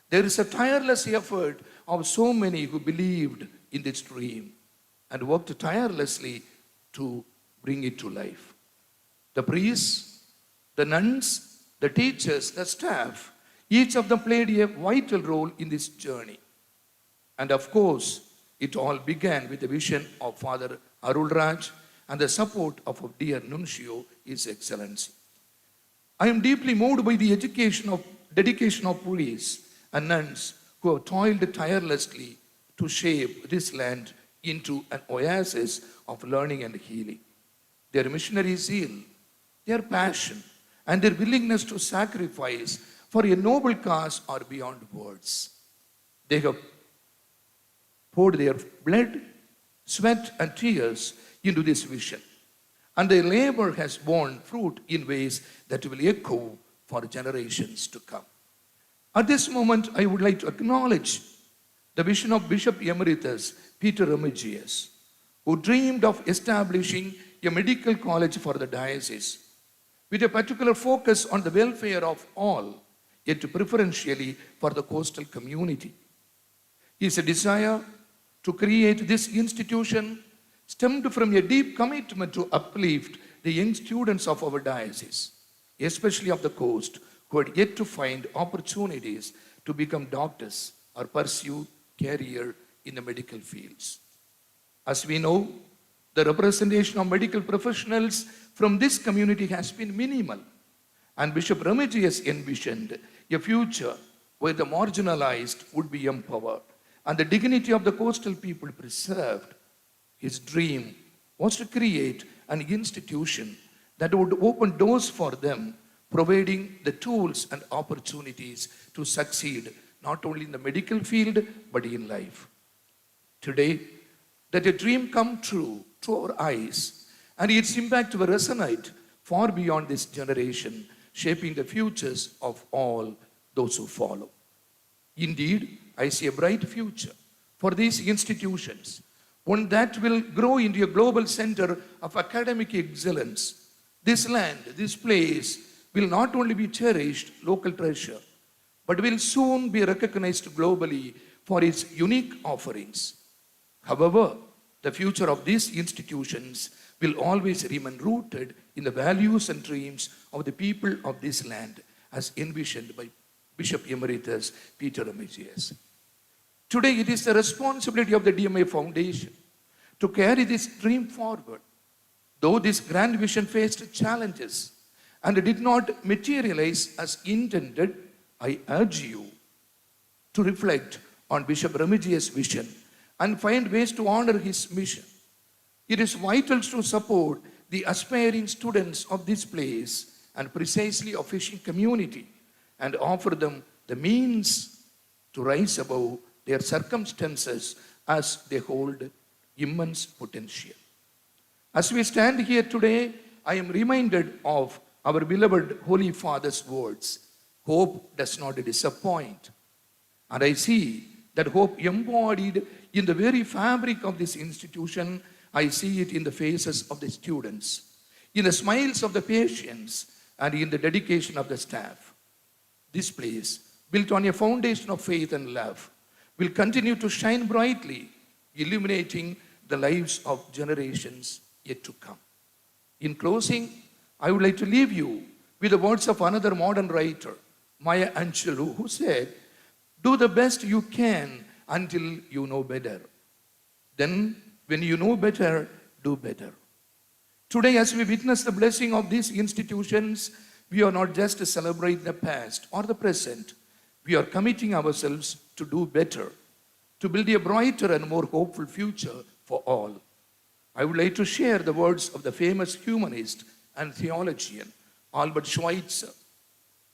there is a tireless effort of so many who believed in this dream and worked tirelessly to bring it to life. The priests, the nuns, the teachers, the staff, each of them played a vital role in this journey. And of course, it all began with the vision of Father Arulraj and the support of our dear Nuncio, His Excellency. I am deeply moved by the dedication of priests and nuns who have toiled tirelessly to shape this land into an oasis of learning and healing. Their missionary zeal, their passion, and their willingness to sacrifice for a noble cause are beyond words. They have poured their blood, sweat, and tears into this vision, and their labor has borne fruit in ways that will echo for generations to come. At this moment, I would like to acknowledge the vision of Bishop Emeritus Peter Remigius, who dreamed of establishing a medical college for the diocese, with a particular focus on the welfare of all, yet preferentially for the coastal community. His desire to create this institution stemmed from a deep commitment to uplift the young students of our diocese, especially of the coast, who had yet to find opportunities to become doctors or pursue career in the medical fields. As we know, the representation of medical professionals from this community has been minimal, and Bishop Remigius envisioned a future where the marginalized would be empowered and the dignity of the coastal people preserved. His dream was to create an institution that would open doors for them, providing the tools and opportunities to succeed not only in the medical field but in life. Today, that a dream come true to our eyes, and its impact will resonate far beyond this generation, shaping the futures of all those who follow. Indeed, I see a bright future for these institutions, one that will grow into a global center of academic excellence. This land, this place, will not only be cherished local treasure, but will soon be recognized globally for its unique offerings. However, the future of these institutions will always remain rooted in the values and dreams of the people of this land, as envisioned by Bishop Emeritus Peter Remigius. Today, it is the responsibility of the DMI Foundation to carry this dream forward. Though this grand vision faced challenges and did not materialize as intended, I urge you to reflect on Bishop Remigius' vision and find ways to honor his mission. It is vital to support the aspiring students of this place and precisely of fishing community and offer them the means to rise above their circumstances as they hold immense potential. As we stand here today, I am reminded of our beloved Holy Father's words, hope does not disappoint. And I see that hope embodied in the very fabric of this institution. I see it in the faces of the students, in the smiles of the patients, and in the dedication of the staff. This place, built on a foundation of faith and love, will continue to shine brightly, illuminating the lives of generations yet to come. In closing, I would like to leave you with the words of another modern writer, Maya Angelou, who said, "Do the best you can until you know better. Then, when you know better, do better." Today, as we witness the blessing of these institutions, we are not just to celebrate the past or the present. We are committing ourselves to do better, to build a brighter and more hopeful future for all. I would like to share the words of the famous humanist and theologian Albert Schweitzer,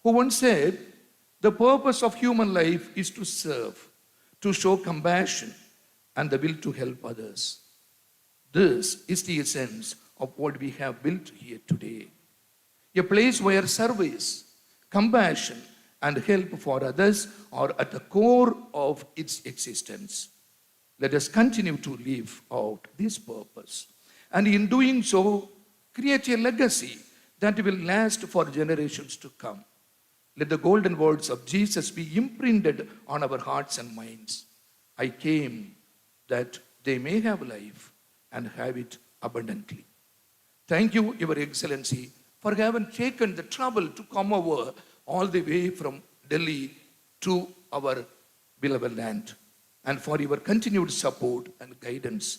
who once said, "The purpose of human life is to serve, to show compassion, and the will to help others." This is the essence of what we have built here today. A place where service, compassion, and help for others are at the core of its existence. Let us continue to live out this purpose, and in doing so, create a legacy that will last for generations to come. Let the golden words of Jesus be imprinted on our hearts and minds. "I came that they may have life and have it abundantly." Thank you, Your Excellency, for having taken the trouble to come over all the way from Delhi to our beloved land, and for your continued support and guidance.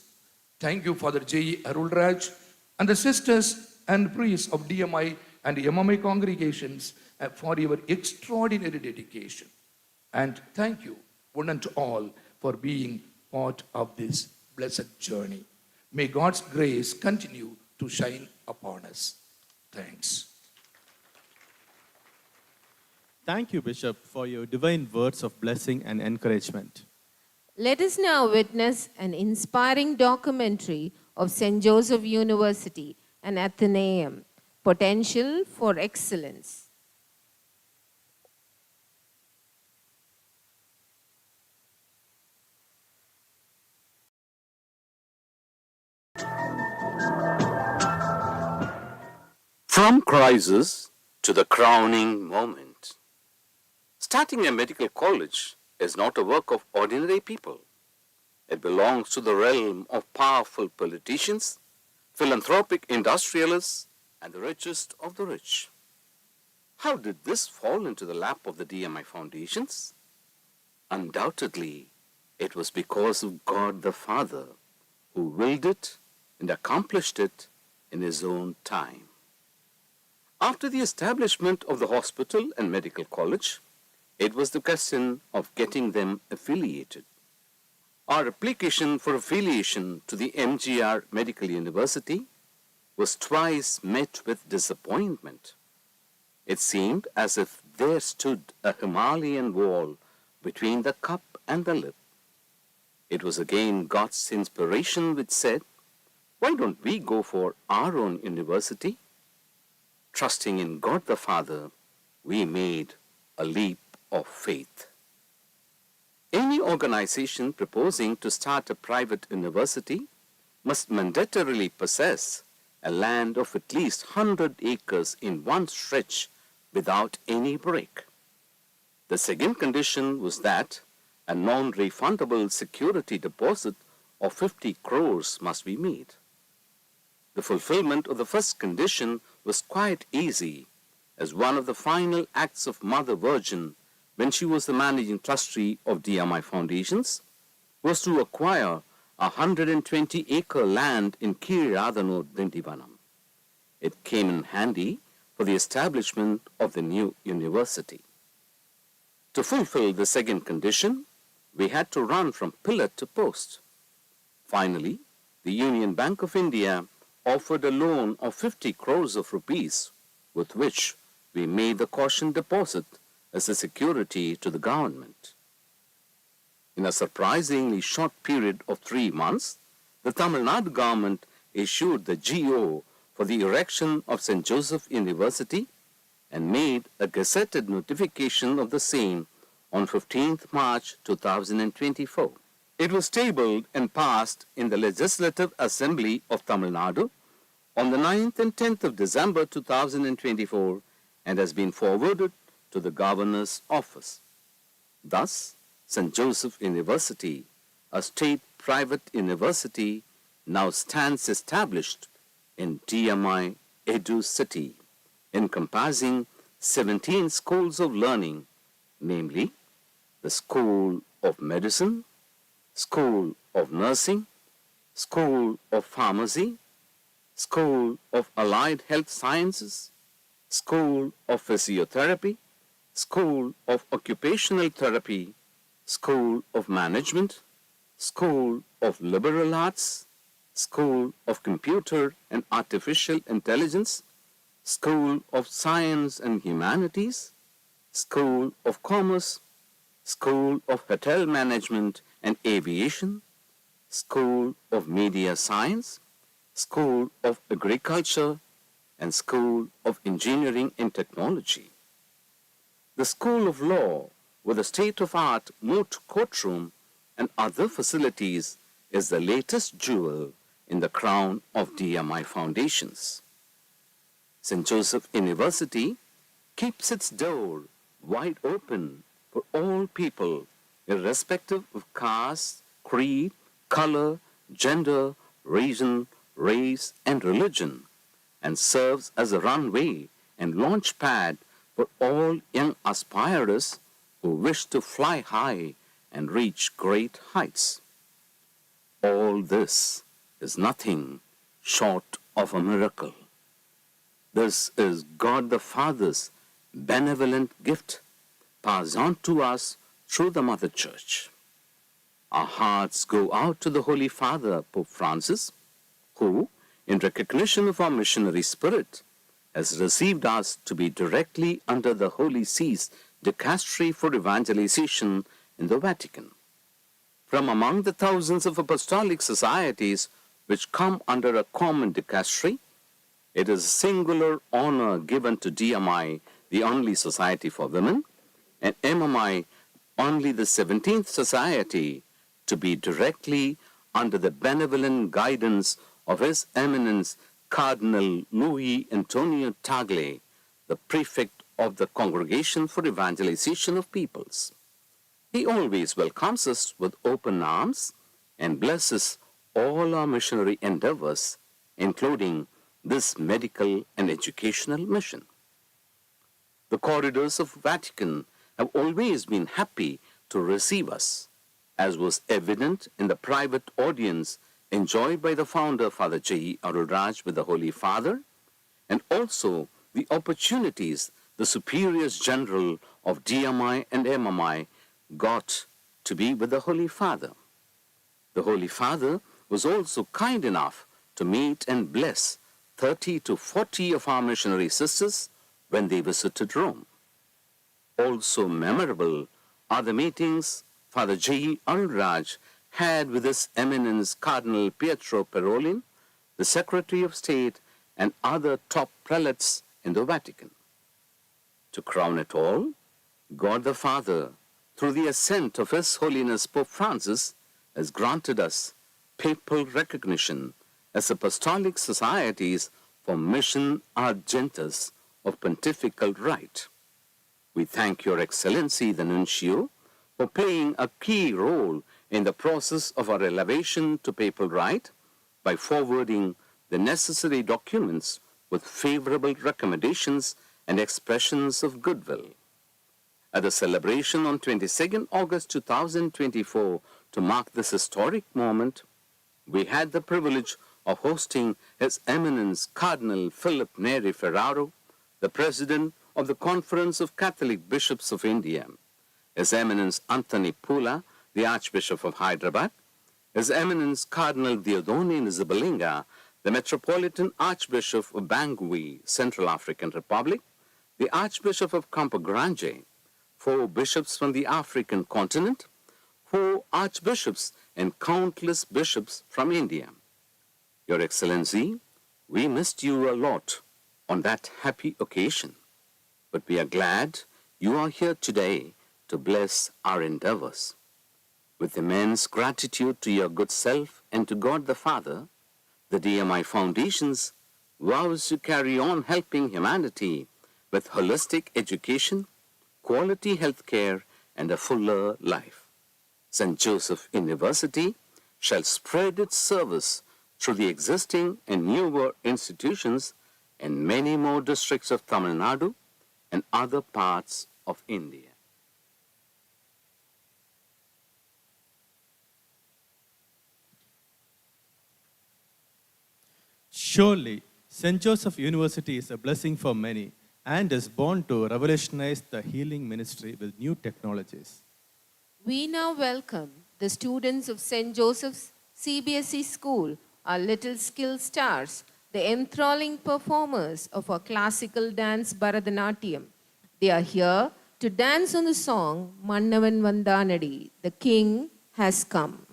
Thank you, Father J. Arulraj, and the sisters and priests of DMI and MMI congregations for your extraordinary dedication. And thank you, one and all, for being part of this blessed journey. May God's grace continue to shine upon us. Thanks. Thank you, Bishop, for your divine words of blessing and encouragement. Let us now witness an inspiring documentary of St. Joseph University and Athenaeum, Potential for Excellence. From crisis to the crowning moment. Starting a medical college is not a work of ordinary people. It belongs to the realm of powerful politicians, philanthropic industrialists, and the richest of the rich. How did this fall into the lap of the DMI Foundations? Undoubtedly, it was because of God the Father, who willed it and accomplished it in His own time. After the establishment of the hospital and medical college, it was the question of getting them affiliated. Our application for affiliation to the MGR Medical University was twice met with disappointment. It seemed as if there stood a Himalayan wall between the cup and the lip. It was again God's inspiration which said, "Why don't we go for our own university?" Trusting in God the Father, we made a leap of faith. Any organization proposing to start a private university must mandatorily possess a land of at least 100 acres in one stretch without any break. The second condition was that a non-refundable security deposit of 50 crores must be made. The fulfillment of the first condition was quite easy, as one of the final acts of Mother Virgin, when she was the managing trustee of DMI Foundations, was to acquire a 120-acre land in Kiriradhanur, Dindivanam. It came in handy for the establishment of the new university. To fulfill the second condition, we had to run from pillar to post. Finally, the Union Bank of India offered a loan of 50 crores of rupees, with which we made the caution deposit as a security to the government. In a surprisingly short period of 3 months, the Tamil Nadu government issued the GO for the erection of St. Joseph University and made a gazetted notification of the same on 15th March 2024. It was tabled and passed in the Legislative Assembly of Tamil Nadu on the 9th and 10th of December 2024 and has been forwarded to the Governor's office. Thus, St. Joseph University, a state-private university, now stands established in DMI Edu City, encompassing 17 schools of learning, namely the School of Medicine, School of Nursing, School of Pharmacy, School of Allied Health Sciences, School of Physiotherapy, School of Occupational Therapy, School of Management, School of Liberal Arts, School of Computer and Artificial Intelligence, School of Science and Humanities, School of Commerce, School of Hotel Management and Aviation, School of Media Science, School of Agriculture, and School of Engineering and Technology. The School of Law, with a state-of-art moot courtroom and other facilities, is the latest jewel in the crown of DMI Foundations. St. Joseph University keeps its door wide open for all people, irrespective of caste, creed, color, gender, region, race, and religion, and serves as a runway and launch pad for all young aspirers who wish to fly high and reach great heights. All this is nothing short of a miracle. This is God the Father's benevolent gift passed on to us through the Mother Church. Our hearts go out to the Holy Father, Pope Francis, who, in recognition of our missionary spirit, has received us to be directly under the Holy See's dicastery for evangelization in the Vatican. From among the thousands of apostolic societies which come under a common dicastery, it is a singular honor given to DMI, the only society for women, and MMI, only the 17th society, to be directly under the benevolent guidance of His Eminence Cardinal Luis Antonio Tagle, the prefect of the Congregation for Evangelization of Peoples. He always welcomes us with open arms and blesses all our missionary endeavors, including this medical and educational mission. The corridors of Vatican have always been happy to receive us, as was evident in the private audience enjoyed by the founder, Father J. Arulraj, with the Holy Father, and also the opportunities the Superiors General of DMI and MMI got to be with the Holy Father. The Holy Father was also kind enough to meet and bless 30 to 40 of our missionary sisters when they visited Rome. Also memorable are the meetings Father J. Arulraj had with His Eminence Cardinal Pietro Parolin, the Secretary of State, and other top prelates in the Vatican. To crown it all, God the Father, through the assent of His Holiness Pope Francis, has granted us papal recognition as apostolic societies for mission argentus of pontifical right. We thank Your Excellency the Nuncio for playing a key role in the process of our elevation to papal right by forwarding the necessary documents with favorable recommendations and expressions of goodwill. At the celebration on 22nd August 2024 to mark this historic moment, we had the privilege of hosting His Eminence Cardinal Philip Neri Ferraro, the President of the Conference of Catholic Bishops of India, His Eminence Anthony Pula, the Archbishop of Hyderabad, His Eminence Cardinal Diodone Nzibalinga, the Metropolitan Archbishop of Bangui, Central African Republic, the Archbishop of Campo Grande, 4 bishops from the African continent, 4 archbishops and countless bishops from India. Your Excellency, we missed you a lot on that happy occasion, but we are glad you are here today to bless our endeavors. With immense gratitude to your good self and to God the Father, the DMI Foundations vows to carry on helping humanity with holistic education, quality health care, and a fuller life. St. Joseph University shall spread its service through the existing and newer institutions in many more districts of Tamil Nadu and other parts of India. Surely, St. Joseph University is a blessing for many and is born to revolutionize the healing ministry with new technologies. We now welcome the students of St. Joseph's CBSE School, our little skill stars, the enthralling performers of our classical dance Bharatanatyam. They are here to dance on the song Mannavan Vandanadi, the King has come.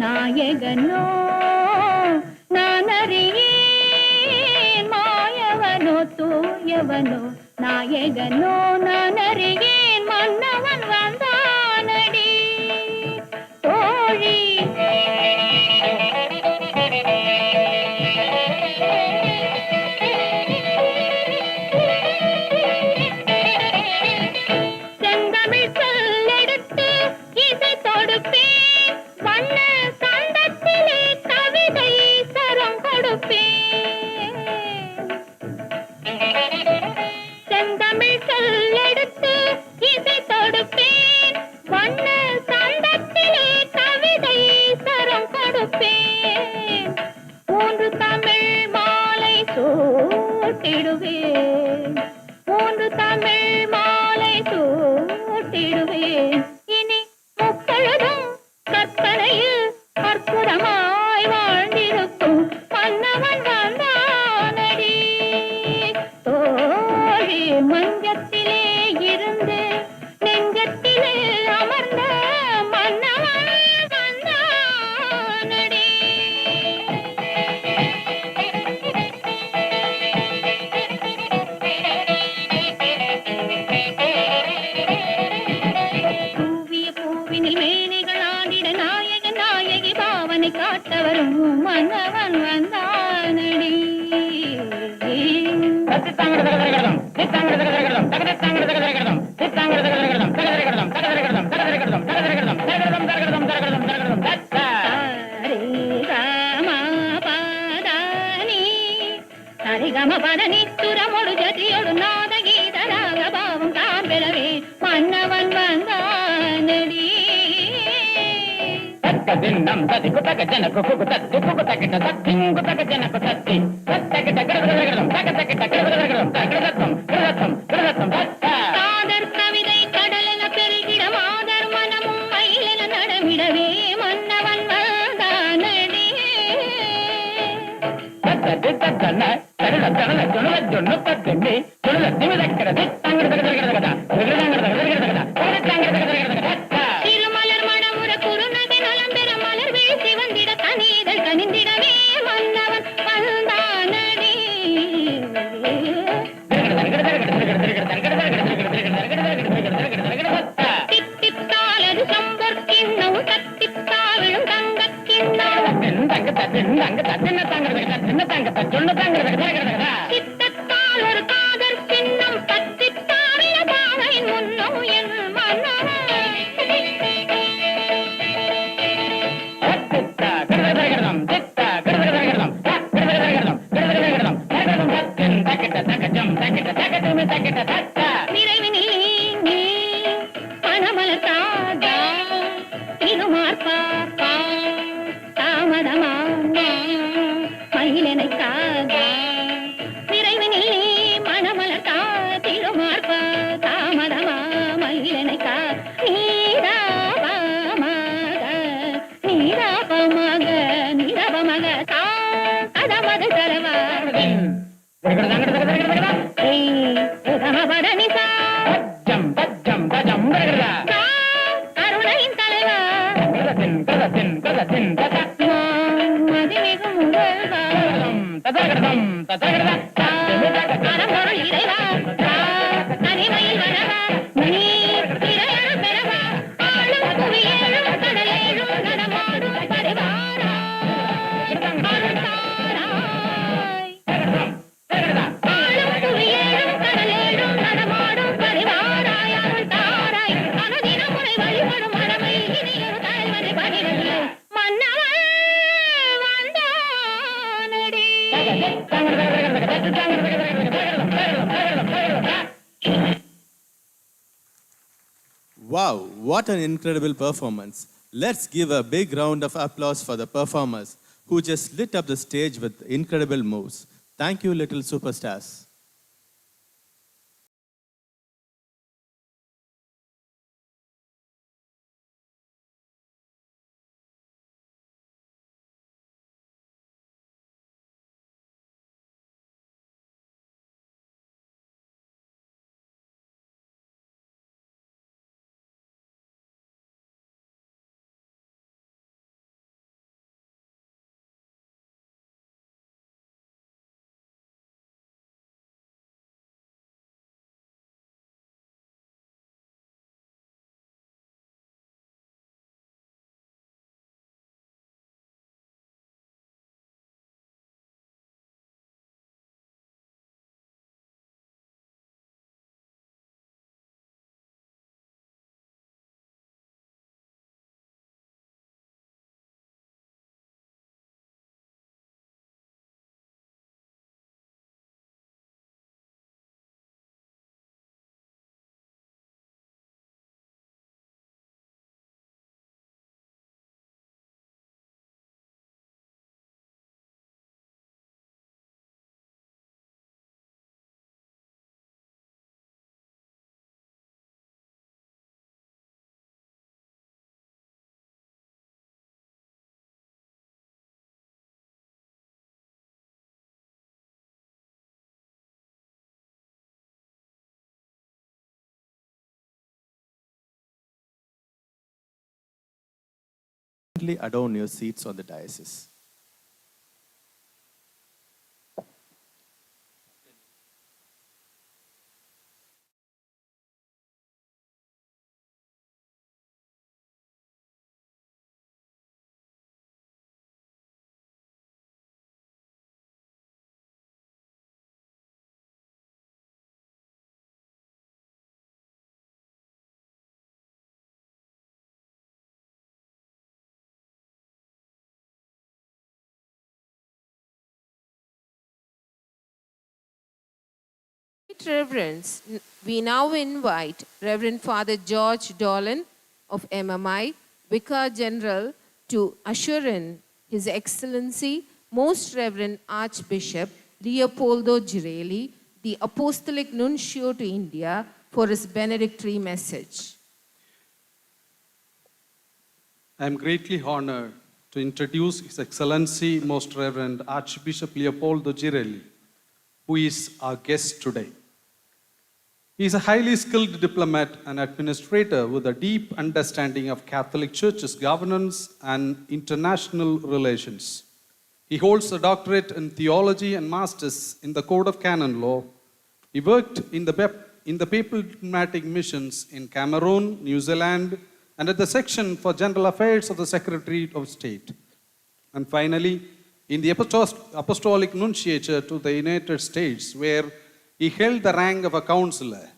நாயகனோ நானறியேன் மாயவனோ தூயவனோ நாயகனோ நானறியேன் மன்னவன் வந்தானடி தோழி சூட்டிடுவேன் மூன்று தமிழ் மாலை சூட்டிடுவேன் இனி முப்பொழுதும் கற்பனையில் அற்புதமாய் வாழ்ந்திருக்கும் மன்னவன் வந்தானடி தோழி மஞ்சத்திலே இருந்து நெஞ்சத்திலே அமர்ந்த மன்னவன் வந்தானடி பூவிய பூவினில் மேனிகள் ஆடிட நாயக நாயகி பாவனை காட்டவரும் மன்னவன் வந்தானடி சரிகம பதனி துரமொடு ஜதியொடு நாத கீத ராக பாவம் காம்பெறவே மன்னவன் வந்தானடி தின்னம் ததி குத்தக ஜனக்கு குக்கு தத்தி குக்கு தக்கிட்ட தத்திங் குத்தக ஜனக்கு தத்தி தத்தகிட்ட கிரதகிரதம் தகதகிட்ட கிரதகிரதம் தகிரதம் கிரதம் கிரதம் தத்த காதர் கவிதை கடலென பெருகிட மாதர் மனமும் மயிலென நடமிடவே மன்னவன் வந்தானடி தத்ததி தத்தன தருள தருள ஜொனுல ஜொன்னு தத்திமி ஜொனுல திமிதக்கிறது தங்கிரதகிரதகிரதகதா கிரதங்கிரதகிரதகிரதகதா கிரதங்கிரதகிரதகிரதகதா திருமலர் மணமுற குறுநகை நலம் பெற மலர் வீழ்ச்சி வந்திட கனிதழ் கனிந்திடவே மன்னவன் வந்தானடி தித்தித்தாலது சம்பொற் கிண்ணம் தத்தித்தால் விழும் தங்கக் கிண்ணம் சித்தத்தால் ஒரு காதற் சின்னம் தத்தித்தாவில பாவையின் முன்னம் என் மன்னவன் நிறைவினில் நீ மணமலர் தாதா திருமார் பாப்பா தாமதமா மயிலனை காதா நிறைவினில் நீ மணமலர் தா திருமார் தாமதமா மயிலனை கா நீராபமாக நீராபமாக தா கதமது தரவா கருணையின் தலைவா மதிமிகு முதல்வா அறம்பொருள் இறைவா தனிமையில் வரவா நீ இறையருள் பெறவா ஆளும் புவியேழும் கடலேழும் நடமாடும் பரிவாரா அருள் தாராய் ஆளும் புவியேழும் கடலேழும் நடமாடும் பரிவாராய் அருள் தாராய் அனுதின முறை வழிபடும் மரமை இனியொரு தலைவனை பகிரல்ல மன்னவன் Vandhanadi Wow, what an incredible performance. Let's give a big round of applause for the performers who just lit up the stage with incredible moves. Thank you, little superstars. kindly adorn your seats on the dais. With reverence, we now invite Reverend Father George Dolan of MMI, Vicar General, to usher in His Excellency, Most Reverend Archbishop Leopoldo Girelli, the Apostolic Nuncio to India, for his benedictory message. I am greatly honored to introduce His Excellency, Most Reverend Archbishop Leopoldo Girelli, who is our guest today. He is a highly skilled diplomat and administrator with a deep understanding of Catholic Church's governance and international relations. He holds a doctorate in theology and masters in the Code of Canon Law. He worked in the papal diplomatic missions in Cameroon, New Zealand, and at the section for general affairs of the Secretary of State. And finally, in the Apostolic Nunciature to the United States, where he held the rank of a counselor.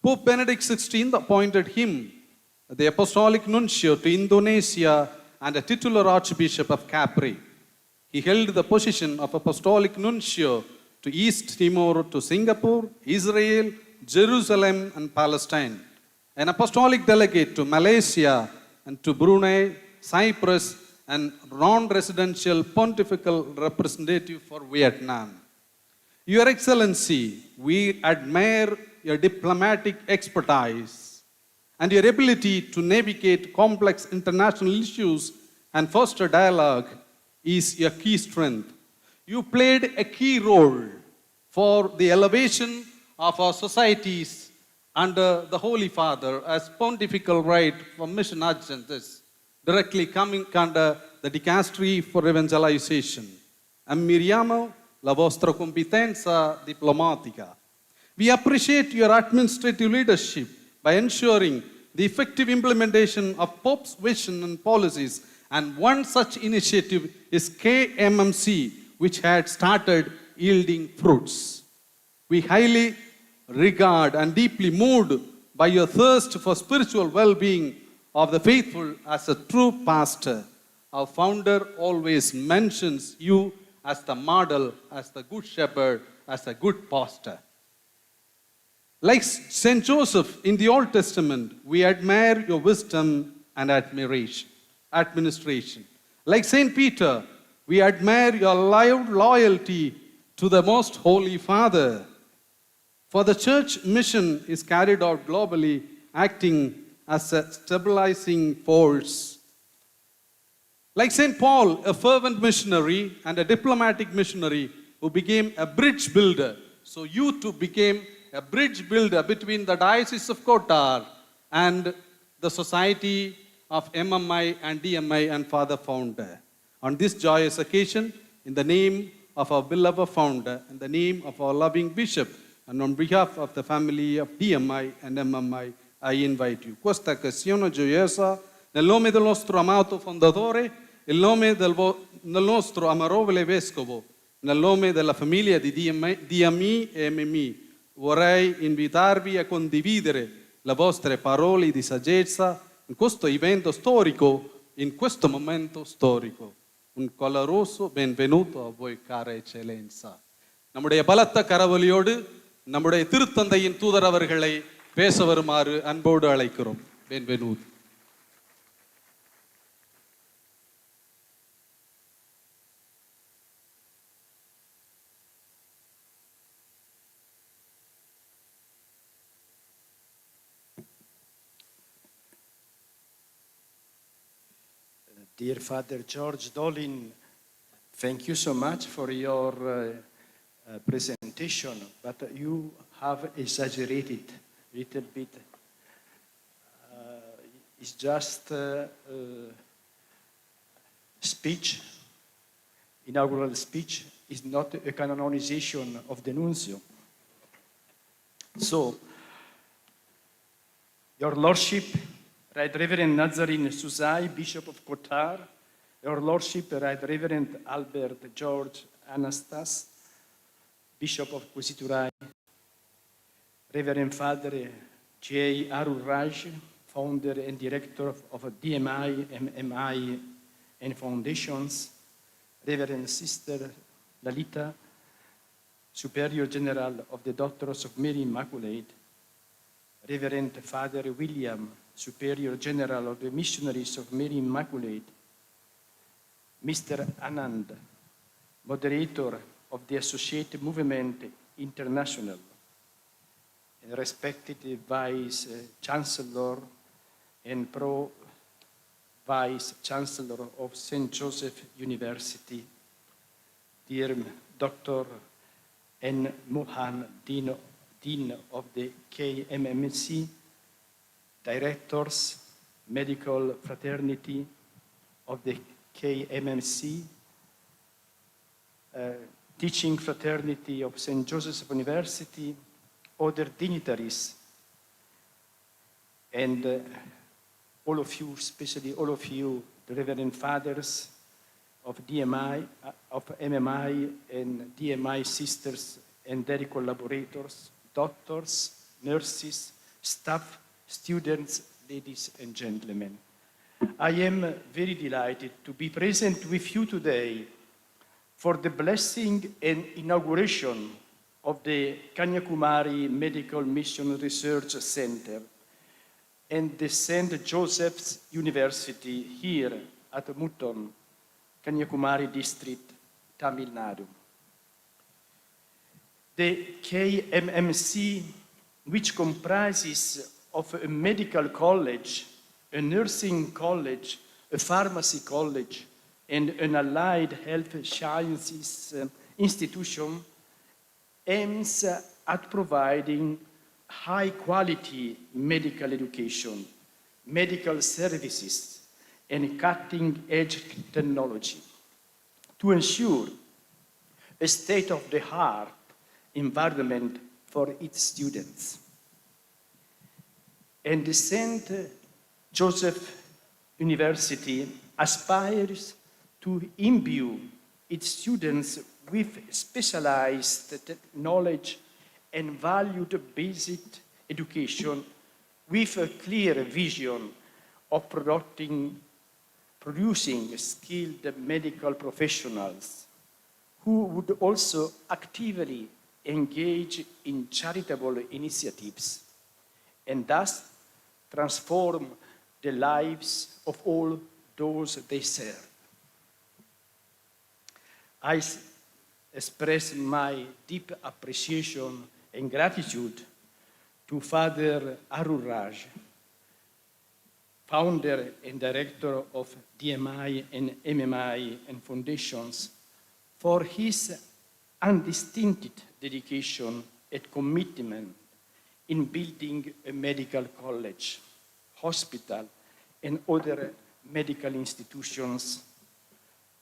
Pope Benedict XVI appointed him the Apostolic Nuncio to Indonesia and a titular Archbishop of Capri. He held the position of Apostolic Nuncio to East Timor, to Singapore, Israel, Jerusalem, and Palestine. An apostolic delegate to Malaysia and to Brunei, Cyprus, and non-residential pontifical representative for Vietnam. Your Excellency, we admire your diplomatic expertise and your ability to navigate complex international issues and foster dialogue is your key strength. You played a key role for the elevation of our societies under the Holy Father as pontifical right for mission agendas, directly coming under the Dicastery for Evangelization. Ammiriamo la vostra competenza diplomatica. We appreciate your administrative leadership by ensuring the effective implementation of Pope's vision and policies, and one such initiative is KMMC, which had started yielding fruits. We highly regard and deeply moved by your thirst for spiritual well-being of the faithful as a true pastor. Our founder always mentions you as the model, as the good shepherd, as a good pastor. Like St. Joseph in the Old Testament, we admire your wisdom and administration. Like St. Peter, we admire your loyalty to the Most Holy Father. For the church mission is carried out globally, acting as a stabilizing force. Like St. Paul, a fervent missionary and a diplomatic missionary who became a bridge builder, so you too became a bridge builder between the Diocese of Kotar and the Society of MMI and DMI and Father Founder. On this joyous occasion, in the name of our beloved founder, in the name of our loving bishop, and on behalf of the family of DMI and MMI, I invite you. Questa occasione gioiosa, nel nome del nostro amato fondatore, nel nome del nostro amorevole vescovo, nel nome della famiglia di DMI e MMI, vorrei invitarvi a condividere le vostre parole di saggezza in questo evento storico, in questo momento storico. Un caloroso benvenuto a voi, cara eccellenza. நம்முடைய பலத்த கரவொலியோடு நம்முடைய திருத்தந்தையின் தூதர் அவர்களை பேச வருமாறு அன்போடு அழைக்கிறோம். Benvenuto. Dear Father George Dolin, thank you so much for your presentation, but you have exaggerated a little bit. It's just speech, inaugural speech, is not a canonization of the nuncio. So, Your Lordship, Right Reverend Nazarene Soosai, Bishop of Qatar, Your Lordship, Right Reverend Albert George Anasthas, Bishop of Quisiturai, Reverend Father J. Arul Raj, founder and director of DMI, MMI, and foundations, Reverend Sister Lalita, Superior General of the Doctors of Mary Immaculate, Reverend Father William, Superior General of the Missionaries of Mary Immaculate, Mr. Anand, Moderator of the Associated Movement International, and respected Vice Chancellor and Pro-Vice Chancellor of St. Joseph University, dear Dr. N. Mohan, Dean of the KMMC, Directors, Medical Fraternity of the KMMC, Teaching Fraternity of St. Joseph's University, other dignitaries, and all of you, especially all of you, the Reverend Fathers of DMI, of MMI, and DMI sisters and their collaborators, doctors, nurses, staff, students, ladies and gentlemen. I am very delighted to be present with you today for the blessing and inauguration of the Kanyakumari Medical Mission Research Center and the St. Joseph's University here at Mutton, Kanyakumari District, Tamil Nadu. The KMMC, which comprises of a medical college, a nursing college, a pharmacy college, and an allied health sciences institution, aims at providing high-quality medical education, medical services, and cutting-edge technology to ensure a state-of-the-art environment for its students. And the St. Joseph University aspires to imbue its students with specialized knowledge and valued-based education with a clear vision of producing skilled medical professionals who would also actively engage in charitable initiatives and thus transform the lives of all those they serve. I express my deep appreciation and gratitude to Father Arul Raj, founder and director of DMI and MMI and foundations, for his undistinguished dedication and commitment in building a medical college, hospital, and other medical institutions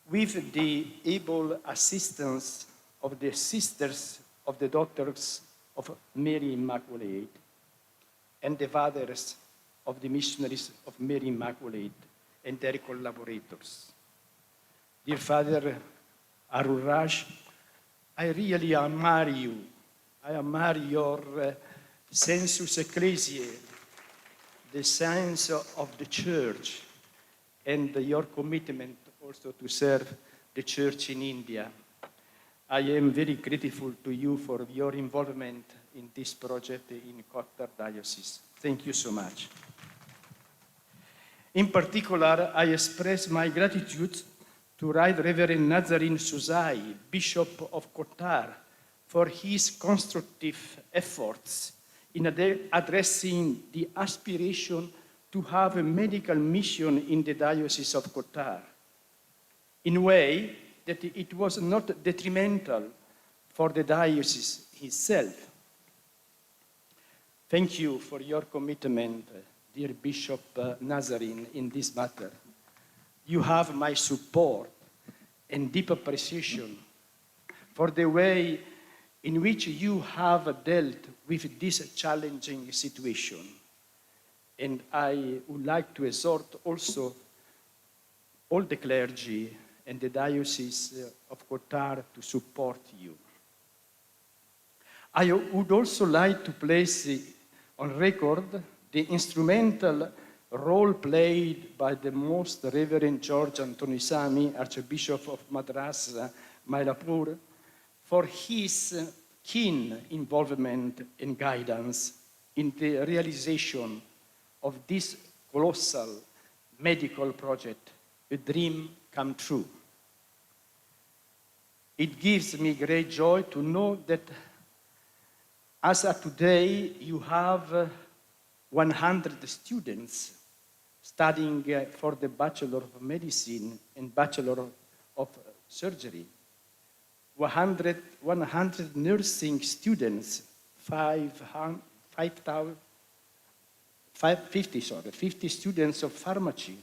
with the able assistance of the Sisters of the Doctors of Mary Immaculate and the Fathers of the Missionaries of Mary Immaculate and their collaborators. Dear Father Arul Raj, I really admire you. I admire your sensus ecclesiae, the sense of the church, and your commitment also to serve the church in India. I am very grateful to you for your involvement in this project in Qatar Diocese. Thank you so much. In particular, I express my gratitude to Right Reverend Nazarene Soosai, Bishop of Qatar, for his constructive efforts in addressing the aspiration to have a medical mission in the Diocese of Qatar, in a way that it was not detrimental for the diocese itself. Thank you for your commitment, dear Bishop Nazarene, in this matter. you have my support and deep appreciation for the way in which you have dealt with this challenging situation. And I would like to exhort also all the clergy and the Diocese of Qatar to support you. I would also like to place on record the instrumental role played by the Most Reverend George Antonisamy, Archbishop of Madras, Mylapore, for his keen involvement and guidance in the realization of this colossal medical project, a dream come true. It gives me great joy to know that as of today, you have 100 students studying for the Bachelor of Medicine and Bachelor of Surgery. 100 nursing students, 50 students of pharmacy,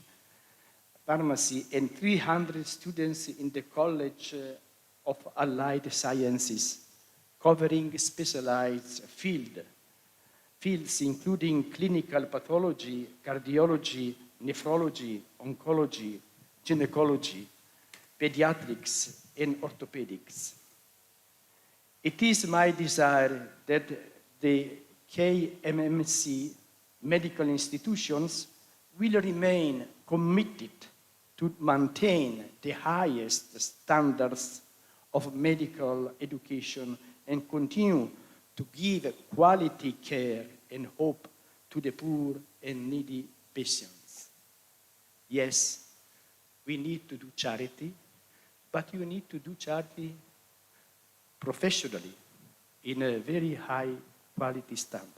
and 300 students in the College of Allied Sciences, covering specialized fields including clinical pathology, cardiology, nephrology, oncology, gynecology, pediatrics, and orthopedics. It is my desire that the KMMC medical institutions will remain committed to maintain the highest standards of medical education and continue to give quality care and hope to the poor and needy patients. Yes, we need to do charity, but you need to do charity professionally in a very high quality standard.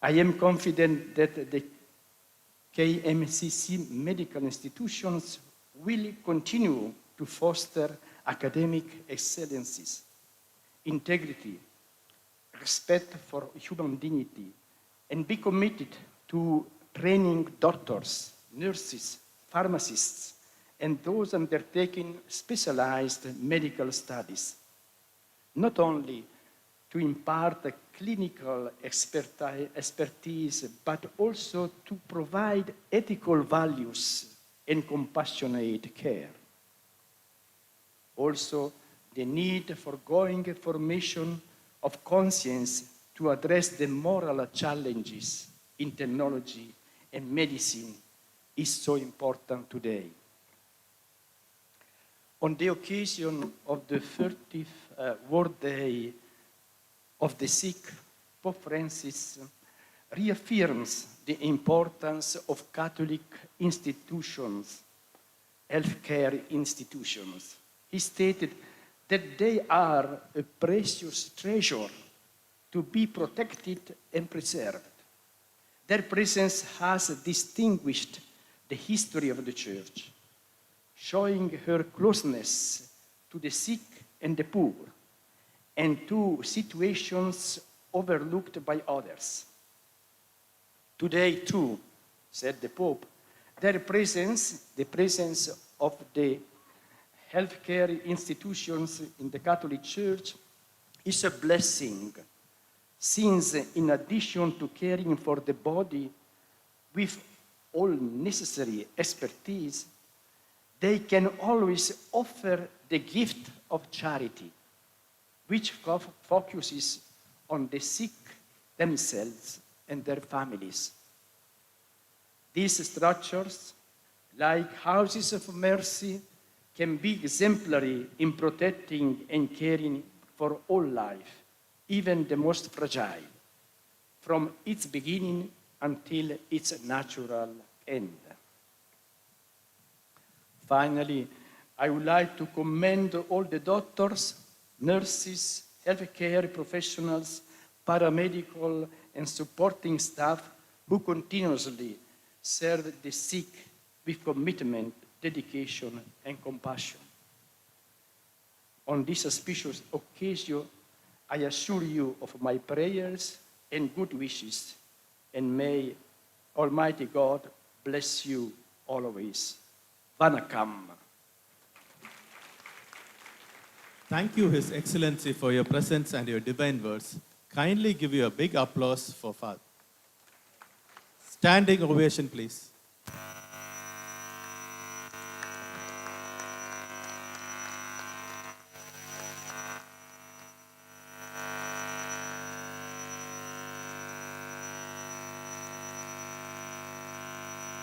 I am confident that the KMCC medical institutions will continue to foster academic excellencies, integrity, respect for human dignity, and be committed to training doctors, nurses, pharmacists, and those undertaking specialized medical studies, not only to impart a clinical expertise, but also to provide ethical values and compassionate care. Also, the need for ongoing formation of conscience to address the moral challenges in technology and medicine is so important today. On the occasion of the 30th World Day of the Sick, Pope Francis reaffirms the importance of Catholic institutions, healthcare institutions. He stated that they are a precious treasure to be protected and preserved. Their presence has distinguished the history of the Church, showing her closeness to the sick and the poor, and to situations overlooked by others. Today, too, said the Pope, their presence, the presence of the healthcare institutions in the Catholic Church, is a blessing, since in addition to caring for the body with all necessary expertise, they can always offer the gift of charity, which focuses on the sick themselves and their families. These structures, like houses of mercy, can be exemplary in protecting and caring for all life, even the most fragile, from its beginning until its natural end. Finally, I would like to commend all the doctors, nurses, healthcare professionals, paramedical and supporting staff who continuously serve the sick with commitment, dedication, and compassion. On this auspicious occasion, I assure you of my prayers and good wishes, and may Almighty God bless you always. Vanakkam. Thank you, His Excellency, for your presence and your divine words. Kindly give you a big applause for Father. Standing ovation, please.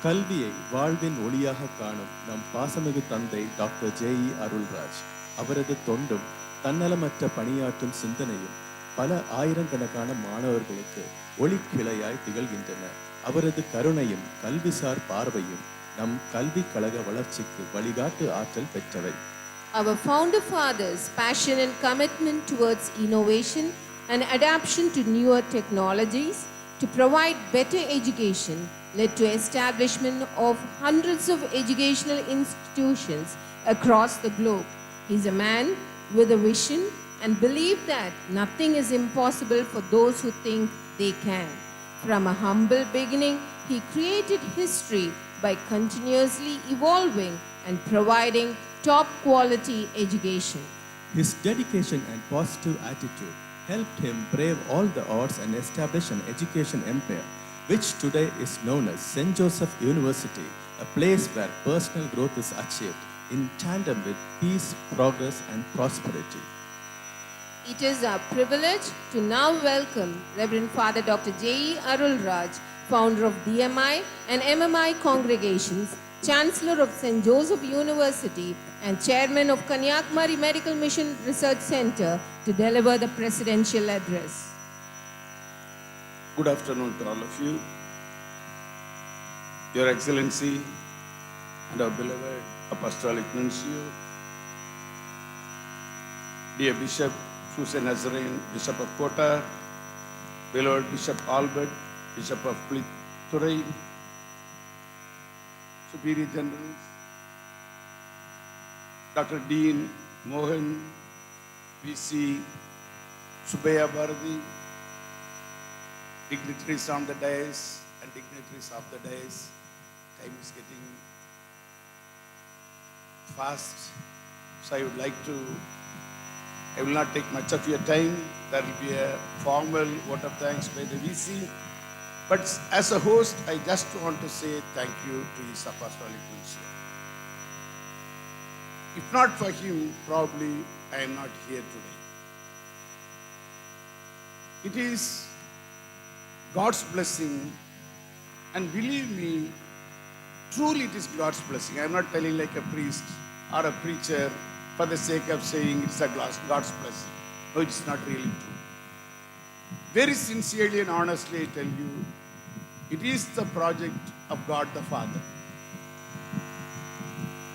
கல்வியை வாழ்வின் ஒளியாக காணும் நம் பாசமிகு தந்தை doctor ஜே.இ. Arulraj அவரது தொண்டும் தன்னலமற்ற பணியாற்றும் சிந்தனையும் பல ஆயிரக்கணக்கான மாணவர்களுக்கு ஒளிக்கிளையாய் திகழ்கின்றன. அவரது கருணையும் கல்விசார் பார்வையும் நம் கல்விக் கழக வளர்ச்சிக்கு வழிகாட்டு ஆற்றல் பெற்றவை. Our founder fathers' passion and commitment towards innovation and adaptation to newer technologies to provide better education led to establishment of hundreds of educational institutions across the globe. He is a man with a vision and believed that nothing is impossible for those who think they can. From a humble beginning, he created history by continuously evolving and providing top quality education. His dedication and positive attitude helped him brave all the odds and establish an education empire, which today is known as St. Joseph University, a place where personal growth is achieved in tandem with peace, progress, and prosperity. It is our privilege to now welcome Reverend Father Dr. J.E. Arulraj, founder of DMI and MMI congregations, Chancellor of St. Joseph University, and Chairman of Kanyakumari Medical Mission Research Center, to deliver the presidential address. Good afternoon to all of you. Your Excellency and our beloved Apostolic Nuncio, dear Bishop Soosai Nazarene, Bishop of Kota, beloved Bishop Albert, Bishop of Benedictory, Superior Generals, Dr. Dean Mohan, VC Subaya Bharati, dignitaries on the dais and dignitaries off the dais. Time is getting fast, so I will not take much of your time. There will be a formal vote of thanks by the VC. But as a host, I just want to say thank you to His Apostolic Nuncio. If not for him, probably I am not here today. It is God's blessing, and believe me, truly it is God's blessing. I am not telling like a priest or a preacher for the sake of saying it's a God's blessing. No, it's not really true. Very sincerely and honestly, I tell you, it is the project of God the Father.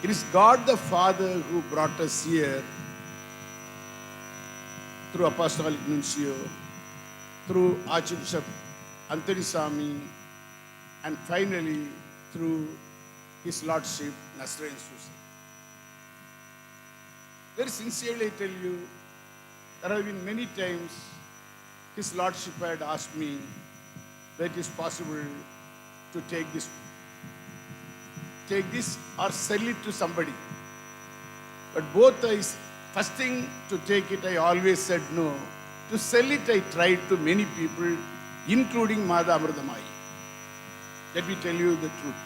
It is God the Father who brought us here through Apostolic Nuncio, through Archbishop Antanisami, and finally through His Lordship Nazarene Soosai. Very sincerely I tell you, there have been many times His Lordship had asked me that it is possible to take this or sell it to somebody. But both first thing to take it, I always said no. To sell it, I tried to many people, including Mada Amridamai. Let me tell you the truth.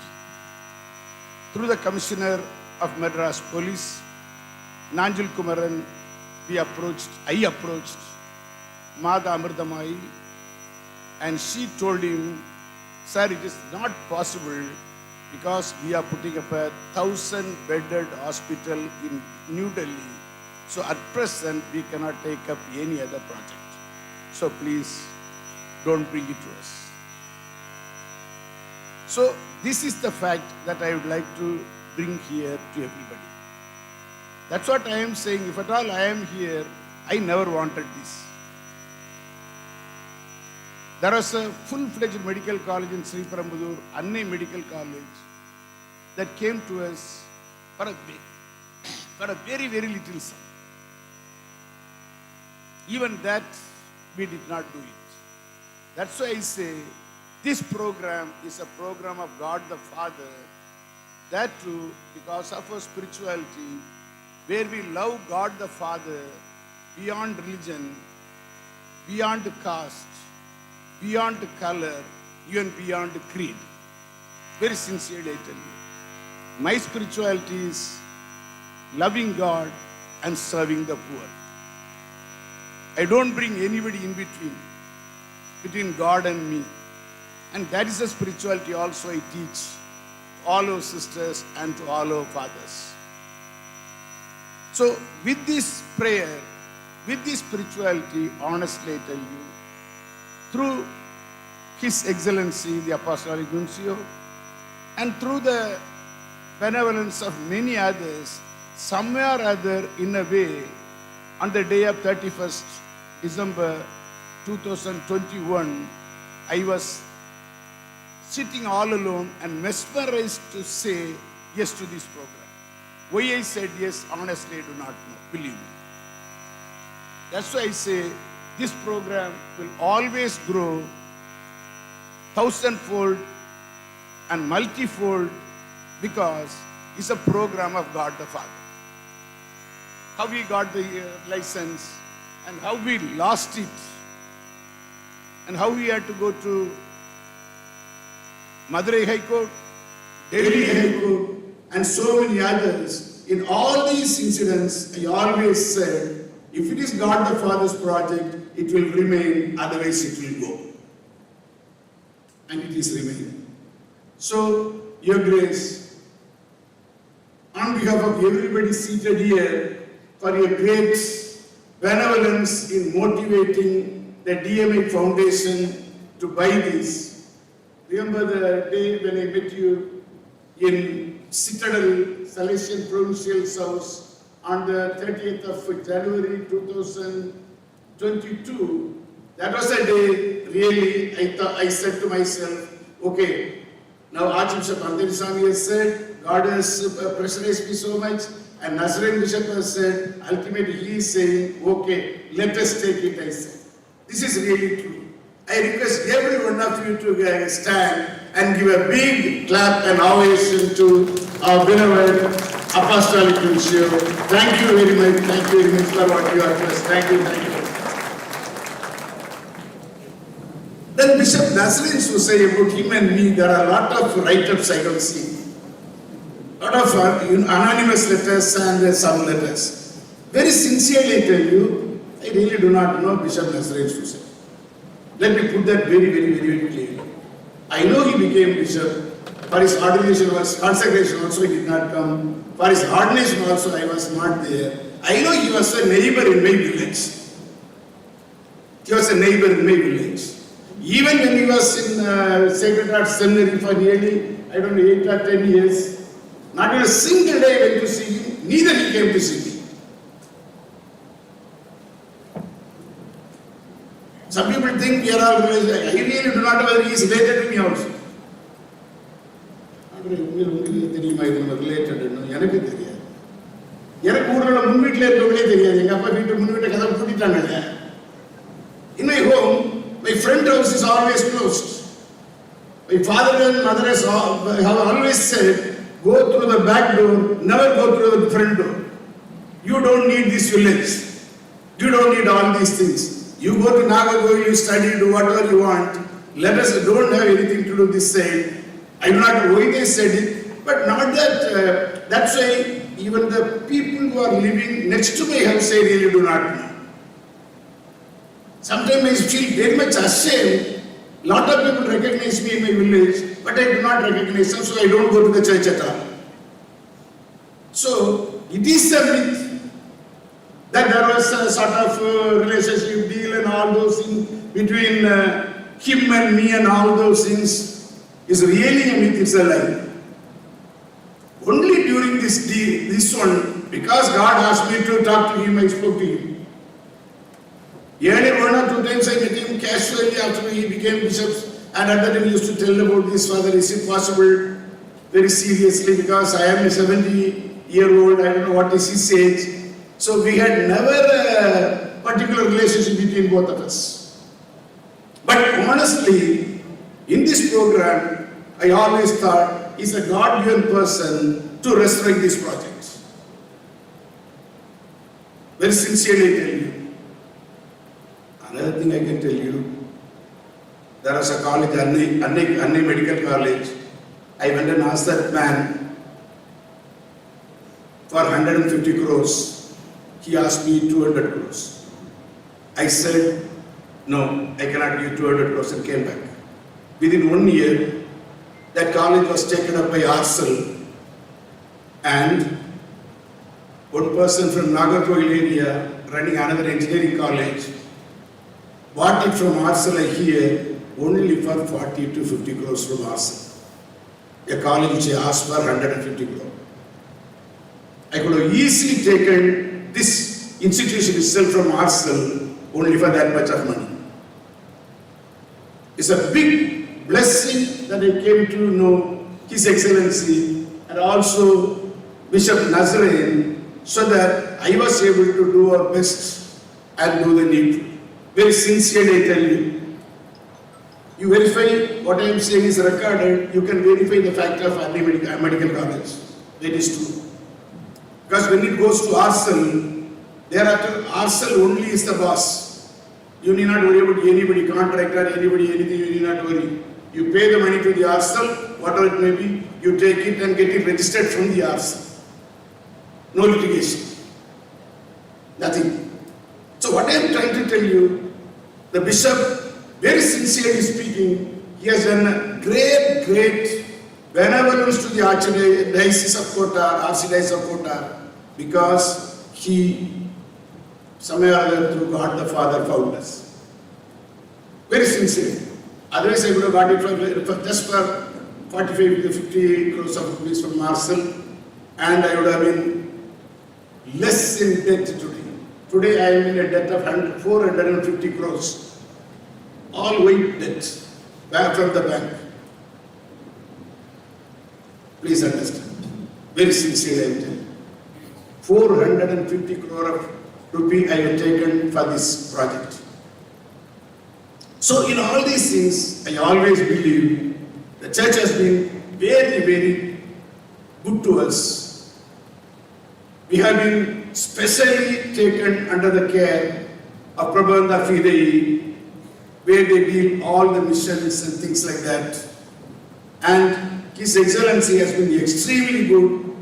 Through the Commissioner of Madras Police, Nanjul Kumaran, I approached Mada Amridamai, and she told him, sir, it is not possible because we are putting up a 1,000-bedded hospital in New Delhi. So at present, we cannot take up any other project. So please, don't bring it to us. So this is the fact that I would like to bring here to everybody. That's what I am saying. If at all I am here, I never wanted this. There was a full-fledged medical college in Sri Parambudur, Annai Medical College, that came to us for a very, very little sum. Even that, we did not do it. That's why I say, this program is a program of God the Father, That too, because of our spirituality, where we love God the Father beyond religion, beyond caste, beyond color, even beyond creed. Very sincerely, I tell you. My spirituality is loving God and serving the poor. I don't bring anybody in between God and me. And that is the spirituality also I teach to all our sisters and to all our fathers. So with this prayer, with this spirituality, honestly I tell you, through His Excellency, the Apostolic Nuncio, and through the benevolence of many others, somewhere or other, in a way, on the day of 31st December 2021, I was sitting all alone and mesmerized to say yes to this program. Why I said yes, honestly, I do not know. Believe me. That's why I say this program will always grow thousandfold and multifold because it's a program of God the Father. How we got the license and how we lost it and how we had to go to Madurai High Court, Delhi High Court, and so many others. In all these incidents, I always said, if it is God the Father's project, it will remain, otherwise it will go. And it is remaining. So, Your Grace, on behalf of everybody seated here, for your great benevolence in motivating the DMI Foundation to buy this. Remember the day when I met you in Citadel Salesian Provincial's house on the 30th of January 2022. That was a day, really, I said to myself, okay, now Archbishop Andarisamy has said, God has pressurized me so much, and Nazarene Bishop has said, ultimately he is saying, okay, let us take it, I said. This is really true. I request every one of you to stand and give a big clap and ovation to our beloved Apostolic Nuncio. Thank you very much for what you have done. Thank you. Then Bishop Nazarene Soosai, about him and me, there are a lot of write-ups I have seen. A lot of anonymous letters and some letters. Very sincerely I tell you, I really do not know Bishop Nazarene Soosai. Let me put that very clearly. I know he became bishop. For his ordination consecration also he did not come. For his ordination also I was not there. I know he was a neighbor in my village. Even when he was in Sacred Heart Seminary for nearly, 8 or 10 years, not even a single day I went to see him, neither he came to see me. Some people think we are all related. I really do not know whether he is related to me also. Related. In my home, my front house is always closed. My father and mother have always said, go through the back door, never go through the front door. You don't need this village. You don't need all these things. You go to Nagago, you study, do whatever you want. Let us don't have anything to do this side. I do not know why they said it, but not that. That's why even the people who are living next to my house, I really do not know. Sometimes I feel very much ashamed. A lot of people recognize me in my village, but I do not recognize them, so I don't go to the church at all. So it is a myth that there was a sort of relationship deal and all those things between him and me and all those things is really a myth, it's a lie. Only during this deal, this one, because God asked me to talk to him, I spoke to him. Earlier 1 or 2 times I met him casually after he became bishop, and at that time he used to tell about this, Father, is it possible, very seriously, because I am a 70-year-old, I don't know what is his age. So we had never a particular relationship between both of us. But honestly, in this program, I always thought is a God-given person to resurrect this project. Very sincerely tell you. Another thing I can tell you, there was a college, Anne Medical College. I went and asked that man for 150 crores. He asked me 200 crores. I said, no, I cannot give 200 crores and came back. Within 1 year, that college was taken up by Arcel, and one person from Nagarkoil area running another engineering college bought it from Arcel, I hear, only for 40 to 50 crores from Arcel. A college which I asked for 150 crores. I could have easily taken this institution itself from Arcel only for that much of money. It's a big blessing that I came to know His Excellency and also Bishop Nazarene, so that I was able to do our best and do the needful. Very sincerely I tell you. You verify what I am saying is recorded, you can verify the fact of medical college. That is true. Because when it goes to Arcel, thereafter Arcel only is the boss. You need not worry about anybody, contractor, anybody, anything, you need not worry. You pay the money to the Arcel, whatever it may be, you take it and get it registered from the Arcel. No litigation. Nothing. So what I am trying to tell you, the bishop, very sincerely speaking, he has done a great benevolence to the Archdiocese of Kota, Archdiocese of Kota, because he, somewhere or other, through God the Father, found us. Very sincerely. Otherwise, I would have got it for just for 45 to 50 crores of rupees from Arcel, and I would have been less in debt today. Today, I am in a debt of 450 crores. All white debt, back from the bank. Please understand. Very sincerely I tell you. 450 crore of rupee I have taken for this project. So in all these things, I always believe the church has been very good to us. We have been specially taken under the care of Prabandha Fidei, where they deal all the missions and things like that. And His Excellency has been extremely good,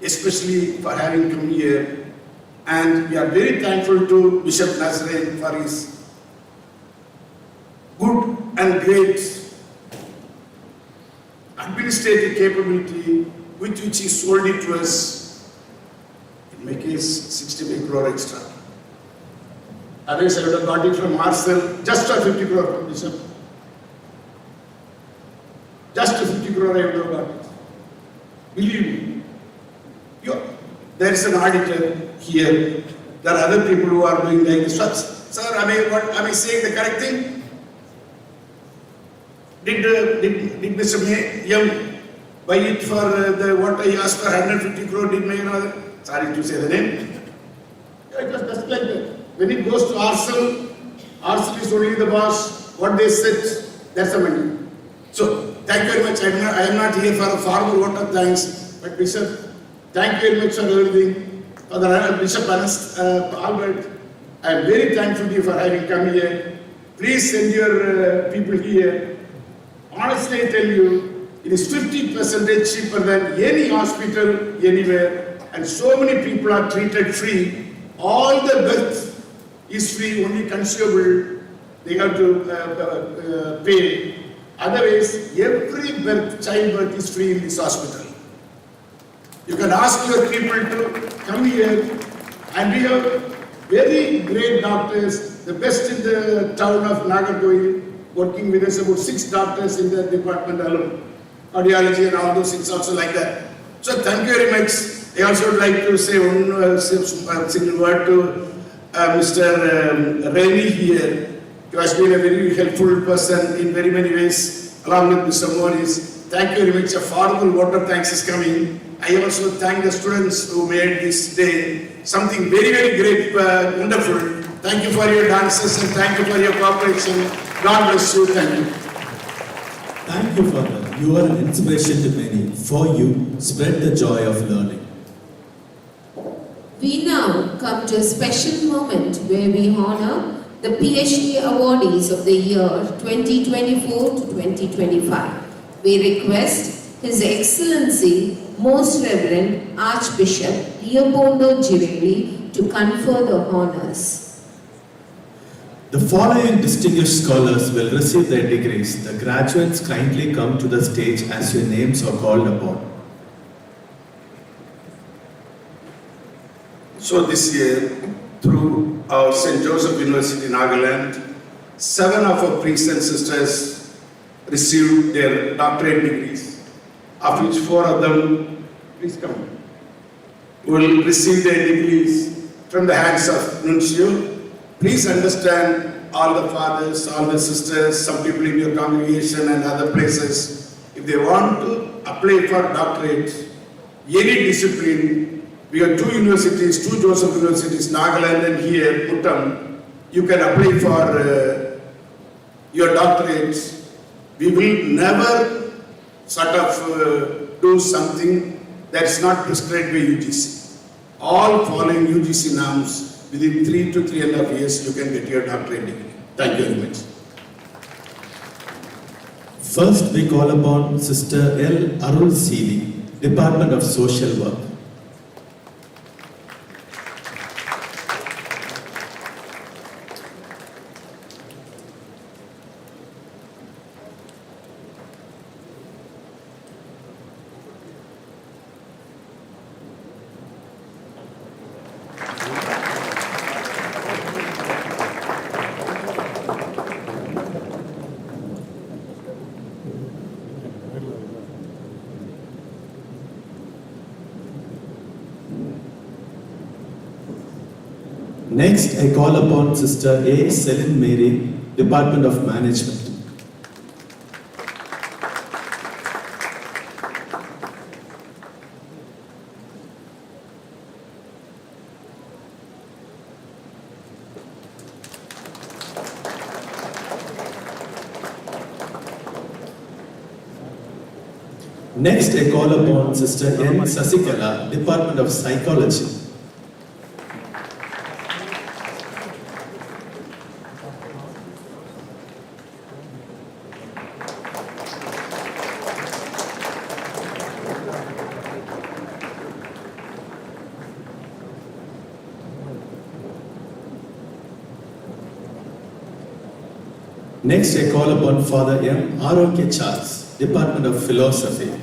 especially for having come here. And we are very thankful to Bishop Nazarene for his good and great administrative capability with which he sold it to us. In my case, 65 crore extra. Otherwise, I would have got it from Arcel, just for 50 crore from Bishop. Just to 50 crore I would have got it. Believe me. There is an auditor here. There are other people who are doing like this. Sir, am I saying the correct thing? Did Mr. Young buy it for what I asked for 150 crore? Did my another? Sorry to say the name. It was just like that. When it goes to Arcel, Arcel is only the boss. What they said, that's the money. So, thank you very much. I am not here for a formal vote of thanks, but Bishop, thank you very much for everything. Father Bishop Albert, I am very thankful to you for having come here. Please send your people here. Honestly, I tell you, it is 50% cheaper than any hospital anywhere, and so many people are treated free. All the birth is free, only consumable they have to pay. Otherwise, every childbirth is free in this hospital. You can ask your people to come here, and we have very great doctors, the best in the town of Nagarkoil, working with us, about 6 doctors in the department alone. Cardiology and all those things also like that. So thank you very much. I also would like to say one single word to Mr. Remy here. He has been a very helpful person in very many ways, along with Mr. Morris. Thank you very much. A formal vote of thanks is coming. I also thank the students who made this day something very great, wonderful. Thank you for your dances and thank you for your cooperation. God bless you. Thank you. Thank you, Father. You are an inspiration to many. For you, spread the joy of learning. We now come to a special moment where we honor the PhD awardees of the year 2024 to 2025. We request His Excellency, Most Reverend Archbishop Leopoldo Girelli to confer the honors. The following distinguished scholars will receive their degrees. The graduates kindly come to the stage as your names are called upon. So this year, through our St. Joseph University, Nagaland, 7 of our priests and sisters received their doctorate degrees, of which 4 of them, please come, will receive their degrees from the hands of Nuncio. Please understand, all the fathers, all the sisters, some people in your congregation and other places, if they want to apply for doctorate, any discipline, we have 2 universities, 2 Joseph universities, Nagaland and here, Uttam, you can apply for your doctorate. We will never sort of do something that's not prescribed by UGC. All following UGC norms, within 3 to 3.5 years, you can get your doctorate degree. Thank you very much. First, we call upon Sister L. Arul Seeli, Department of Social Work. Next, I call upon Sister A. Selin Mary, Department of Management. Next, I call upon Sister N. Sasikala, Department of Psychology. Next, I call upon Father M. R.O.K. Charles, Department of Philosophy.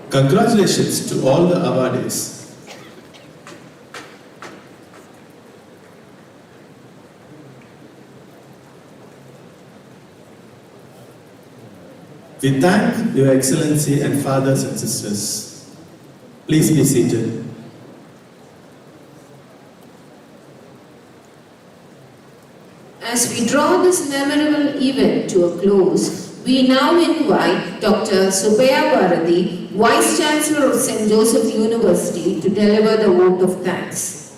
Congratulations to all the awardees. We thank Your Excellency and Fathers and Sisters. Please be seated. As we draw this memorable event to a close, we now invite Dr. Subaya Bharati, Vice Chancellor of St. Joseph University, to deliver the vote of thanks.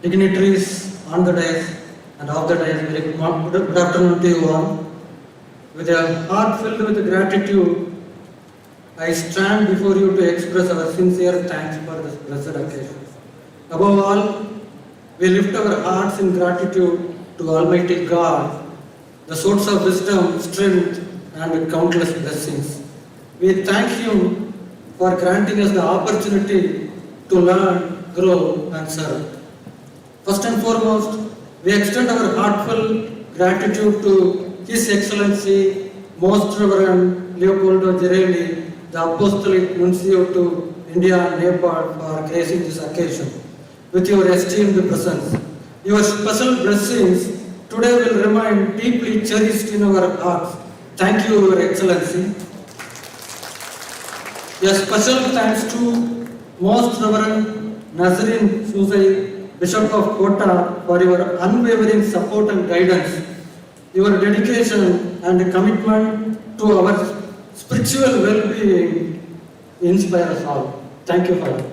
Dignitaries on the dais and off the dais, very good afternoon to you all. With a heart filled with gratitude, I stand before you to express our sincere thanks for this blessed occasion. Above all, we lift our hearts in gratitude to Almighty God, the source of wisdom, strength, and countless blessings. We thank Him for granting us the opportunity to learn, grow, and serve. First and foremost, we extend our heartfelt gratitude to His Excellency, Most Reverend Leopoldo Girelli, the Apostolic Nuncio to India and Nepal, for gracing this occasion with your esteemed presence. Your special blessings today will remain deeply cherished in our hearts. Thank you, Your Excellency. A special thanks to Most Reverend Nazarene Soosai, Bishop of Kota, for your unwavering support and guidance your dedication and commitment to our spiritual well-being inspire us all. Thank you, Father.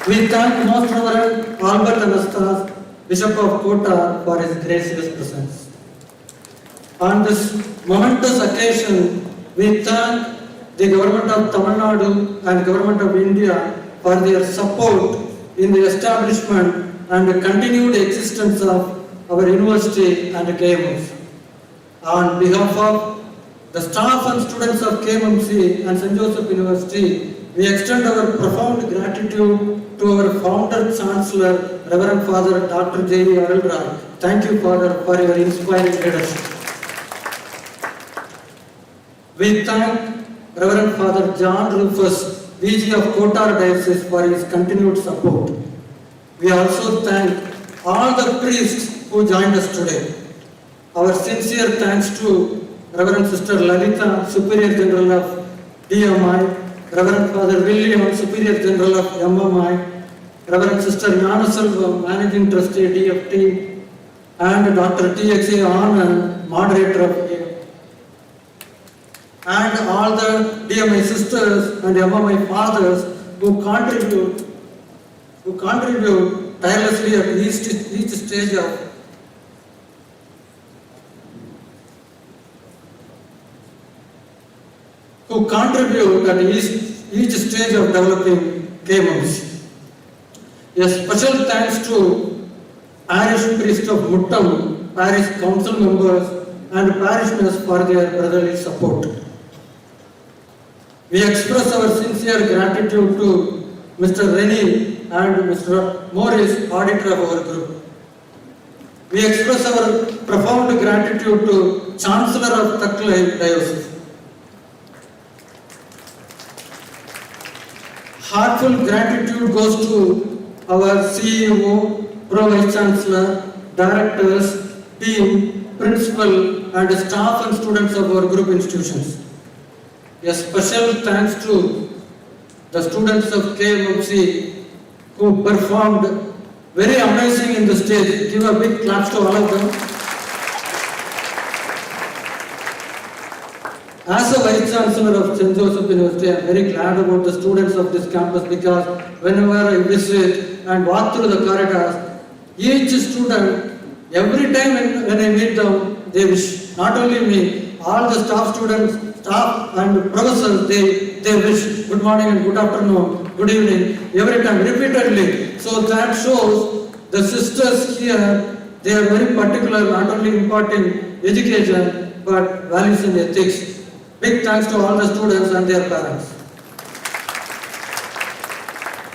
We thank Most Reverend Albert Anasthas, Bishop of Kota, for his gracious presence. On this momentous occasion, we thank the Government of Tamil Nadu and Government of India for their support in the establishment and continued existence of our university and KMMC. On behalf of the staff and students of KMMC and St. Joseph University, we extend our profound gratitude to our founder Chancellor, Reverend Father Dr. J.E. Rajendran. Thank you, Father, for your inspiring leadership. We thank Reverend Father John Rufus, VG of Kotar Diocese, for his continued support. We also thank all the priests who joined us today. Our sincere thanks to Reverend Sister Lalita, Superior General of DMI, Reverend Father William, Superior General of MMI, Reverend Sister Gnanaselvam, Managing Trustee DFT, and Dr. T.X.A. Anand, Moderator of and all the DMI sisters and MMI fathers who contribute tirelessly at each stage of each stage of developing KMMC. A special thanks to Parish Priest of Muttam, Parish Council members and parishioners for their brotherly support. We express our sincere gratitude to Mr. Rennie and Mr. Morris, auditor of our group. We express our profound gratitude to Chancellor of Taklai Diocese. Heartfelt gratitude goes to our CEO, Pro Vice Chancellor, directors, team, principal, and staff and students of our group institutions. A special thanks to the students of KMMC who performed very amazing in the stage. Give a big clap to all of them. As a Vice Chancellor of St. Joseph University, I am very glad about the students of this campus because whenever I visit and walk through the corridors, each student, every time when I meet them, they wish, not only me, all the staff students, staff and professors, they wish good morning and good afternoon, good evening, every time, repeatedly. So that shows the sisters here, they are very particular, not only imparting education, but values and ethics. Big thanks to all the students and their parents.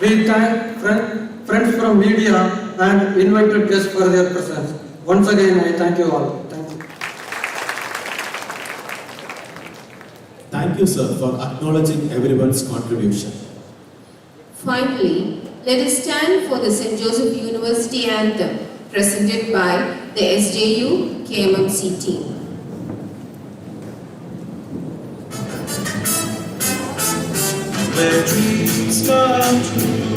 We thank friends from media and invited guests for their presence. Once again, I thank you all. Thank you. Thank you, sir, for acknowledging everyone's contribution. Finally, let us stand for the St. Joseph University anthem presented by the SJU KMMC team. Where dreams come true,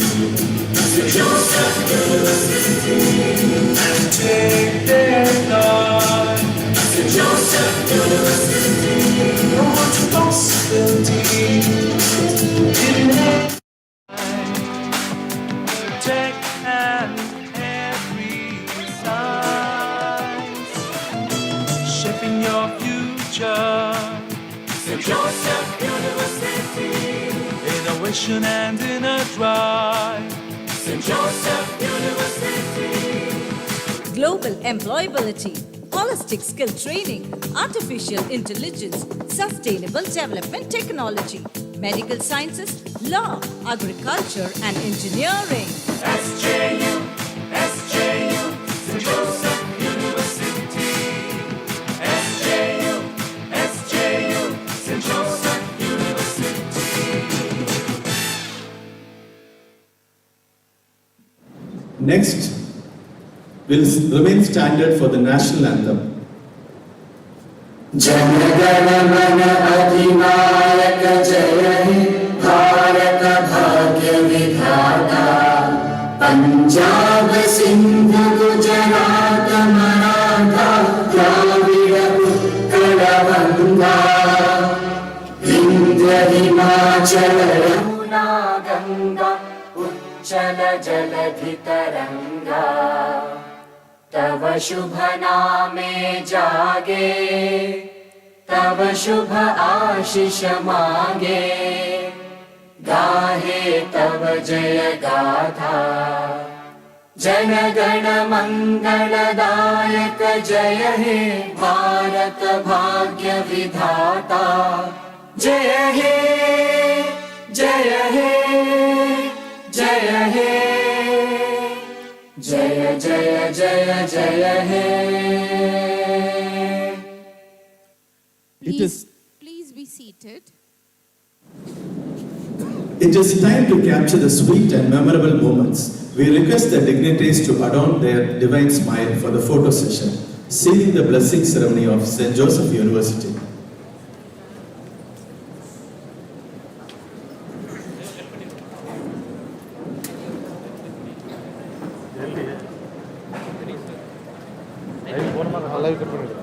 St. Joseph University, and take their flight. St. Joseph University, no much possibility in it. Protect and every size, shaping your future. St. Joseph University, innovation and inner drive. St. Joseph University. Global employability, holistic skill training, artificial intelligence, sustainable development technology, medical sciences, law, agriculture and engineering. SJU, SJU, St. Joseph University. SJU, SJU, St. Joseph University. Next, will remain standard for the national anthem. Janagana mana adhinayaka jaya he Bharata bhagya vidhata Punjab Sindh Gujarat Maratha Himachal Yamuna Ganga उच्चल जलधि तरंगा तव शुभ नामे जागे तव शुभ आशीष मांगे गाहे तव जय गाथा जन गण मंगलदायक जय हे भारत भाग्य विधाता जय हे जय हे जय हे जय जय जय जय हे Please be seated. It is time to capture the sweet and memorable moments. We request the dignitaries to adorn their divine smile for the photo session, sealing the blessing ceremony of St. Joseph University. Live